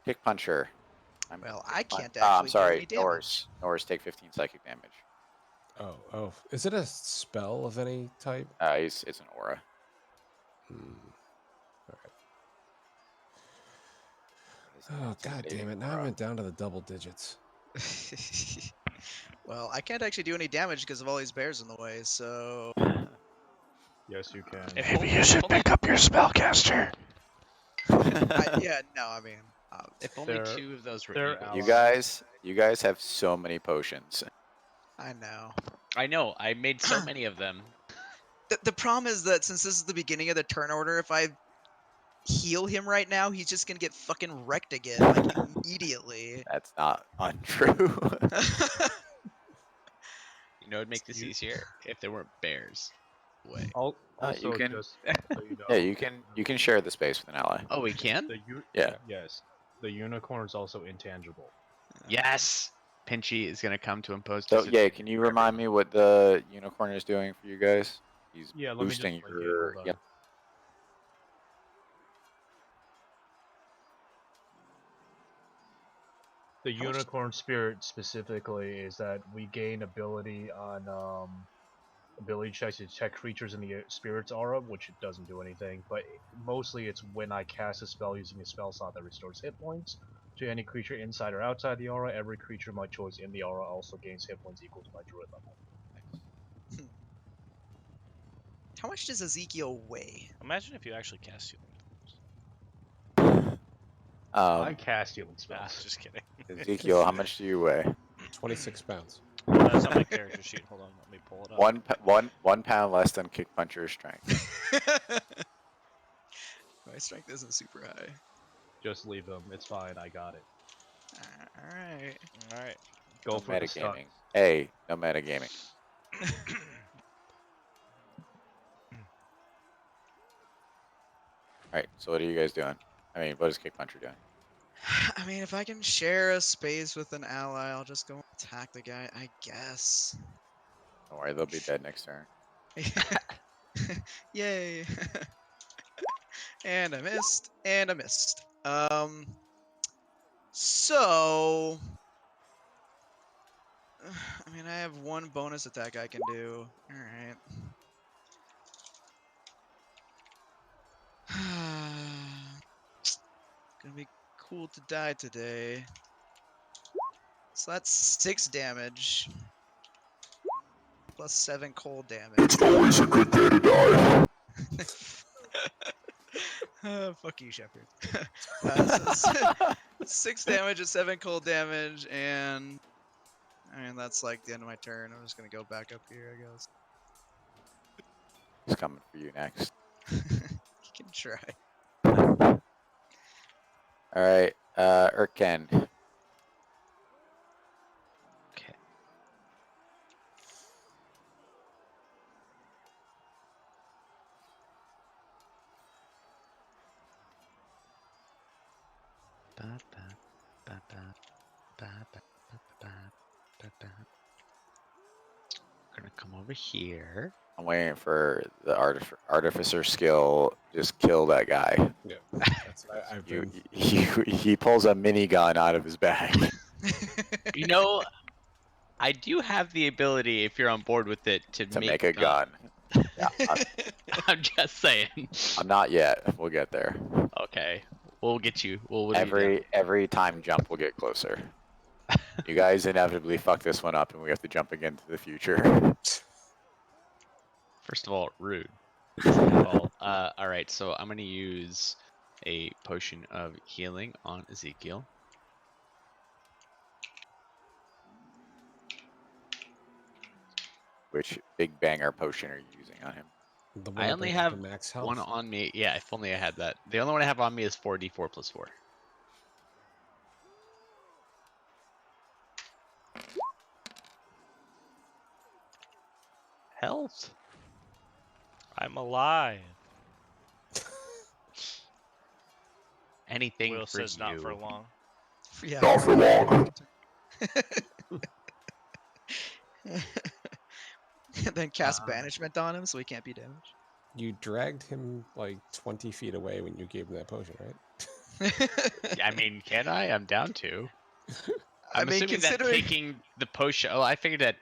kick puncher. Well, I can't I'm actually do sorry, any damage. Norris, take 15 psychic damage. Oh. Is it a spell of any type? It's an aura. All right. Oh, god damn it. Now I went down to the double digits. Well, I can't actually do any damage because of all these bears in the way, so... Yes, you can. Maybe you should pick up your spellcaster. Yeah, no, I mean, If only They're- 2 of those were they're eagles. You guys have so many potions. I know. I know. I made so many of them. The problem is that since this is the beginning of the turn order, if I heal him right now, he's just gonna get fucking wrecked again, like immediately. That's not untrue. You know, it'd make this You- easier if there weren't bears. Way. Also, you can- just so you know, yeah, you can share the space with an ally. Oh, we can? Yeah. Yes, the unicorn is also intangible. Yes. Pinchy is gonna come to impose. So yeah, disadvantage can you for remind me what the unicorn is doing for you guys? He's Yeah, let me just boosting play it, your hold yeah. on. The How much- unicorn spirit specifically is that we gain ability on ability checks to detect creatures in the spirit's aura, which it doesn't do anything. But mostly it's when I cast a spell using a spell slot that restores hit points to any creature inside or outside the aura. Every creature of my choice in the aura also gains hit points equal to my druid level. How much does Ezekiel weigh? Imagine if you actually cast healing. I Um, cast healing Nah, spells. just kidding. Ezekiel, how much do you weigh? 26 pounds. That's on my character sheet. Hold on, let me pull it up. 1 pound less than Kick Puncher's strength. My strength isn't super high. Just leave them. It's fine. I got it. Alright. All right. Go No for the stun. metagaming. Hey, no metagaming. Alright, so what are you guys doing? I mean, what is Kick Puncher doing? I mean, if I can share a space with an ally, I'll just go attack the guy, I guess. Don't worry, they'll be dead next turn. Yay! And I missed, and I missed. So, I mean, I have one bonus attack I can do. All right. Gonna be cool to die today. So that's 6 damage. Plus 7 cold damage. It's always a good day to die. Fuck you, Shepard. 6 damage and 7 cold damage, and I mean that's like the end of my turn. I'm just gonna go back up here, I guess. He's coming for you next. You can try. Alright, Urken. Okay. Ba, ba, ba, ba, ba, ba, ba, ba, ba, ba. We're gonna come over here. I'm waiting for the artificer skill. Just kill that guy. Yeah, that's what I've been. He pulls a minigun out of his bag. You know, I do have the ability, if you're on board with it, to make a gun. Yeah, I'm just saying. I'm not yet. We'll get there. Okay, we'll get you. We'll whittle you down. Every time jump will get closer. You guys inevitably fuck this one up, and we have to jump again to the future. First of all, rude. Second of all, all right. So I'm gonna use a potion of healing on Ezekiel. Which big banger potion are you using on him? The one I that only brings up have the max health. one on me. Yeah, if only I had that. The only one I have on me is 4d4 plus 4. Health. I'm alive. Anything Will for says you. not for long. Yeah. Not for long. Then cast banishment on him so he can't be damaged. You dragged him like 20 feet away when you gave him that potion, right? I mean, can I? I'm down to. I I'm mean, assuming that considering taking the potion. Oh, I figured that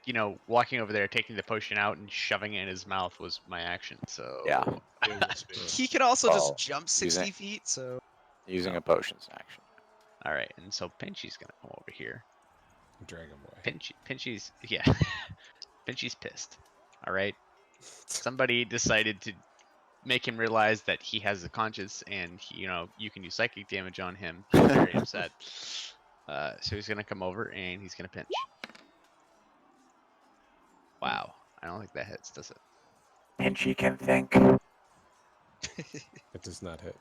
walking over there, taking the potion out, and shoving it in his mouth was my action. So Yeah. It was big. he can also Oh, just jump 60 using- feet, so Using a potion's action. All right, and so Pinchy's gonna come over here. Drag him away. Pinchy's yeah. Pinchy's pissed. All right. Somebody decided to make him realize that he has a conscience, and you can use psychic damage on him. He's very upset. So he's gonna come over and he's gonna pinch. Wow, I don't think that hits, does it? Pinchy can think. It does not hit.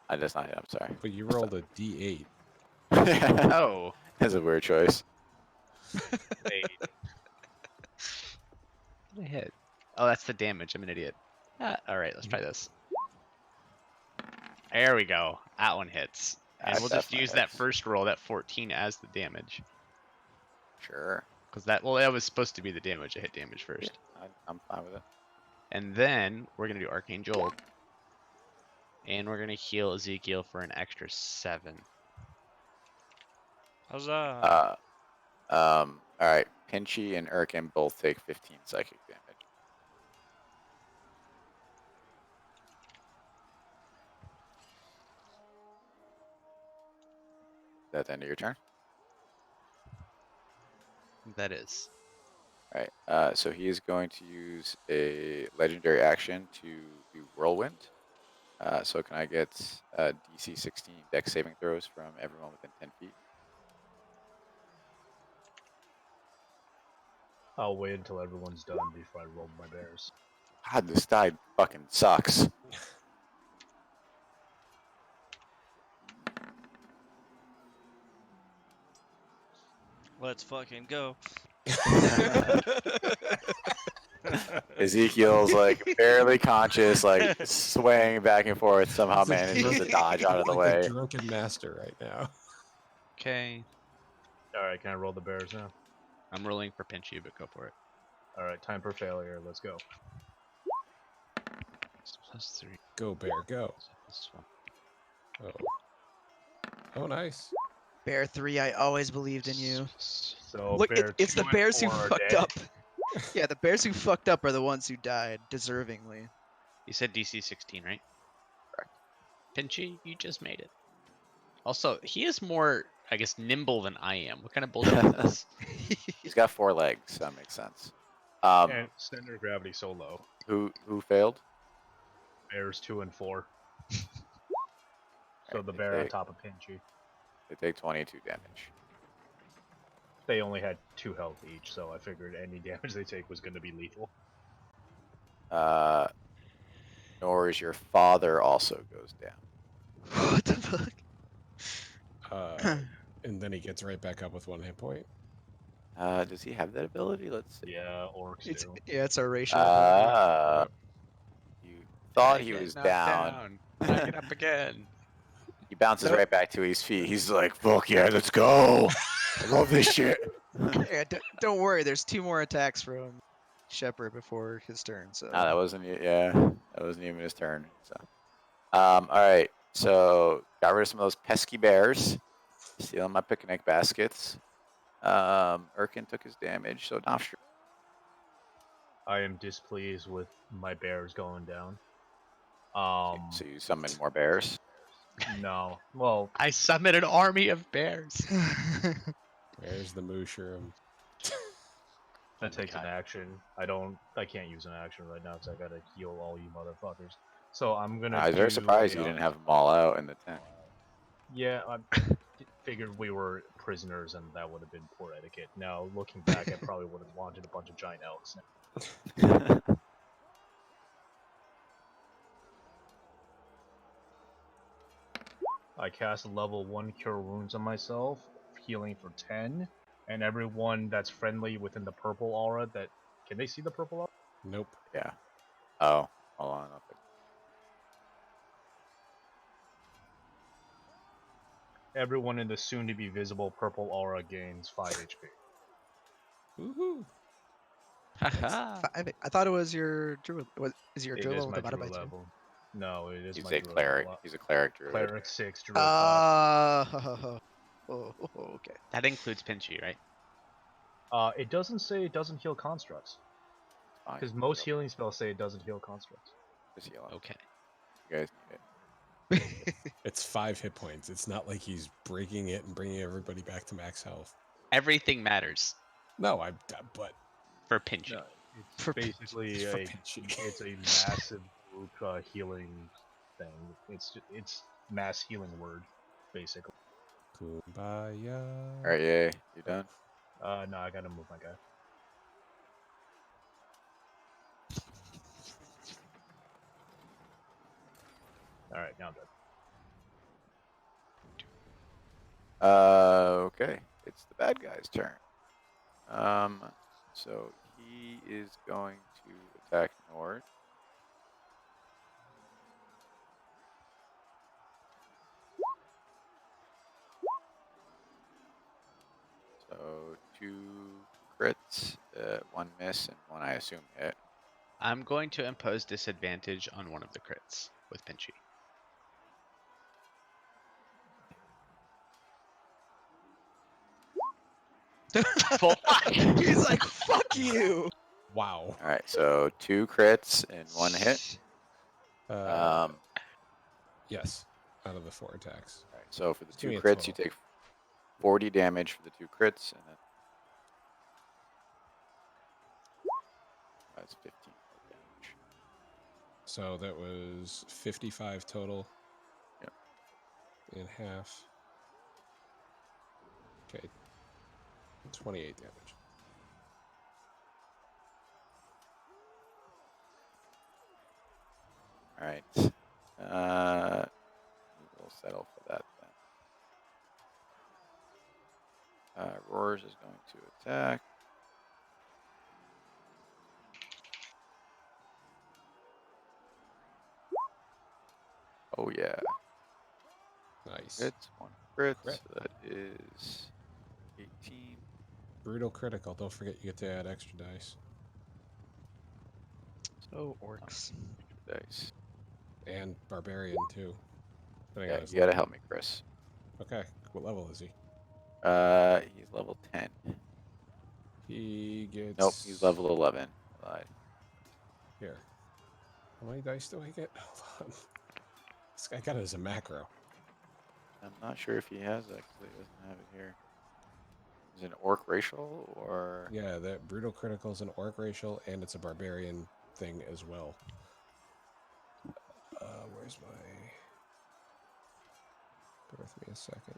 I just not hit. I'm sorry. But you rolled a D8. Oh, That's a weird choice. wait. What did I hit? Oh, that's the damage. I'm an idiot. All right, let's try this. There we go. That one hits. And That we'll just definitely use that hits. first roll, that 14, as the damage. Sure. Because that was supposed to be the damage. I hit damage first. I'm fine with it. And then we're going to do Arcane Jolt. And we're going to heal Ezekiel for an extra 7. Huzzah! All right. Pinchy and Erkin both take 15 psychic damage. Is that the end of your turn? That is. All right. So he is going to use a legendary action to do Whirlwind. So can I get DC 16 Dex saving throws from everyone within 10 feet? I'll wait until everyone's done before I roll my bears. God, this die fucking sucks. Let's fucking go. Ezekiel's like barely conscious, like swaying back and forth, somehow manages to dodge out of the Like way. a drunken master right now. Okay. Alright, can I roll the bears now? I'm rolling for Pinchy, but go for it. Alright, time for failure. Let's go. +3. Go, bear, go. This one. Oh, nice. Bear 3, I always believed in you. So Look, bear it's the 2 and bears who 4 are fucked dead. up. Yeah, the bears who fucked up are the ones who died deservingly. You said DC 16, right? Correct. Pinchy, you just made it. Also, he is more, I guess, nimble than I am. What kind of bullshit is this? He's got 4 legs, so that makes sense. And center of gravity so low. Who failed? Bears 2 and 4. So Alright, the they bear on take- top of Pinchy. They take 22 damage. They only had 2 health each, so I figured any damage they take was going to be lethal. Nor is your father also goes down. What the fuck? And then he gets right back up with 1 hit point. Does he have that ability? Let's see. Yeah, orcs It's, do. yeah, it's our ratio. You thought I he get was knocked down. Knock it up again. He bounces right back to his feet. He's like, "Fuck yeah, let's go! I love this shit." Yeah, don't worry. There's 2 more attacks from Shepard before his turn. So No, that wasn't. Yeah, that wasn't even his turn. So, all right. So got rid of some of those pesky bears, stealing my picnic baskets. Erkin took his damage. So Nofstr. I am displeased with my bears going down. So you summon more bears. No. Well, I summon an army of bears. There's the Mooshroom. that takes an God. action. I can't use an action right now because I gotta heal all you motherfuckers. So I'm gonna. I was very do surprised a, you didn't have them all out in the tent. Yeah, I figured we were prisoners and that would have been poor etiquette. Now, looking back, I probably would have wanted a bunch of giant elks. I cast level 1 Cure Wounds on myself, healing for 10, and everyone that's friendly within the purple aura that... Can they see the purple aura? Nope. Yeah. Oh, hold on. Everyone in the soon-to-be visible purple aura gains 5 HP. Woohoo! Haha. I thought it was your druid. Is your It druid is level my divided by druid 2? level. No, it is He's my a druid cleric. level. He's a cleric druid. Cleric 6, druid 5. Okay. That includes Pinchy, right? It doesn't say it doesn't heal constructs. Fine. Because most healing spells say it doesn't heal constructs. Just heal him. Okay. You guys need it. It's 5 hit points. It's not like he's breaking it and bringing everybody back to max health. Everything matters No, but for Pinchy. No. It's For basically for a Pinchy. it's a massive group healing thing. It's mass healing word, basically. Kumbaya. All right, yay. You done? No, I gotta move my guy. All right, now I'm done. Okay. It's the bad guy's turn. So he is going to attack Nord. So 2 crits, 1 miss, and 1 I assume hit. I'm going to impose disadvantage on one of the crits with Pinchy. He's like, fuck you. Wow. All right, so 2 crits and 1 hit. Uh, Um, yes, out of the 4 attacks. all right, so for the Just give 2 me a crits, you total. take 40 damage for the 2 crits, and then that's 15 more damage. So that was 55 total. Yep. In half. Okay. 28 damage. All right. We'll settle for that then. Roars is going to attack. Oh yeah. Nice. Hits 1 crit. Crit. So that is 18. Brutal critical. Don't forget you get to add extra dice. Oh, orcs. Dice. And barbarian too. Depending Yeah, on his you gotta level. help me, Chris. Okay. What level is he? He's level 10. He gets. Nope, he's level 11. I lied. Here. How many dice do I get? Hold on. This guy got it as a macro. I'm not sure if he has that because he doesn't have it here. Is it an orc racial or? Yeah, that brutal critical is an orc racial, and it's a barbarian thing as well. Where's my? Bear with me a second.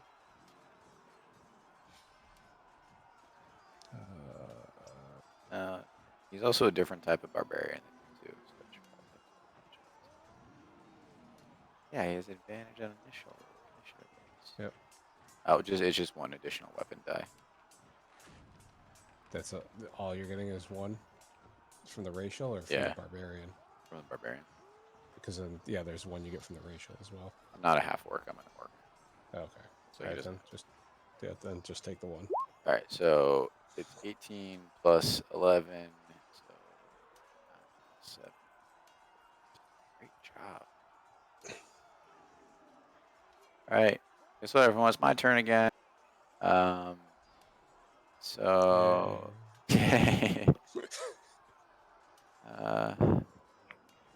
He's also a different type of barbarian than you too. So that should probably have some advantage. Yeah, he has advantage on initiative rolls. Yep. Oh, it's just 1 additional weapon die. That's all you're getting is 1 from the racial or from Yeah. the barbarian? From the barbarian. Because then, yeah, there's 1 you get from the racial as well. I'm not a half orc. I'm an orc. Okay. So he All right, doesn't. then just take the 1. All right, so it's 18 plus 11, so 7. Great job. All right, guess what, everyone? It's my turn again. So Yay. who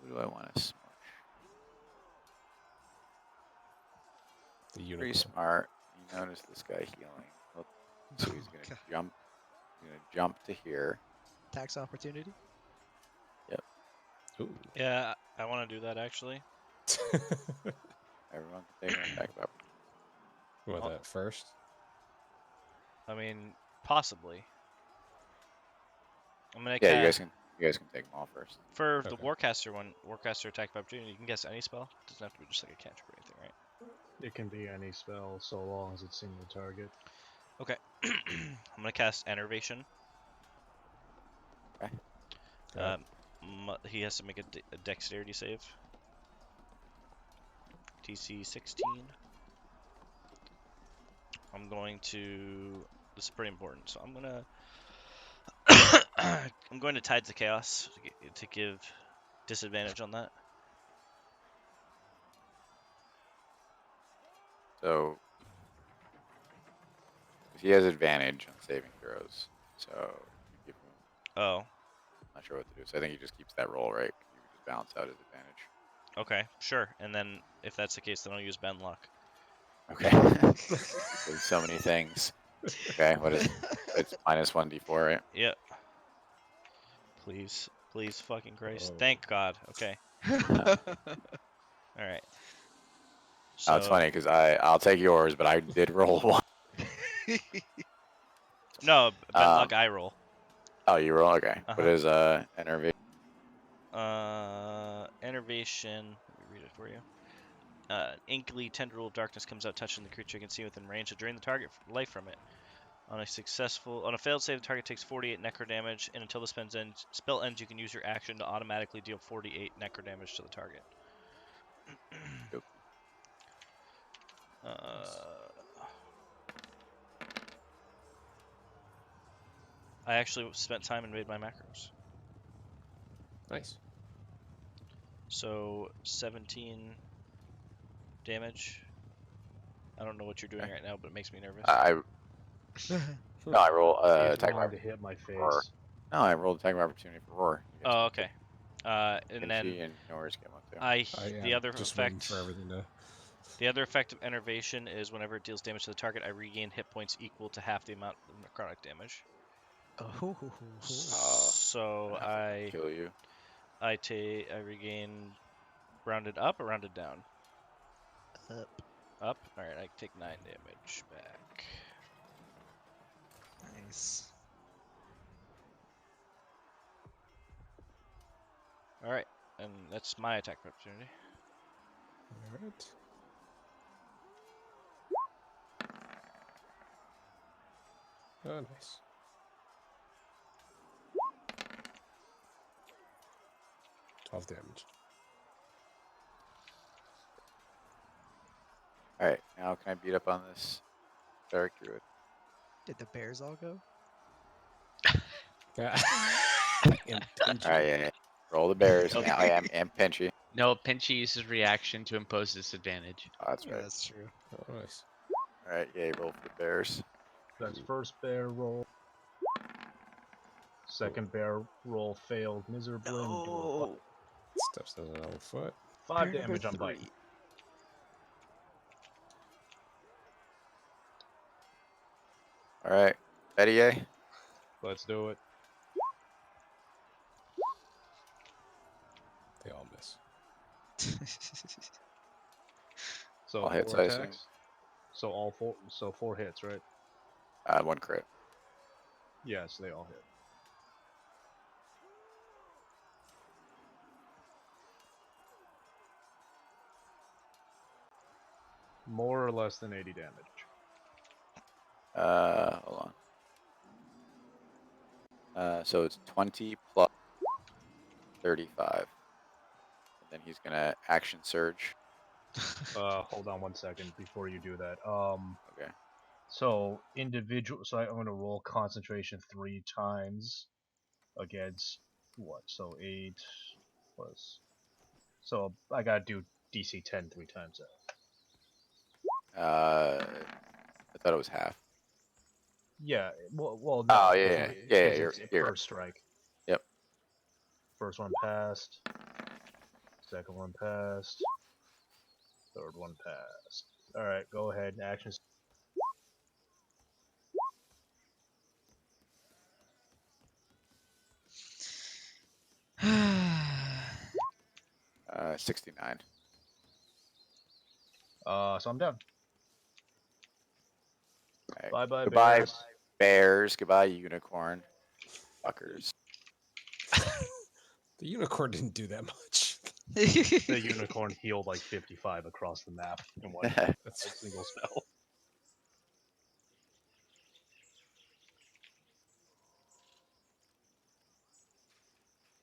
do I want to smush? The Pretty unicorn. smart. You notice this guy healing. So he's gonna Okay. jump. He's gonna jump to here. Tax opportunity. Ooh. Yeah, I want to do that actually. Everyone can take an attack of opportunity. You want Oh. that first? I mean, possibly. I'm gonna Yeah, cast you guys can take them all first. for the Okay. Warcaster one. Warcaster attack of opportunity. You can guess any spell. Doesn't have to be just like a cantrip or anything, right? It can be any spell so long as it's single target. Okay. I'm gonna cast Enervation. Okay. Okay. He has to make a dexterity save. DC 16. I'm going to. This is pretty important, so I'm gonna. I'm going to Tides of Chaos to give disadvantage on that. So he has advantage on saving throws. So you give him. Oh, Not sure what to do. So I think he just keeps that roll, right? You can just balance out his advantage. okay, sure. And then if that's the case, then I'll use Ben Luck. Okay. There's so many things. Okay, what is it's minus 1d4, right? Yep. Please, please, fucking Christ! Oh. Thank God. Okay. Uh, All right. Oh, it's funny because I'll take yours, but I did roll one. No, bet luck. Um, I roll. Oh, you roll? Okay. What Uh-huh. is enervation? Enervation. Let me read it for you. Inkly tendril of darkness comes out, touching the creature you can see within range to drain the target life from it. On a failed save, the target takes 48 necro damage, and until the spell ends, you can use your action to automatically deal 48 necro damage to the target. Yep. I actually spent time and made my macros. Nice. So 17 damage. I don't know what you're doing Okay. right now, but it makes me nervous. No, I roll He's attack of wrong to hit my Roar. face. No, I rolled attack of opportunity for roar. Oh, okay. And And then she and Norris get one too. the other just waiting effect. for everything to. The other effect of enervation is whenever it deals damage to the target, I regain hit points equal to half the amount of necrotic damage. So I kill you. I regain rounded up or rounded down? Up. Up. All right, I take 9 damage back. Nice. All right, and that's my attack of opportunity. All right. Oh, nice. $12 damage. All right, now can I beat up on this Dark Druid? Did the bears all go? Yeah. All right, yeah. Roll the bears. Nope. Yeah, I am pinchy. No, Pinchy uses reaction to impose disadvantage. Oh, that's Yeah, right. that's true. Oh, nice. All right, yeah, roll for the bears. That's first bear roll. Second bear roll failed miserably. and do a No. Steps on an old foot. five Bear number damage on bite. 3. All right, Betty. Let's do it. They all miss. So All hits, four I assume. attacks. So all four. So 4 hits, right? One crit. Yes, they all hit. More or less than 80 damage. Hold on. So it's 20 plus 35. And then he's gonna action surge. Hold on one second before you do that. Okay. So individual. So I'm gonna roll concentration 3 times against what? So 8 plus. So I gotta do DC 10 3 times that. I thought it was half. Yeah. Well, Oh, no. yeah, 'cause yeah, it's you're first strike. Yep. First one passed. Second one passed. Third one passed. All right, go ahead. Action. 69. So I'm done. All right. Bye bye. Goodbye, Bears. bears. Goodbye, unicorn. Fuckers. The unicorn didn't do that much. The unicorn healed like 55 across the map in one That's single spell.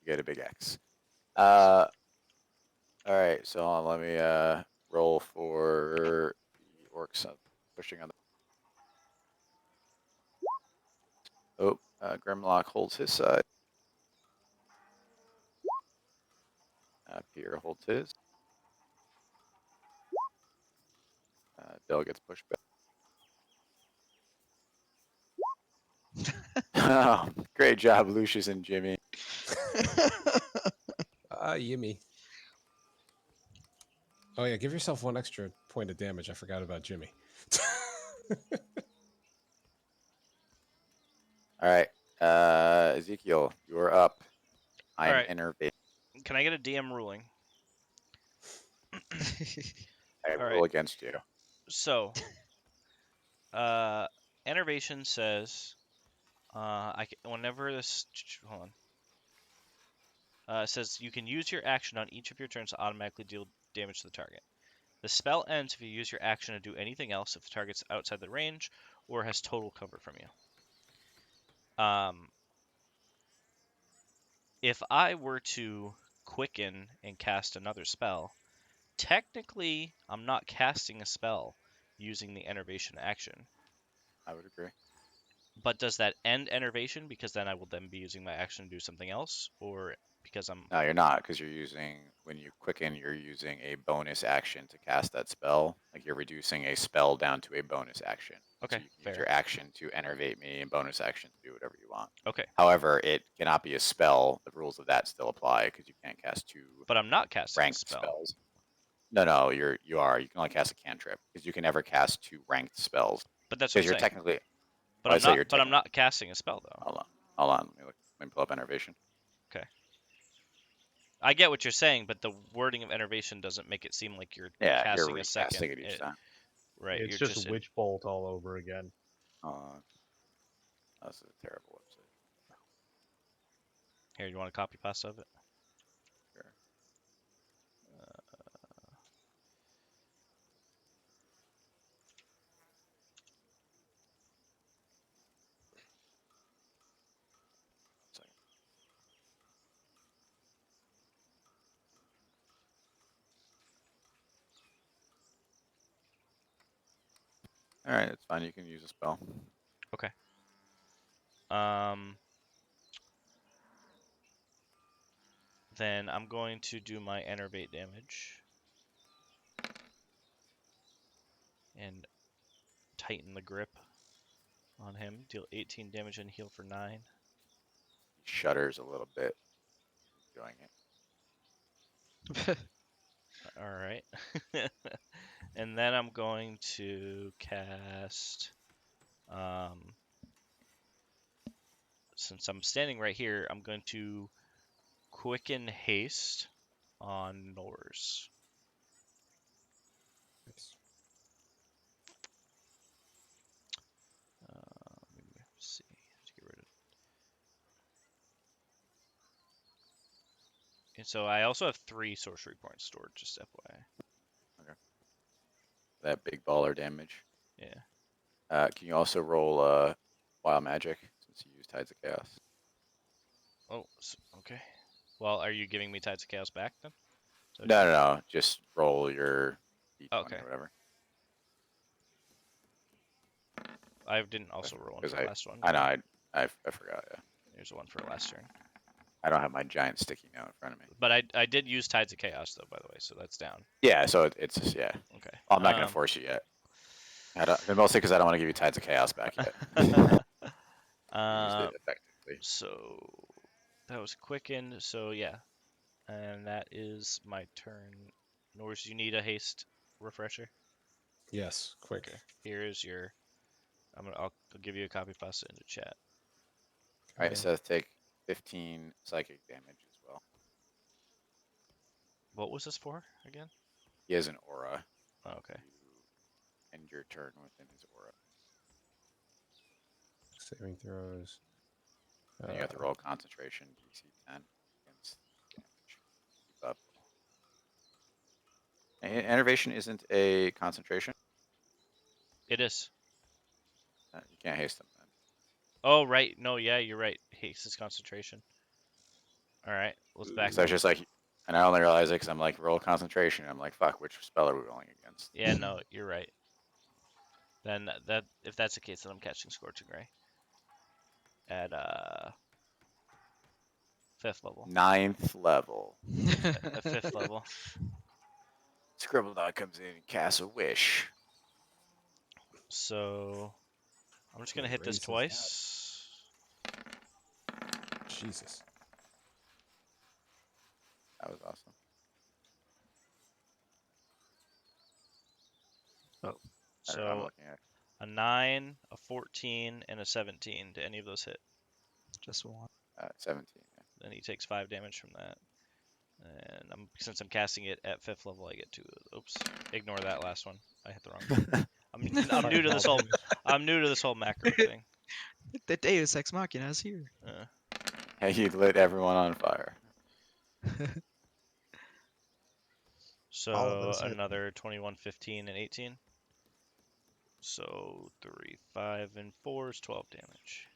You get a big X. All right. So hold on, let me roll for the orcs pushing on the. Oh, Grimlock holds his side. Pierre holds his. Dell gets pushed back. Great job, Lucius and Jimmy. Yimmy. Oh yeah, give yourself 1 extra point of damage. I forgot about Jimmy. All right, Ezekiel, you're up. I'm Alright. innervating. Can I get a DM ruling? I All rule right. against you. So, enervation says, whenever this, hold on. It says you can use your action on each of your turns to automatically deal damage to the target. The spell ends if you use your action to do anything else if the target's outside the range or has total cover from you. If I were to quicken and cast another spell, technically I'm not casting a spell using the enervation action. I would agree. But does that end enervation because then I will then be using my action to do something else, or because I'm No, you're not, because when you quicken, you're using a bonus action to cast that spell. Like you're reducing a spell down to a bonus action. okay? So you can Fair. use your action to enervate me and bonus action to do whatever you want. Okay, However, it cannot be a spell. The rules of that still apply because you can't cast two but I'm not casting a ranked spell. spells. No, you are. You can only cast a cantrip because you can never cast two ranked spells. But that's what Because I'm you're saying. technically. But well, I'm I'd say not. you're But I'm technically. not casting a spell though. Hold on. Let me pull up enervation. I get what you're saying, but the wording of enervation doesn't make it seem like you're Yeah, casting you're a second. recasting it each time. Right. It's You're just Witch Bolt all over again. This is a terrible website. Here, you want a copy paste of it? Sure. Second. All right, it's fine. You can use a spell. Then I'm going to do my enervate damage and tighten the grip on him. Deal 18 damage and heal for 9. He shudders a little bit. Doing it. All right. And then I'm going to cast, since I'm standing right here, I'm going to quicken haste on Norse. Let me see. Let's get rid of. And so I also have 3 sorcery points stored, just FYI. That big baller damage. Yeah. Can you also roll wild magic since you use Tides of Chaos? Oh, okay. Well, are you giving me Tides of Chaos back then? No. Just roll your d20 Okay. or whatever. I didn't also roll one for the last one. I know. I forgot. Yeah. There's one for last turn. I don't have my giant sticky note in front of me. But I did use Tides of Chaos though, by the way, so that's down. Yeah. So it's just, yeah. Okay. I'm not gonna force you yet. Mostly because I don't want to give you Tides of Chaos back yet. Used it effectively. So that was quickened. So yeah, and that is my turn. Norse, you need a haste refresher. Yes, quick. Okay. Here's your. I'll give you a copy pasta in the chat. All right, Seth, take 15 psychic damage as well. What was this for again? He has an aura. Oh, okay. You end your turn within his aura. Saving throws. And you have to roll concentration DC 10 against damage. Keep up. Enervation isn't a concentration. It is. You can't haste them then. Oh right, no, yeah, you're right. Haste is concentration. All right, let's back. So it's just like, and I only realize it because I'm like roll concentration. I'm like, fuck, which spell are we rolling against? Yeah, no, you're right. Then that if that's the case, then I'm catching Scorching Ray at 5th level. 9th level. At 5th level. Scribbledog comes in and casts a wish. So I'm just gonna hit this twice. Jesus. That was awesome. Oh. I'm So looking at a 9, a 14, and a 17. Do any of those hit? Just one. 17. Yeah. Then he takes 5 damage from that. And since I'm casting it at 5th level, I get 2. Oops, ignore that last one. I hit the wrong one. I'm new to this whole macro thing. The Deus Ex Machina is here. Hey, you lit everyone on fire. All of So us hit. another 21, 15, and 18. So 3, 5, and 4 is 12 damage.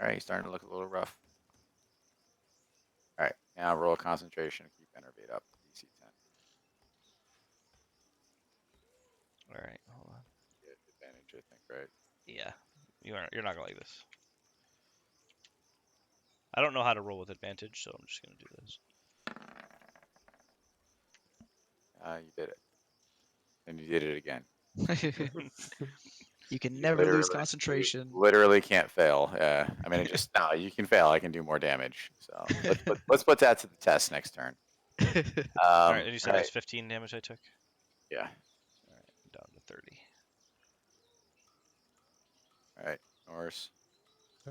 All right, he's starting to look a little rough. All right, now roll concentration. Keep Enervate up. DC 10. All right, hold on. Get advantage, I think, right? Yeah, you're not gonna like this. I don't know how to roll with advantage, so I'm just gonna do this. You did it. And you did it again. You can never lose Literally- concentration. Literally can't fail. Yeah. I mean, it just no. You can fail. I can do more damage. So let's put that to the test next turn. All right, and you said right, that's 15 damage I took. yeah. All right, I'm down to 30. All right, Norse.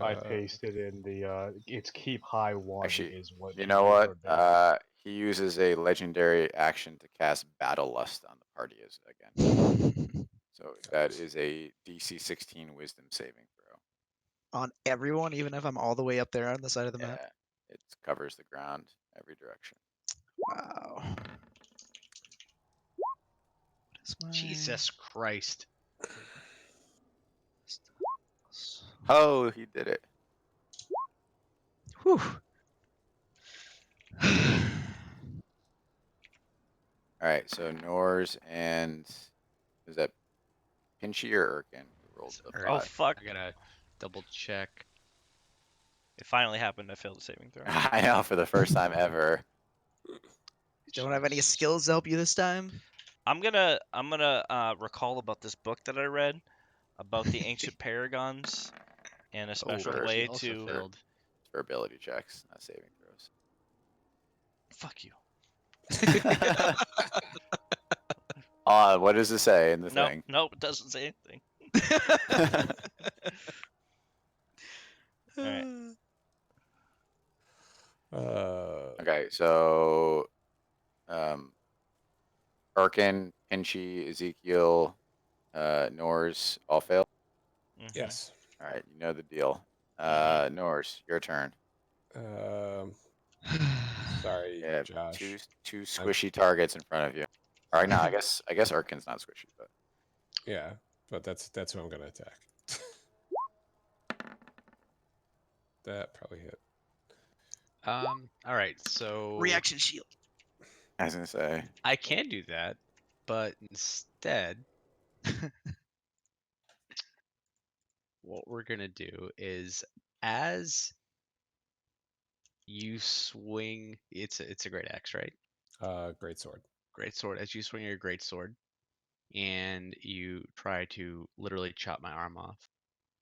I pasted in the it's keep high 1 Actually, is what You is know good what? for advantage. He uses a legendary action to cast Battle Lust on the party again. So that is a DC 16 Wisdom saving throw. On everyone, even if I'm all the way up there on the side of the map. Yeah, it covers the ground every direction. Wow. What is my Jesus Christ. Oh, he did it. Whew. All right, so Nors and is that Pinchy or Erkin who rolled the Or- Oh 5? fuck! I gotta double check. It finally happened. I failed the saving throw. I know, for the first time ever. Don't have any skills to help you this time? I'm gonna recall about this book that I read about the ancient paragons and a special Sure. way She also to. failed. It's for ability checks, not saving throws. Fuck you. What does it say in the No, thing? nope, it doesn't say anything. Alright. Okay, so Erkin, Pinchy, Ezekiel, Nors all fail. Mhm. Yes. All right, you know the deal. Nors, your turn. Sorry, Yeah, Josh. two squishy targets in front of you. All right, no, I guess Erkin's not squishy, but Yeah, but that's who I'm gonna attack. That probably hit. All right, so Reaction shield. I was gonna say I can do that, but instead, what we're gonna do is as you swing, it's a great axe, right? Great sword. Great sword. As you swing your great sword, and you try to literally chop my arm off,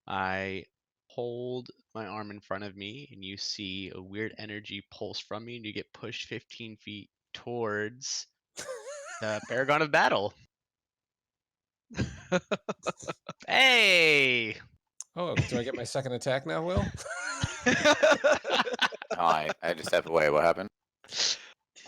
I hold my arm in front of me, and you see a weird energy pulse from me, and you get pushed 15 feet towards the Paragon of Battle. Hey! Oh, do I get my second attack now, Will? oh, I had to step away. What happened?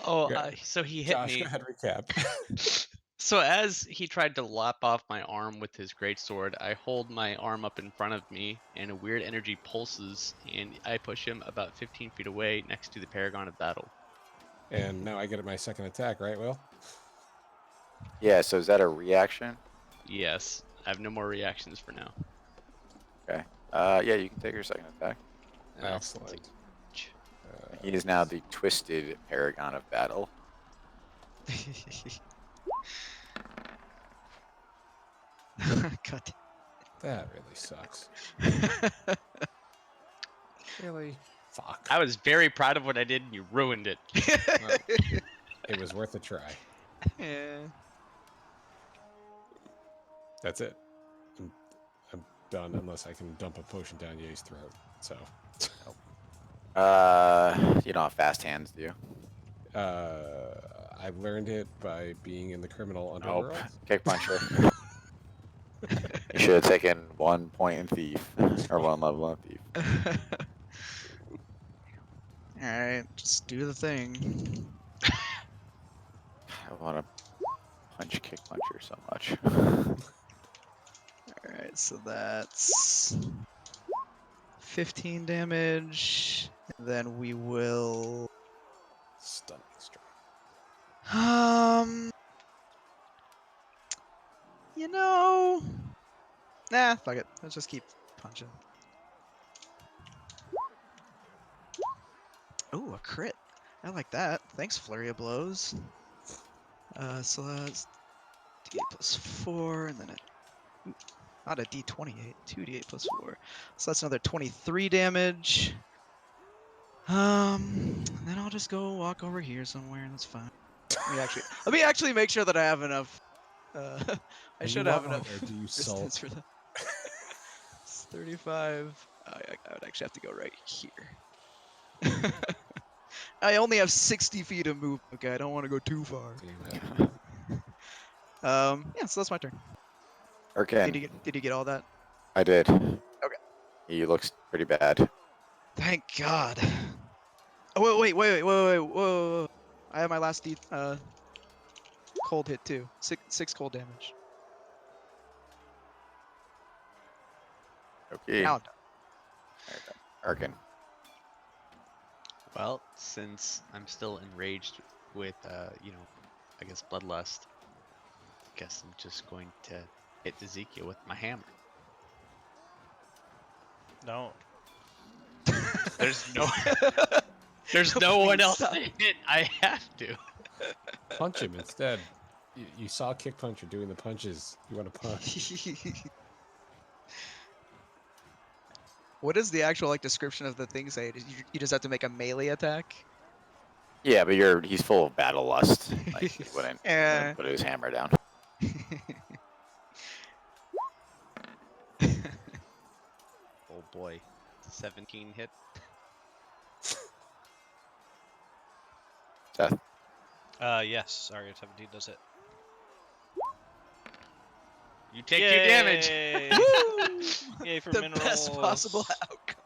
Oh, Yeah. so he hit Josh, me. go ahead, recap. So as he tried to lop off my arm with his greatsword, I hold my arm up in front of me, and a weird energy pulses, and I push him about 15 feet away next to the Paragon of Battle. And now I get my second attack, right, Will? Yeah. So is that a reaction? Yes, I have no more reactions for now. Okay. Yeah, you can take your second attack. And I'll Excellent. take- He is now the twisted Paragon of Battle. God. That really sucks. Really? Fuck. I was very proud of what I did, and you ruined it. It was worth a try. Yeah. That's it. I'm done unless I can dump a potion down Ye's throat. So, You don't have fast hands, do you? I learned it by being in the criminal Nope. underworld. Kick puncher. You should have taken 1 point in thief or 1 level in thief. Alright, just do the thing. I want to punch kick puncher so much. Alright, so that's 15 damage. And then we will. Stunning strike. You know. Nah, fuck it. Let's just keep punching. Ooh, a crit. I like that. Thanks, Flurry of Blows. So that's D8 plus 4, and then not a D28, 2D8 plus 4. So that's another 23 damage. And then I'll just go walk over here somewhere, and that's fine. Let me actually make sure that I have enough. I Are you should have walking, enough or do you distance salt? for that. It's 35. I would actually have to go right here. I only have 60 feet of movement. Okay, I don't want to go too far. Damn it. Yeah, so that's my turn. Urkin, Did you get all that? I did. Okay. He looks pretty bad. Thank God. Oh whoa. I have my last cold hit too. Six cold damage. Okay. Now I'm done. Urkin. Well, since I'm still enraged with, I guess bloodlust, I guess I'm just going to hit Ezekiel with my hammer. No. There's no, there's no one Please else stop. in it. I have to. Punch him instead. You saw kick puncher doing the punches. You want to punch? What is the actual description of the thing say? You just have to make a melee attack? Yeah, but he's full of battle lust. Like, he wouldn't put his hammer down. Oh boy, 17 hit. Seth. Yes. Sorry, 17 does it. You take 2 damage. Woo! Yay for The minerals. best possible outcome.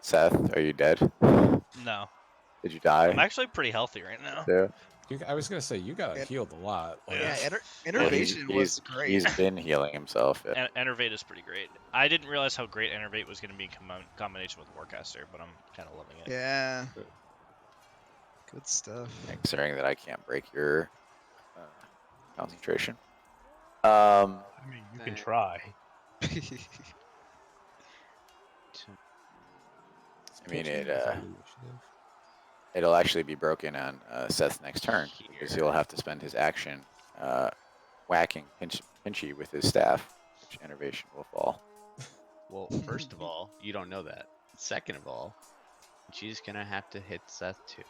Seth, are you dead? No. Did you die? I'm actually pretty healthy right now. Yeah. I was gonna say you got And- healed a lot. Like, Yeah. Yeah, Well, innervation was great. He's been healing himself. Enervate is pretty great. I didn't realize how great Enervate was going to be in combination with Warcaster, but I'm kind of loving it. Yeah. Good stuff. Considering that I can't break your concentration. I mean, you can Thank- try. I mean, pitching without initiative. it'll actually be broken on Seth's next turn because Here. he'll have to spend his action whacking Pinchy with his staff, which enervation will fall. Well, first of all, you don't know that. Second of all, she's gonna have to hit Seth too.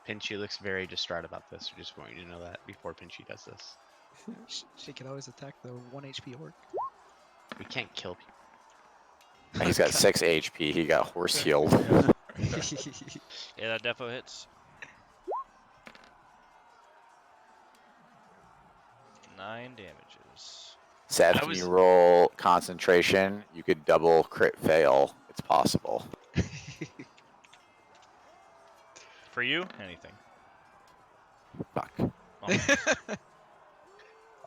Pinchy looks very distraught about this. I just want you to know that before Pinchy does this. She can always attack the 1 HP orc. We can't kill people. He's got 6 HP. He got horse healed. Yeah, that defo hits. 9 damages. Seth, I when was- you roll concentration, you could double crit fail. It's possible. For you, anything. Fuck. Well, I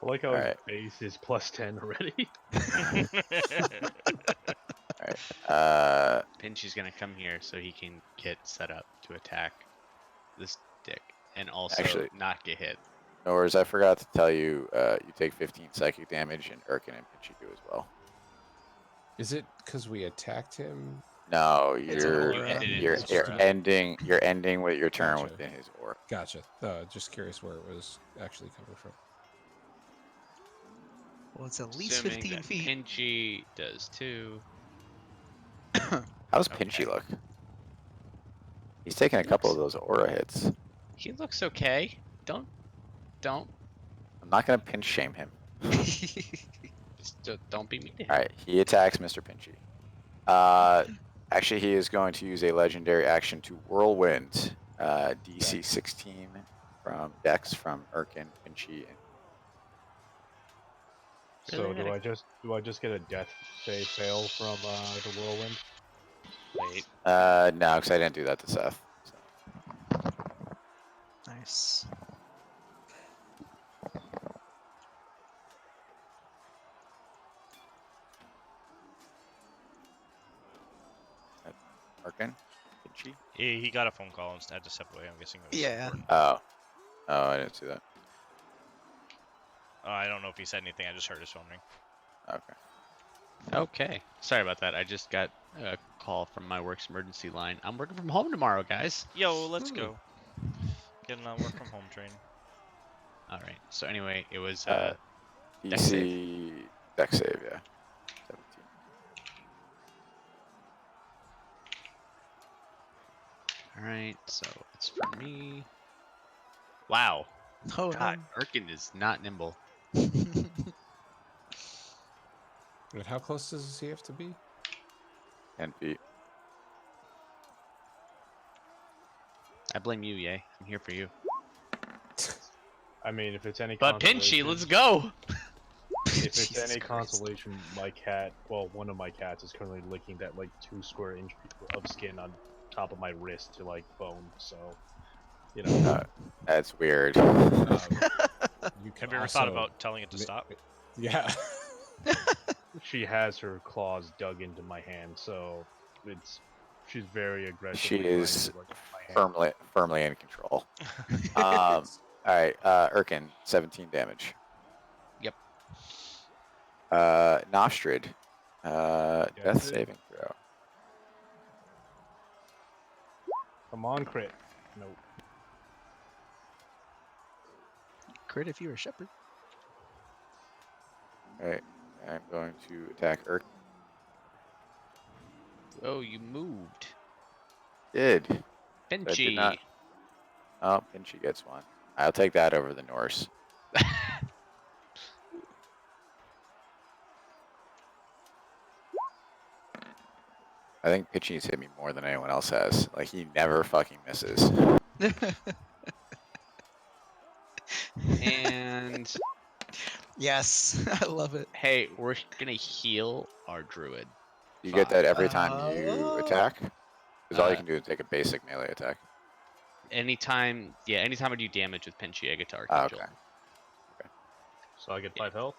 like how Alright. his base is plus 10 already. Pinchy's gonna come here so he can get set up to attack this dick and also Actually- not get hit. Nors, I forgot to tell you, you take 15 psychic damage, and Urkin and Pinchy do as well. Is it because we attacked him? No, It's you're an aura. you're, It's you're just- ending with your turn Gotcha. within his aura. Gotcha. Just curious where it was actually coming from. Well, it's at least Assuming 15 that feet. Pinchy does too. How's Pinchy look? He's taking a couple of those aura hits. He looks okay. Don't. I'm not gonna pinch shame him. Don't be mean to him. All right, he attacks Mr. Pinchy. Actually, he is going to use a legendary action to whirlwind. DC 16 from Dex from Urkin, Pinchy, and So Really? do I just get a death save fail from the whirlwind? Wait. No, because I didn't do that to Seth. So. Nice. Arkin? Pinchy? He got a phone call and had to step away. I'm guessing it was Yeah. important. Oh. Oh, I didn't see that. I don't know if he said anything. I just heard his phone ring. Okay. Okay. Sorry about that. I just got a call from my work's emergency line. I'm working from home tomorrow, guys. Yo, let's Ooh. go. Getting on work from home train. All right. So anyway, it was Dex EC deck save, yeah. 17. all right. So it's for me. Wow. Oh God, Erkin is not nimble. no. And how close does he have to be? 10 feet. I blame you, Yay. I'm here for you. I mean, if it's any But Pinchy, let's go. If it's Jesus any Christ. consolation, my cat, well, one of my cats is currently licking that like 2 square inch of skin on top of my wrist to like bone. So, you know, That's weird. You Have can you ever thought also about telling it to mi- stop? Yeah. she has her claws dug into my hand, so she's very aggressive. She is firmly in control. All right, Erkin, 17 damage. Yep. Nostrid, death dude. saving throw. Come on, crit. Nope. Crit if you're a shepherd. All right, I'm going to attack Erkin. Oh, you moved. Did Pinchy. not. Oh, Pinchy gets one. I'll take that over the Norse. I think Pinchy's hit me more than anyone else has. Like, he never fucking misses. And Yes, I love it. hey, we're gonna heal our druid. You get that every time Oh. you attack? Because all you Uh, can do is take a basic melee attack. Anytime I do damage with Pinchy, I get to Oh, Archangel. okay. So I get 5 health.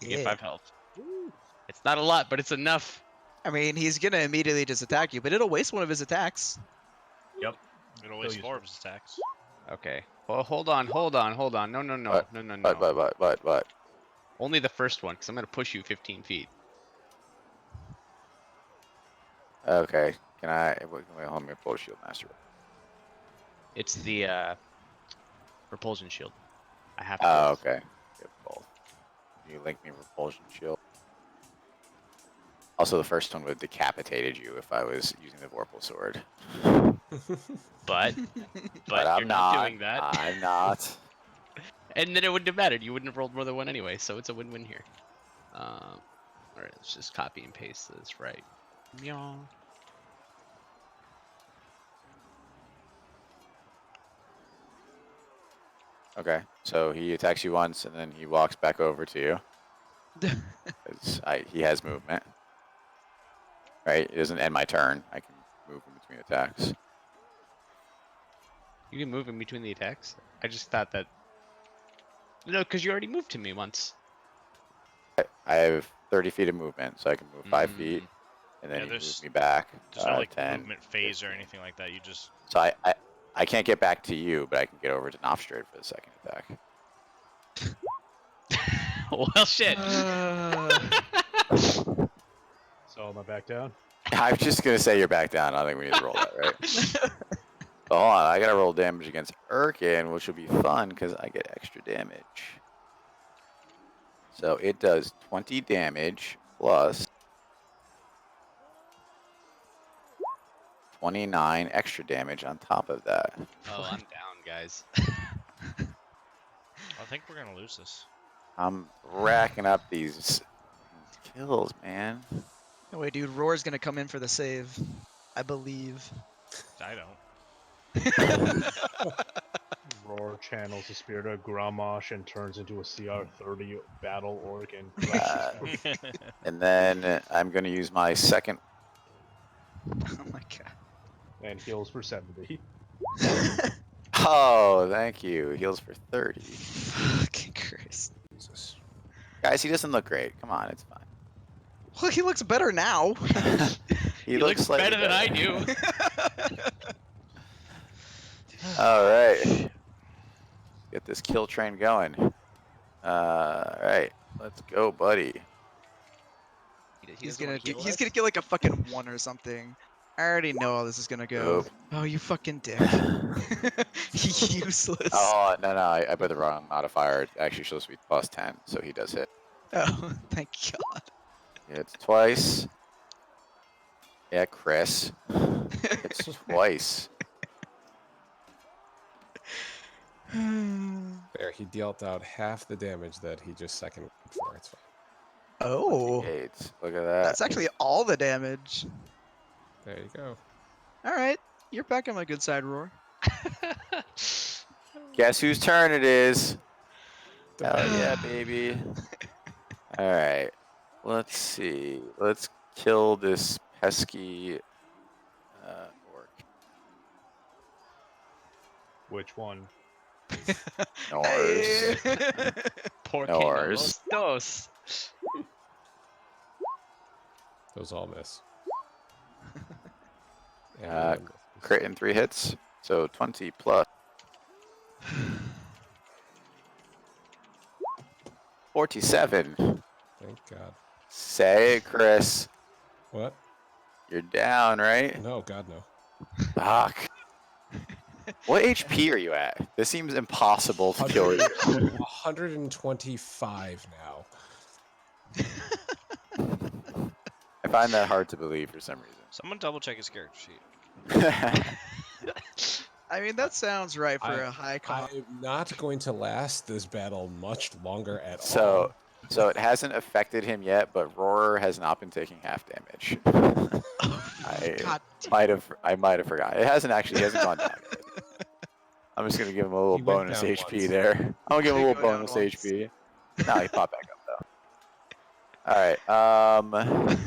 You get Yeah. 5 health. It's not a lot, but it's enough. I mean, he's gonna immediately just attack you, but it'll waste one of his attacks. Yep. It always useful. forbs attacks. Okay. Well, hold on. No. But. Only the first one, because I'm gonna push you 15 feet. Okay. Can I hold me a full shield master? It's the repulsion shield. I have to. Oh, roll. okay. Get both. You link me repulsion shield. Also, the first one would have decapitated you if I was using the Vorpal sword. But But you're I'm not doing that. I'm not. And then it wouldn't have mattered. You wouldn't have rolled more than one anyway, so it's a win-win here. All right, let's just copy and paste this right. Meow. Okay, so he attacks you once, and then he walks back over to you. 'Cause he has movement. Right? It doesn't end my turn. I can move in between attacks. You can move in between the attacks. I just thought that. No, because you already moved to me once. I have 30 feet of movement, so I can move 5 feet, and then Yeah, he moves there's- me back. There's no like 10. movement phase or anything like that. You just So I can't get back to you, but I can get over to Nofstrade for the second attack. Well, shit. So am I back down? I'm just gonna say you're back down. I think we need to roll that, right? But hold on, I gotta roll damage against Erkin, which will be fun because I get extra damage. So it does 20 damage plus 29 extra damage on top of that. Oh, I'm down, guys. I think we're gonna lose this. I'm racking up these kills, man. No way, dude. Roar's gonna come in for the save. I believe. I don't. Roar channels the spirit of Gramash and turns into a CR30 battle orc and And then I'm gonna use my second Oh my god. And heals for 70. Oh, thank you. Heals for 30. Fucking Christ. Jesus. Guys, he doesn't look great. Come on, it's fine. Well, he looks better now. He You looks look slightly better than I better. do. All right. Get this kill train going. All right. Let's go, buddy. He's gonna get like a fucking 1 or something. I already know how this is gonna go. Oop. Oh, you fucking dick. Useless. Oh, no, I put the wrong modifier. It actually supposed to be plus 10, so he does hit. Oh, thank God. It's twice. Yeah, Chris. It's twice. There, he dealt out half the damage that he just seconded for. It's fine. Oh, 28. Look at that. that's actually all the damage. There you go. All right, you're back on my good side, Roar. Guess whose turn it is? Hell Don't- yeah, baby. All right. Let's see. Let's kill this pesky orc. Which one? Nors. Por No qué no worries. los dos? Those all miss. And Uh, one misses. Crit in 3 hits. So 20 plus. 47. Thank God. Say it, Chris. What? You're down, right? No, God, no. Fuck. What HP are you at? This seems impossible to kill you. 125 now. I find that hard to believe for some Someone double check his character sheet. reason. I mean, that sounds right for I- a high con. I'm not going to last this battle much longer at all. So it hasn't affected him yet, but Roar has not been taking half damage. God. I might have forgotten. It hasn't actually. He hasn't gone down yet. I'm just gonna give him a little He went bonus down HP once. there. I'm gonna give him a Did little go down bonus once. HP. No, he popped back up though. All right.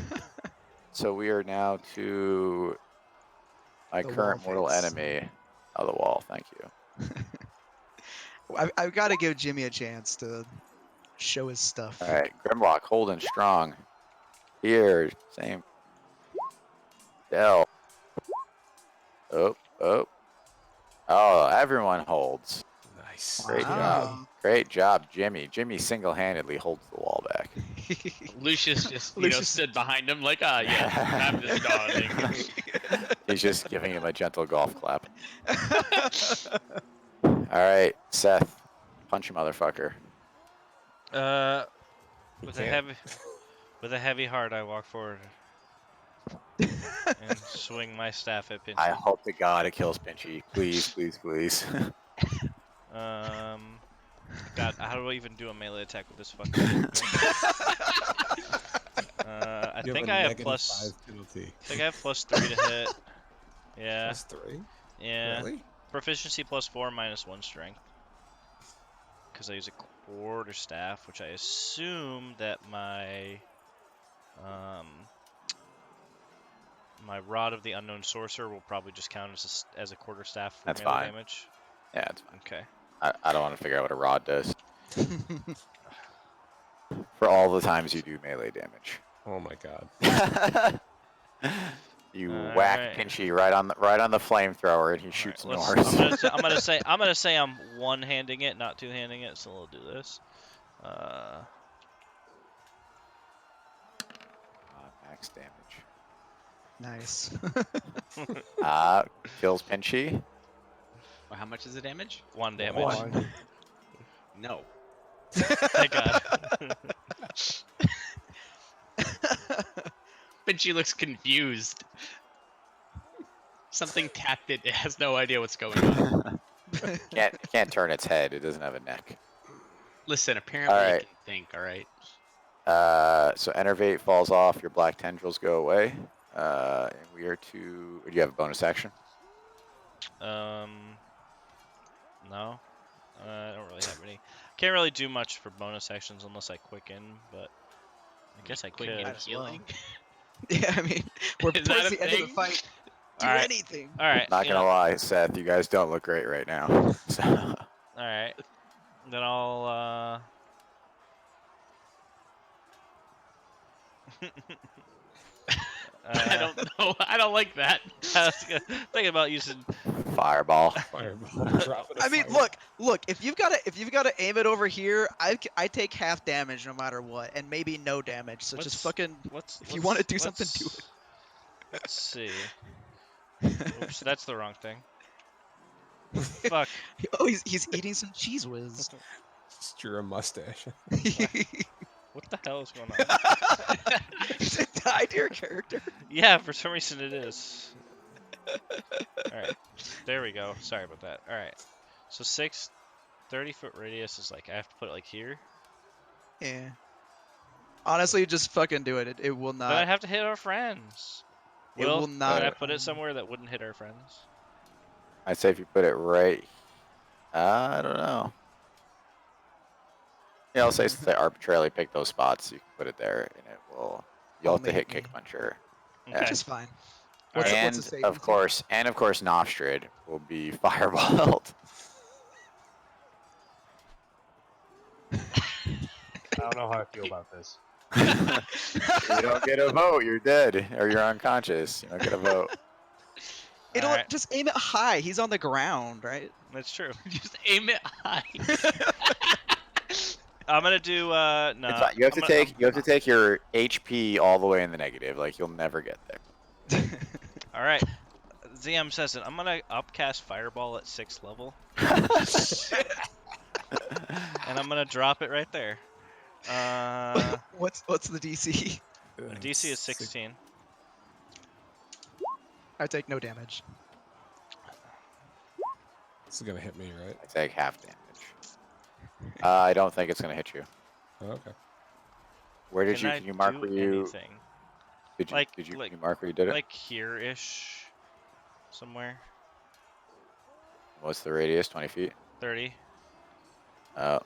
So we are now to my The current wall mortal face. enemy. Oh, the wall. Thank you. I've got to give Jimmy a chance to show his stuff. All right, Grimlock holding strong. Here, same. Dell. Oh. Oh, everyone holds. Nice. Great job. Great job, Jimmy. Jimmy single-handedly holds the wall back. Lucius just, Lucius- stood behind him like, ah, yeah, have this dog. He's just giving him a gentle golf clap. All right, Seth, punch a motherfucker. With can't. with a heavy heart, I walk forward and swing my staff at Pinchy. I hope to God it kills Pinchy. Please, please, please. God, how do I even do a melee attack with this fucking thing? I You think a I have negative plus. 5 penalty. I think I have +3 to hit. Yeah. +3? Yeah. Really? Proficiency +4 -1 strength. Because I use a quarter staff, which I assume that my my Rod of the Unknown Sorcerer will probably just count as a quarter staff for That's melee fine. damage. Yeah, it's fine. Okay. I don't want to figure out what a rod does. For all the times you do melee damage. Oh my God. You All whack right. Pinchy right on the flamethrower, and he shoots Alright, north. I'm gonna say I'm one-handing it, not two-handing it. So we'll do this. Max damage. Nice. Kills Pinchy. Well, how much is the damage? 1 damage. One. No. Thank God. Pinchy looks confused. Something tapped it. It has no idea what's going on. Can't turn its head. It doesn't have a neck. Listen, apparently Alright. it can think, alright? So Enervate falls off. Your black tendrils go away. And we are to. Do you have a bonus action? No. I don't really have any. Can't really do much for bonus actions unless I quicken, but I guess I Quick could. and Might as well. healing. Yeah, I mean, we're Is towards that a the end of the thing? fight. Do Alright. anything. All right. Not you gonna know, lie, Seth, you guys don't look great right now. So, all right. Then I'll. I don't know. I don't like that. I was thinking about using. fireball. Fireball. Dropping a I mean, fireball. look. If you've got to aim it over here, I take half damage no matter what, and maybe no damage. So just Let's- fucking. Let's. If you wanna let's- do something, do let's- Let's see. Oops, that's the wrong thing. Fuck. Oh, he's eating some cheese whiz. Just drew a mustache. What the hell is going on? Is it tied to your character? Yeah, for some reason it is. Alright. There we go. Sorry about that. Alright. So 30-foot radius is like, I have to put it like here. Yeah. Honestly, just fucking do it. It will But I not. have to hit our friends. It will not. Can I put it somewhere that wouldn't hit our friends? I'd say if you put it right. I don't know. Yeah, I'll say since I arbitrarily pick those spots, you can put it there, and it will. You'll I'll have to hit make kick me. puncher. Okay. Which is fine. Alright. And what's it say? of course, Nostrid will be fireballed. I don't know how I feel about this. You don't get a vote. You're dead, or you're unconscious. You don't get a vote. It'll Alright. just aim it high. He's on the ground, right? That's true. Just aim it high. I'm gonna do no. It's fine. You have to take your HP all the way in the negative. Like you'll never get there. All right. ZM says it. I'm gonna upcast Fireball at 6th level, and I'm gonna drop it right there. What's the DC? DC is 16. I take no damage. This is gonna hit me, right? I take half damage. I don't think it's gonna hit you. Oh, okay. Where did Can I you mark do where you anything? did you Like- did you, like- you mark where you did it? Like here-ish, somewhere. What's the radius? 20 feet. 30. So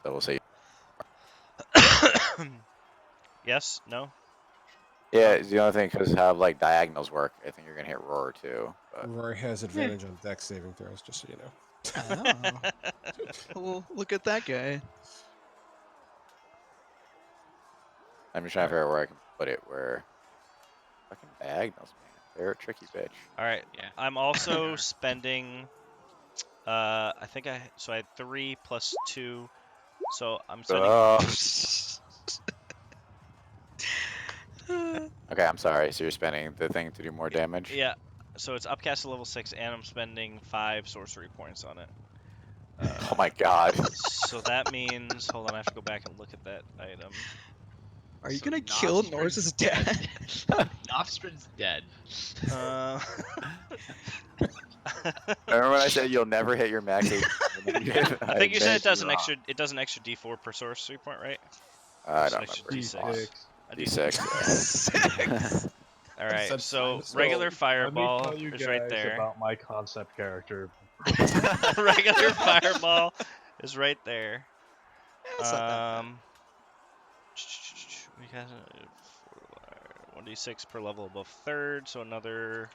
we'll say. Yes. No. Yeah, it's the only thing because how like diagonals work. I think you're gonna hit roar too. But Rory has advantage on dex saving throws, just so you know. Oh. Well, look at that guy. I'm just trying to figure out where I can put it. Where fucking diagonals, man. They're a tricky bitch. All right. Yeah. I'm also spending. I think I had 3 plus 2, so I'm spending. Okay, I'm sorry. So you're spending the thing to do more damage? Yeah. So it's upcast to level 6, and I'm spending 5 sorcery points on it. Oh my god. So that means, hold on, I have to go back and look at that item. Are you So gonna kill Nostrid's Norse's dad? Nostrid's dead. Uh, Remember when I said you'll never hit your max HP? I think you said it does an wrong. extra. It does an extra D4 per sorcery point, right? I It's don't an extra remember. D6. A D6. All right. Said So five. regular Let me fireball tell you is guys right there. about my concept character. Regular fireball is right there. That's not that bad. We got 1d6 per level above 3rd, so another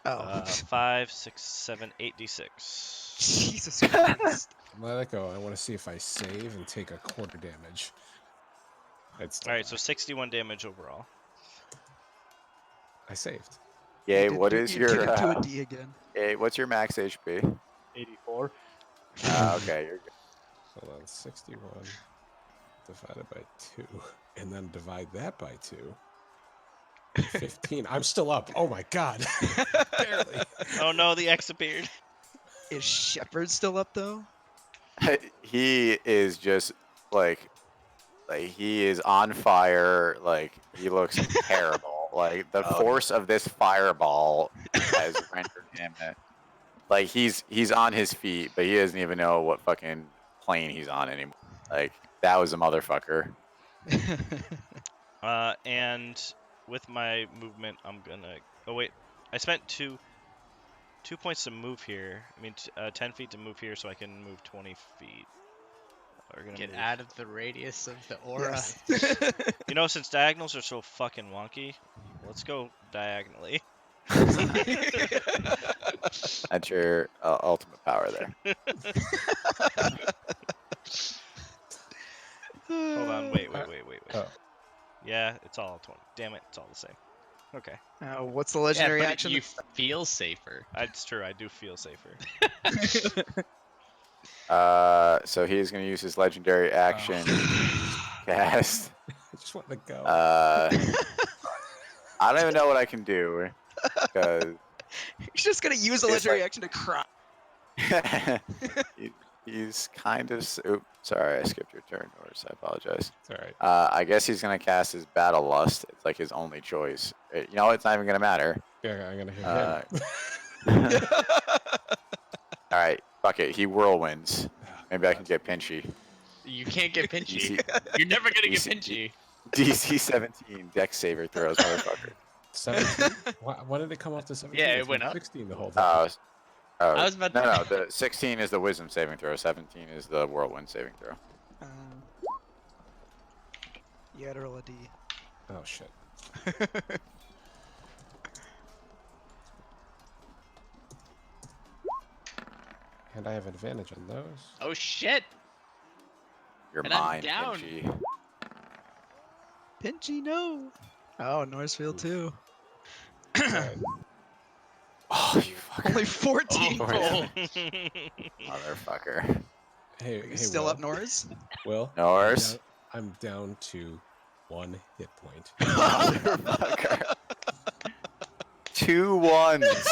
Oh. 5, 6, 7, 8d6. Jesus Christ. Let it go. I want to see if I save and take a quarter damage. It's All right, so 61 damage overall. I saved. Yay, You what did- is you your did do a D again. Yay, what's your max HP? 84. Okay, you're good. Hold on, 61 divided by 2, and then divide that by 2. 15. I'm still up. Oh my god. Barely. Oh no, the X appeared. Is Shepard still up though? He is just like he is on fire. Like he looks terrible. Like the force of this fireball has rendered him. Like he's on his feet, but he doesn't even know what fucking plane he's on anymore. Like that was a motherfucker. And with my movement, I'm gonna. Oh wait, I spent two points to move here. I mean, 10 feet to move here, so I can move 20 feet. are gonna Get move. out of the radius of the aura. Yes. You know, since diagonals are so fucking wonky, let's go diagonally. That's your ultimate power there. Hold on, wait. Oh, Yeah, it's all 20. Damn it, it's all the same. Okay, What's the Yeah, legendary but action? you feel safer. it's true. I do feel safer. So he's gonna use his legendary action to cast. I just want to go. I don't even know what I can do because He's just gonna use a It's legendary like- action to cry. he's kind of. Oops, sorry, I skipped your turn, Norris. I apologize. It's all right. I guess he's gonna cast his Battle Lust. It's like his only choice. You know, it's not even gonna matter. Yeah, I'm gonna hit Uh, him. All right, fuck it. He whirlwinds. Maybe I can get Pinchy. You can't get pinchy. DC, You're never gonna get DC pinchy. DC 17 Dex saver throws, motherfucker. 17? Why did it come up to 17? Yeah, it It's went been up. 16 the whole time. Oh, I was about no, to- no. The 16 is the Wisdom saving throw. 17 is the Whirlwind saving throw. You gotta roll a D. Oh shit. And I have advantage on those. Oh shit! You're And I'm mine, down. Pinchy. Pinchy, no. Oh, Norsefield too. Alright. Oh, you fucking Only 14 Oh. gold. motherfucker. Hey, Are you hey, still Will. up, Norris? Will? Norris. I'm down to 1 hit point. Motherfucker. 2 ones.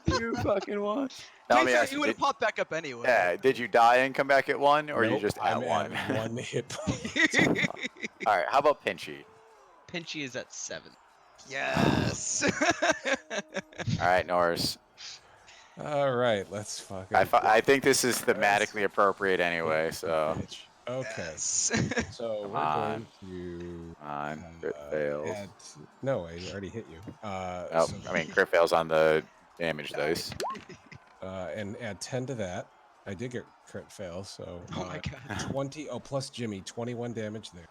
2 fucking ones. Now, let me ask you you, would have popped back up anyway. yeah, did you die and come back at 1, or you Nope, just at I'm 1? at 1 hit point. All right, how about Pinchy? Pinchy is at 7. Yes. All right, Norris. Alright, let's fucking. I think this is thematically appropriate anyway, so. Bitch. Okay. Yes. So Come we're on. going Come on, to. crit fails. No, I already hit you. Oh, So, I mean, crit fails on the damage dice. and add 10 to that. I did get crit fail, so. Oh my god. 20. Oh, plus Jimmy, 21 damage there.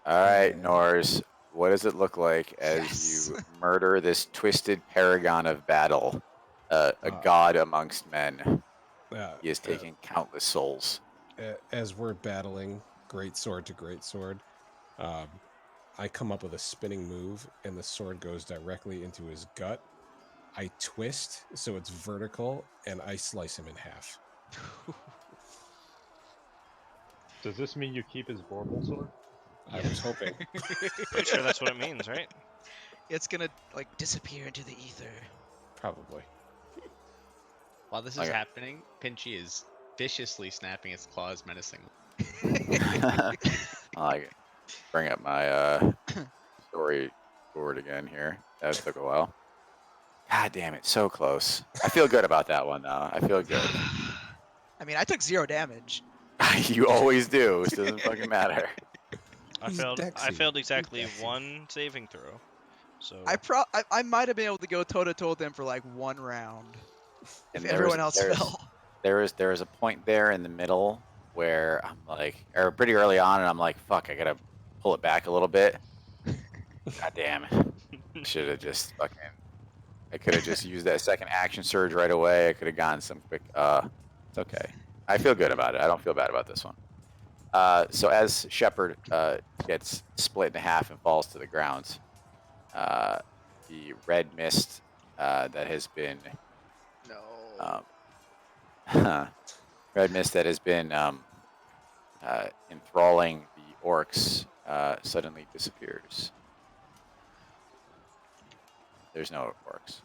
All right, Okay. Norris. What does it look like as Yes. you murder this twisted paragon of battle, a god amongst men? He is taking countless souls. As we're battling great sword to great sword, I come up with a spinning move, and the sword goes directly into his gut. I twist so it's vertical, and I slice him in half. Does this mean you keep his Vorpal sword? I was hoping. Pretty sure that's what it means, right? It's gonna like disappear into the ether. Probably. While this is Okay. happening, Pinchy is viciously snapping its claws menacingly. I like it. Bring up my story forward again here. That took a while. God damn it, so close. I feel good about that one though. I feel good. I mean, I took 0 damage. You always do. It doesn't fucking matter. I He's failed. I Dexy. failed exactly Dexy. 1 saving throw. So I might have been able to go toe to toe with them for like 1 round. And If everyone else fell. There is a point there in the middle where I'm like, or pretty early on, and I'm like, fuck, I gotta pull it back a little bit. God damn it. Should have just fucking. I could have just used that second action surge right away. I could have gotten some quick. It's okay. I feel good about it. I don't feel bad about this one. So as Shepard gets split in half and falls to the ground, the red mist that has been No. red mist that has been enthralling the orcs suddenly disappears. There's no orcs.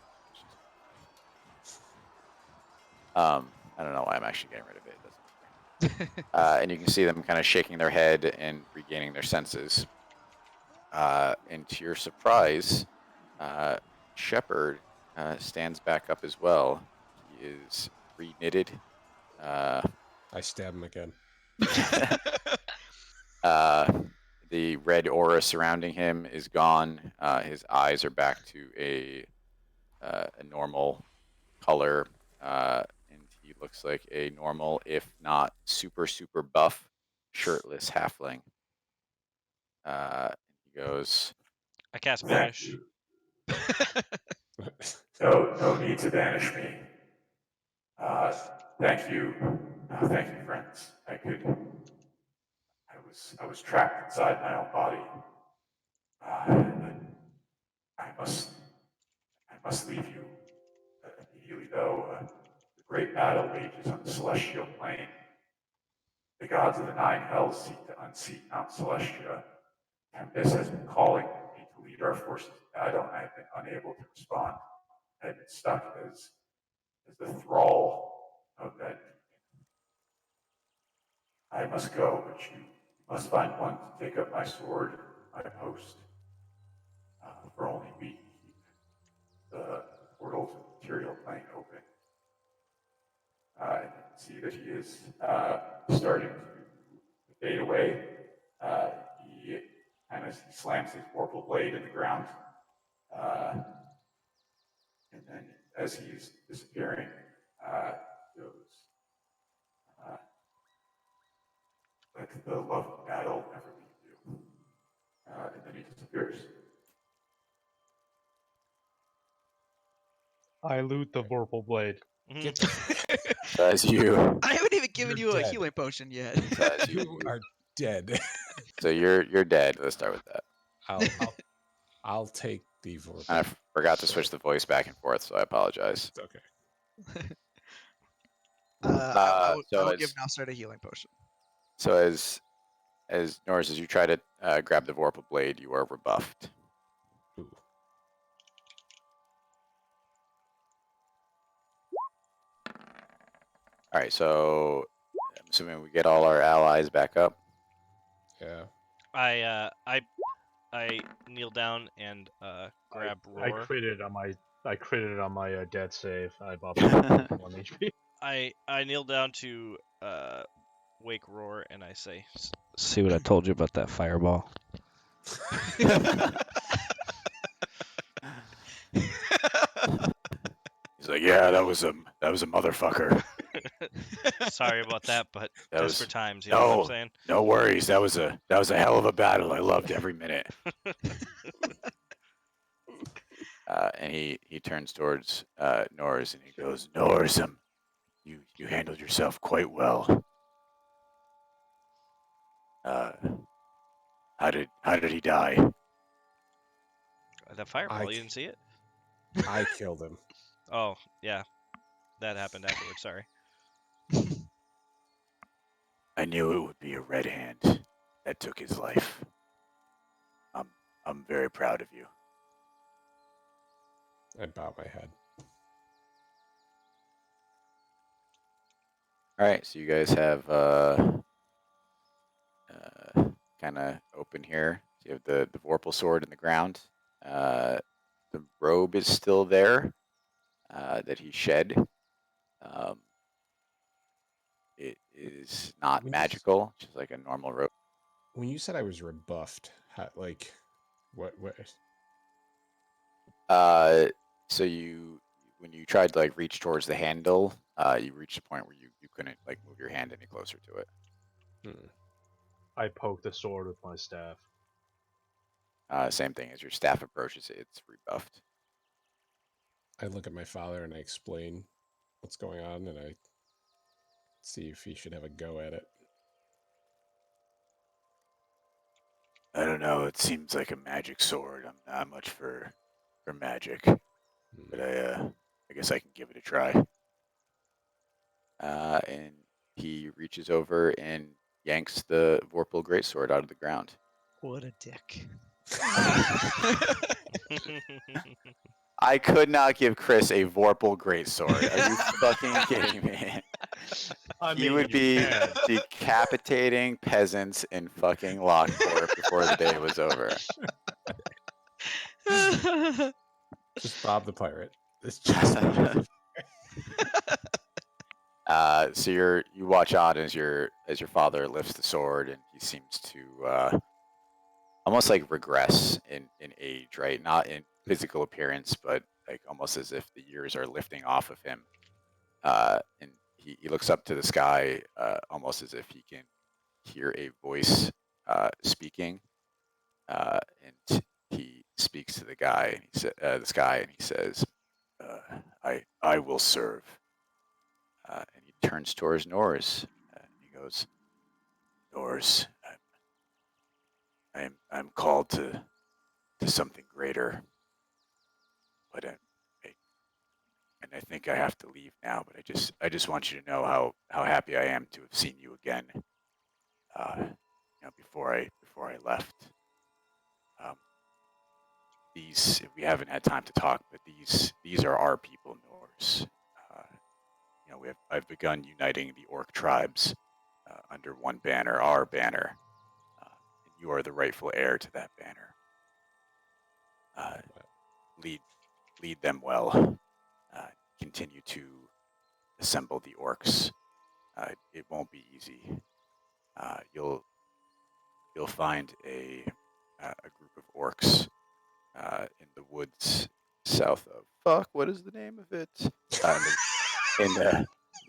I don't know why I'm actually getting rid of it. It doesn't matter. And you can see them kind of shaking their head and regaining their senses. And to your surprise, Shepard stands back up as well. He is re-knitted. I stab him again. The red aura surrounding him is gone. His eyes are back to a normal color, and he looks like a normal, if not super buff, shirtless halfling. He goes, I cast Thank banish. you. No need to banish me. Thank you. Thank you, friends. I was trapped inside my own body. I must leave you immediately, though. The great battle rages on the celestial plane. The gods of the nine hells seek to unseat Mount Celestia. Tempest has been calling me to lead our forces to battle, and I have been unable to respond. I have been stuck as the thrall of that. I must go, but you must find one to take up my sword, my post. For only we can keep the portal to the material plane open. I can see that he is starting to fade away. He slams his vorpal blade in the ground. And then as he's disappearing, he goes, let the love of battle never leave you. And then he disappears. I loot the Vorpal blade. Mhm. Get the so as you, I haven't even given You're you a dead. healing potion yet. so as you you, are dead. so you're dead. Let's start with that. I'll take the vorpal. And I forgot to sword. switch the voice back and forth, so I apologize. It's okay. I So will as- give Noster a healing potion. So as Norris, as you try to grab the vorpal blade, you are rebuffed. Ooh. All right, so I'm assuming we get all our allies back up. Yeah. I kneel down and grab I Roar. critted on my death save. I buffed 1 HP. I kneel down to wake Roar and I say, "See what I told you about that fireball." He's like, yeah, that was a motherfucker. Sorry about that, but That just was- for times, you know what I'm no. saying? No worries, that was a hell of a battle. I loved every minute. And he turns towards Norris and he goes, Norris, you handled yourself quite well. How did he die? That fireball, you didn't see it? I killed him. Oh, yeah. That happened afterwards, sorry. I knew it would be a red hand that took his life. I'm very proud of you. I bow my head. All right, so you guys have kind of open here. So you have the vorpal sword in the ground. The robe is still there that he shed. It is not When you- magical, just like a normal robe. When you said I was rebuffed, what? So when you tried to like reach towards the handle, you reached a point where you couldn't like move your hand any closer to it. I poke the sword with my staff. Same thing as your staff approaches it, it's rebuffed. I look at my father and I explain what's going on, and I see if he should have a go at it. I don't know. It seems like a magic sword. I'm not much for magic, but I guess I can give it a try. And he reaches over and yanks the Vorpal greatsword out of the ground. What a dick. I could not give Chris a Vorpal greatsword. Are you fucking kidding me? I He mean, would you be can. decapitating peasants in fucking Lockport before the day was over. Just Bob the pirate. It's just So you watch on as your father lifts the sword, and he seems to almost like regress in age, right? Not in physical appearance, but like almost as if the years are lifting off of him. And he looks up to the sky, almost as if he can hear a voice speaking, and he speaks to the guy, and he this guy, and he says, "I will serve." And he turns towards Norris, and he goes, "Norris, I'm called to something greater, but and I think I have to leave now. But I just want you to know how happy I am to have seen you again. Before I left. These we haven't had time to talk, but these are our people, Norse. I've begun uniting the orc tribes under one banner, our banner, and you are the rightful heir to that banner. Lead them well. Continue to assemble the orcs. It won't be easy. You'll find a group of orcs in the woods south of what is the name of it?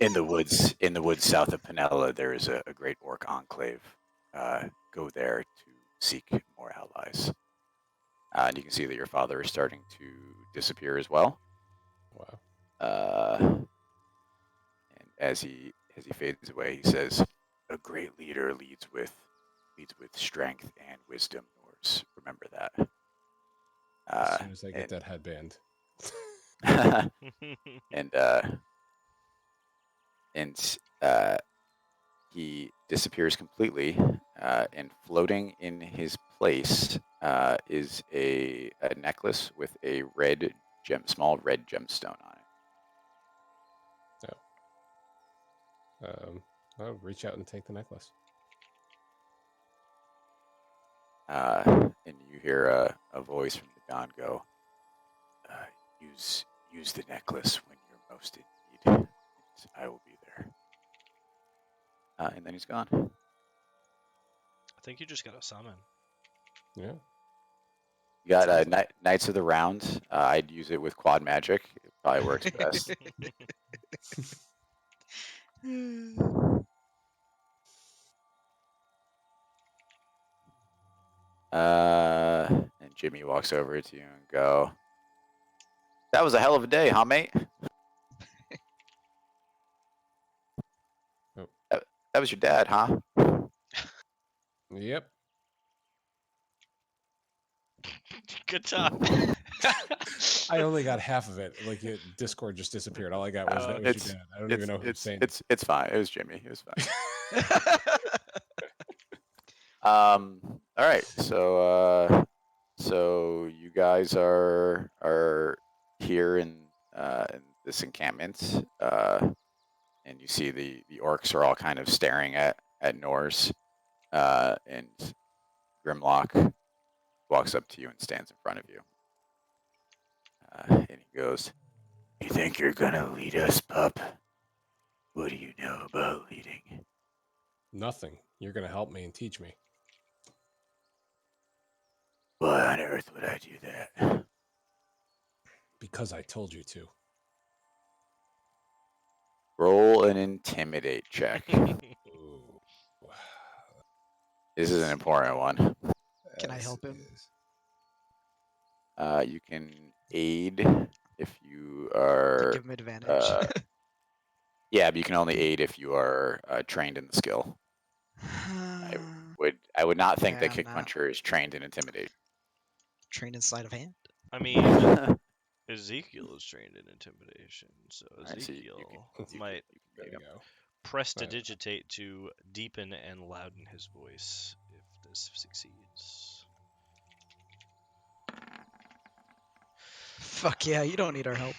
In the woods south of Penella, there is a great orc enclave. Go there to seek more allies. And you can see that your father is starting to disappear as well. Wow. And as he fades away, he says, "A great leader leads with strength and wisdom, Norse. Remember that." As soon as I get that headband. and he disappears completely, and floating in his place is a necklace with a small red gemstone on it. I'll reach out and take the necklace. And you hear a voice from the Don go, use the necklace when you're most in need. I will be there. And then he's gone. I think you just got a summon. Yeah. You got Knights of the Round. I'd use it with quad magic. It probably works best. And Jimmy walks over to you and go, "That was a hell of a day, huh, mate?" Oh. That was your dad, huh? Yep. Good job. I only got half of it. Like Discord just disappeared. All I got was that was your dad. I don't even know who's saying it. It's fine. It was Jimmy. It was fine. All right. So you guys are here in this encampment, and you see the orcs are all kind of staring at Norse, and Grimlock walks up to you and stands in front of you, and he goes, "You think you're gonna lead us, pup? What do you know about leading?" Nothing. You're gonna help me and teach me. Why on earth would I do that? Because I told you to. Roll an intimidate check. Ooh. This is an important one. Can I help him? You can aid if you are. Give him advantage. Yeah, but you can only aid if you are trained in the skill. I would not think that Yeah, Kick no. Puncher is trained in intimidate. Trained in sleight of hand. I mean, Ezekiel is trained in intimidation, so Alright, so Ezekiel you might There you go. prestidigitate to deepen and louden his voice if this succeeds. Fuck yeah, you don't need our help.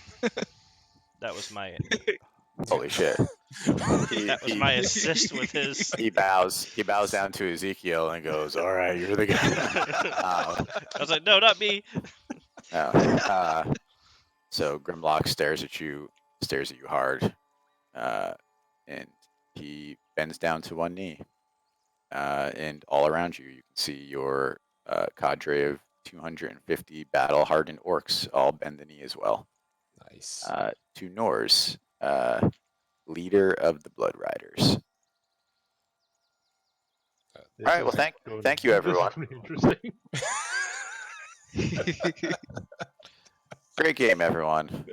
That was my Holy shit! that was my assist with his. He bows down to Ezekiel and goes, "All right, you're the guy." I was like, no, not me. So Grimlock stares at you hard, and he bends down to one knee. And all around you, you can see your cadre of 250 battle-hardened orcs all bend the knee as well. Nice. To Norse, leader of the Blood Riders. This All right, well, is thank you, this is everyone. pretty interesting. Great game, everyone.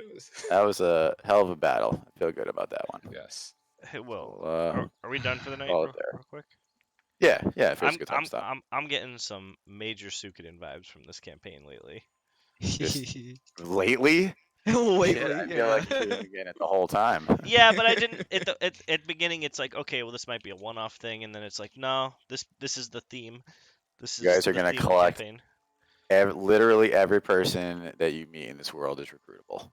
That was a hell of a battle. I feel good about that one. Yes. Hey, well, Well, are we done for the night, call it real, there. real quick? Yeah, it feels I'm good time I'm to stop. I'm getting some major Suikoden vibes from this campaign lately. Lately? Lately, Shit, I yeah. feel like you've been getting it the whole time. Yeah, but I didn't at the beginning. It's like, okay, well, this might be a one-off thing, and then it's like, no, this is the theme. This You is guys are the gonna theme of the collect campaign. Literally every person that you meet in this world is recruitable.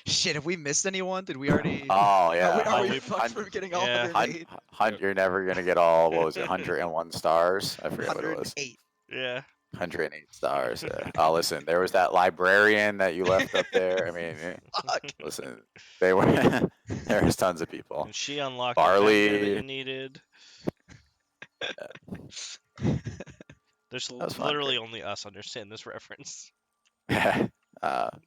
Shit, have we missed anyone? Did we already? Oh yeah, Are we we- fucked from getting all yeah. 108? You're never gonna get all. What was it? 101 stars. I forget what it was. 108. Yeah. 108 stars. Oh, listen, there was that librarian that you left up there. I mean, Fuck. listen, they were. There was tons of people. And she unlocked Barley. the vendor that you needed. There's was fun, literally only us understand this reference.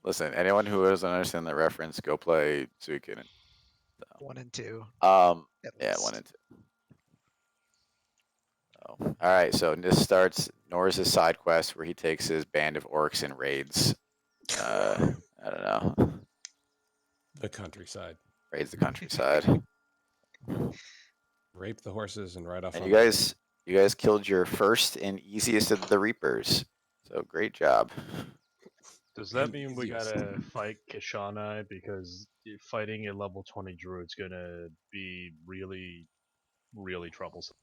Listen, anyone who doesn't understand the reference, go play Suikoden. 1 and 2. Yeah, least. 1 and 2. Oh. All right, so this starts Norris' side quest where he takes his band of orcs and raids. I don't know. The countryside. Raids the countryside. Rape the horses and ride off. And on you guys killed your first and easiest of the Reapers. So great job. Does that And mean we easiest. gotta fight Kishana? Because fighting a level 20 druid's gonna be really, really troublesome.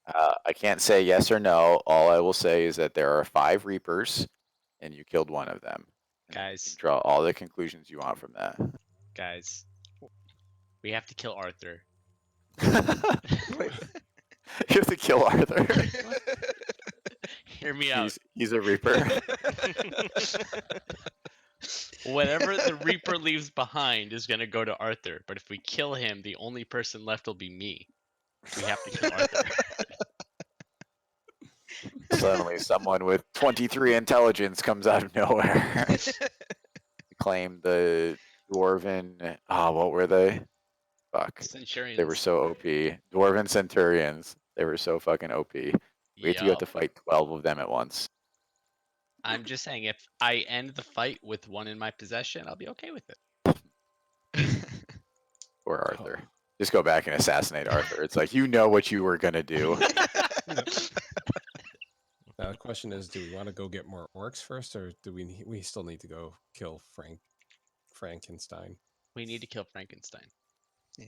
I can't say yes or no. All I will say is that there are 5 Reapers, and you killed one of them. And then you Guys. can draw all the conclusions you want from that. Guys, we have to kill Arthur. Wait. You have to kill Arthur. Hear me out. He's a Reaper. Whatever the Reaper leaves behind is gonna go to Arthur, but if we kill him, the only person left will be me. We have to kill Arthur. Suddenly, someone with 23 intelligence comes out of nowhere. Claim the dwarven. What were they? Fuck. Centurions. They were so OP. Dwarven Centurions. They were so fucking OP. We have to Yup. fight 12 of them at once. I'm just saying, if I end the fight with one in my possession, I'll be okay with it. Or Arthur. Just go back and assassinate Arthur. It's like, you know what you were gonna do. Now the question is, do we want to go get more orcs first, or do we still need to go kill Frankenstein? We need to kill Frankenstein. Yeah.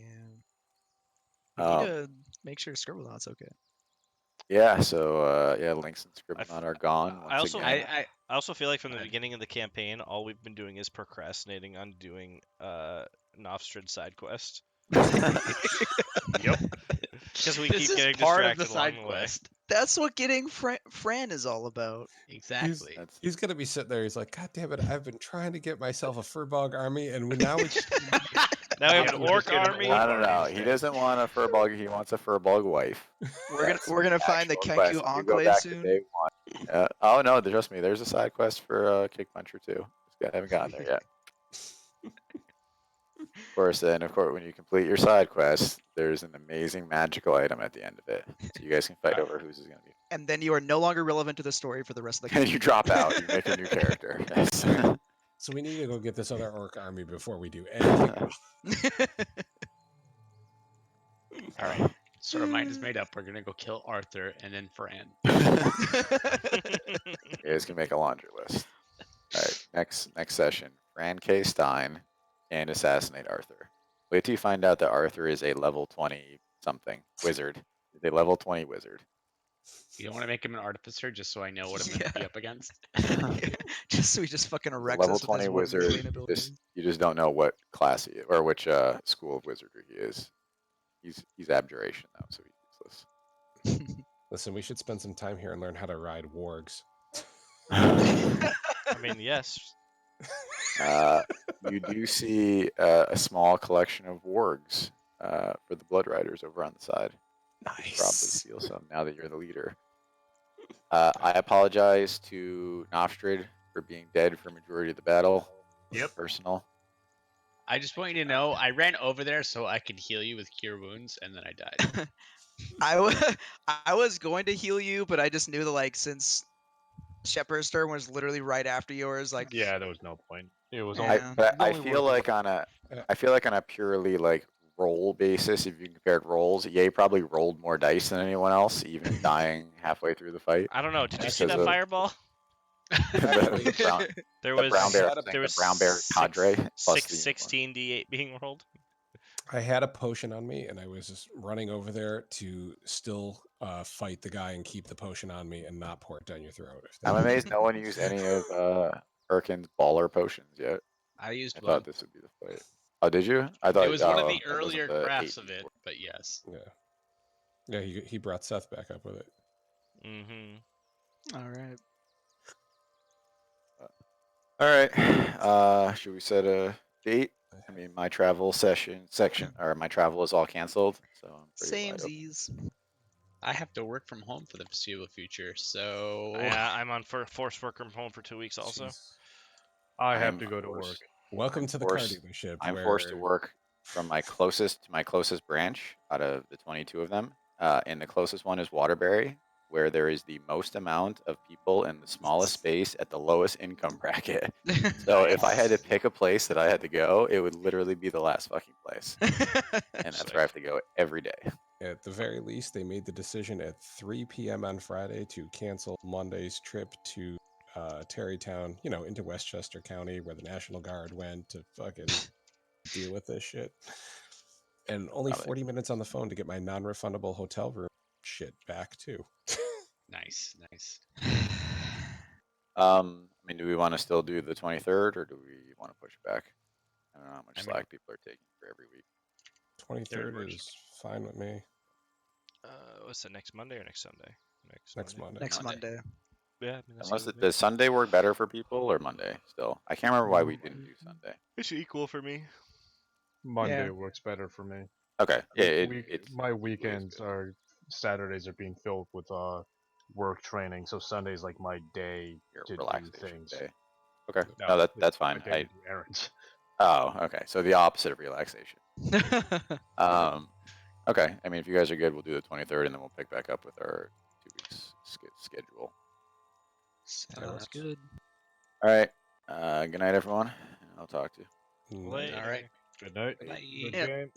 We need Um, to make sure Scribblenauts okay. Yeah, so Lynx and I f- Scribblenauts are gone. I once also- again. I also feel like from the Right. beginning of the campaign, all we've been doing is procrastinating on doing Nofstrid's side quest. Yep. Because we This keep is getting part of distracted the side along the way. quest. That's what getting Fran is all about. Exactly. That's- He's gonna be sitting there. He's like, God damn it! I've been trying to get myself a Furbog army, and now we Now we have Yeah, an we're orc just getting army. I don't know. armies He then. doesn't want a Furbog. He wants a Furbog wife. We're gonna find the Actual quest. Kenku If you go Enclave back to soon. day 1. Oh no, trust me. There's a side quest for Kick Puncher too. I haven't gotten there yet. Of course, when you complete your side quest, there's an amazing magical item at the end of it. So you guys can fight over whose is going to be. And then you are no longer relevant to the story for the rest of the And game. you drop out. You make a new character. Yes. So we need to go get this other orc army before we do anything else. All right. So our mind is made up. We're gonna go kill Arthur and then Fran. You guys can make a laundry list. All right. Next session. Fran K. Stein and assassinate Arthur. Wait till you find out that Arthur is a level 20 something wizard. He's a level 20 wizard. You don't want to make him an artificer, just so I know what I'm gonna be up against. just so he just fucking He's a wrecks level us with 20 his 1 wizard. million abilities. You just don't know what class he is, or which school of wizardry he is. He's abjuration though, so he's useless. Listen, we should spend some time here and learn how to ride wargs. I mean, yes. You do see a small collection of wargs for the Blood Riders over on the side. You probably steal some now that you're the leader. I apologize to Nofstrid for being dead for majority of the battle. Yep. Personal. I just want you to know I ran over there so I could heal you with cure wounds, and then I died. I was going to heal you, but I just knew that like since Shepherd's turn was literally right after yours, like Yeah, there was no point. It was Yeah. only. But it was I only feel worth it like when- on a Yeah. I feel like on a purely like roll basis, if you compared rolls, Ye probably rolled more dice than anyone else, even dying halfway through the fight. I don't know. Did you see Because that of- fireball? Actually, the brown, There the was brown bear, had a- there was the brown bear cadre plus the unicorn. 16 d8 being rolled. I had a potion on me, and I was just running over there to still fight the guy and keep the potion on me and not pour it down your throat. If I'm that- amazed no one used any of Erkin's baller potions yet. I used I one. thought this would be the fight. Oh, did you? I thought It was one of oh, the that wasn't earlier the crafts 8D4. of it, but yes. Yeah, he brought Seth back up with it. Mm-hmm. all right. All right. Should we set a date? I mean, my travel section or my travel is all canceled, so I'm pretty wide open. Samesies. I have to work from home for the foreseeable future, so Yeah, I'm on forced work from home for 2 weeks also. Jeez. I have I'm to go to forced- work. Welcome I'm to the car forced- dealership. I'm where... forced to work from my closest branch out of the 22 of them, and the closest one is Waterbury, where there is the most amount of people in the smallest space at the lowest income bracket. So if I had to pick a place that I had to go, it would literally be the last fucking place, and that's where I have to go every day. At the very least, they made the decision at 3 p.m. on Friday to cancel Monday's trip to Terrytown, into Westchester County, where the National Guard went to fucking deal with this shit. And only Probably. 40 minutes on the phone to get my non-refundable hotel room shit back, too. nice. I mean, do we want to still do the 23rd, or do we want to push it back? I don't know how much I mean- slack people are taking for every week. 23rd works. is fine with me. What's it, next Monday or next Sunday? Next Monday. Next Monday. Monday. Yeah, I mean, that's Unless good with me. does Sunday work better for people or Monday still? I can't remember why we didn't do Sunday. It's equal for me. Monday works better for me. Okay, yeah, My weekends are Saturdays are being filled with work training, so Sunday's like my day your to do relaxation things. day. Okay, No, no, it's that's my fine. day to do errands. Oh, okay, so the opposite of relaxation. Okay, I mean, if you guys are good, we'll do the 23rd, and then we'll pick back up with our 2 weeks schedule. Sounds good. All right, good night, everyone. I'll talk to you. Mm, Late. All right. Good night. Bye. Good Yeah. game.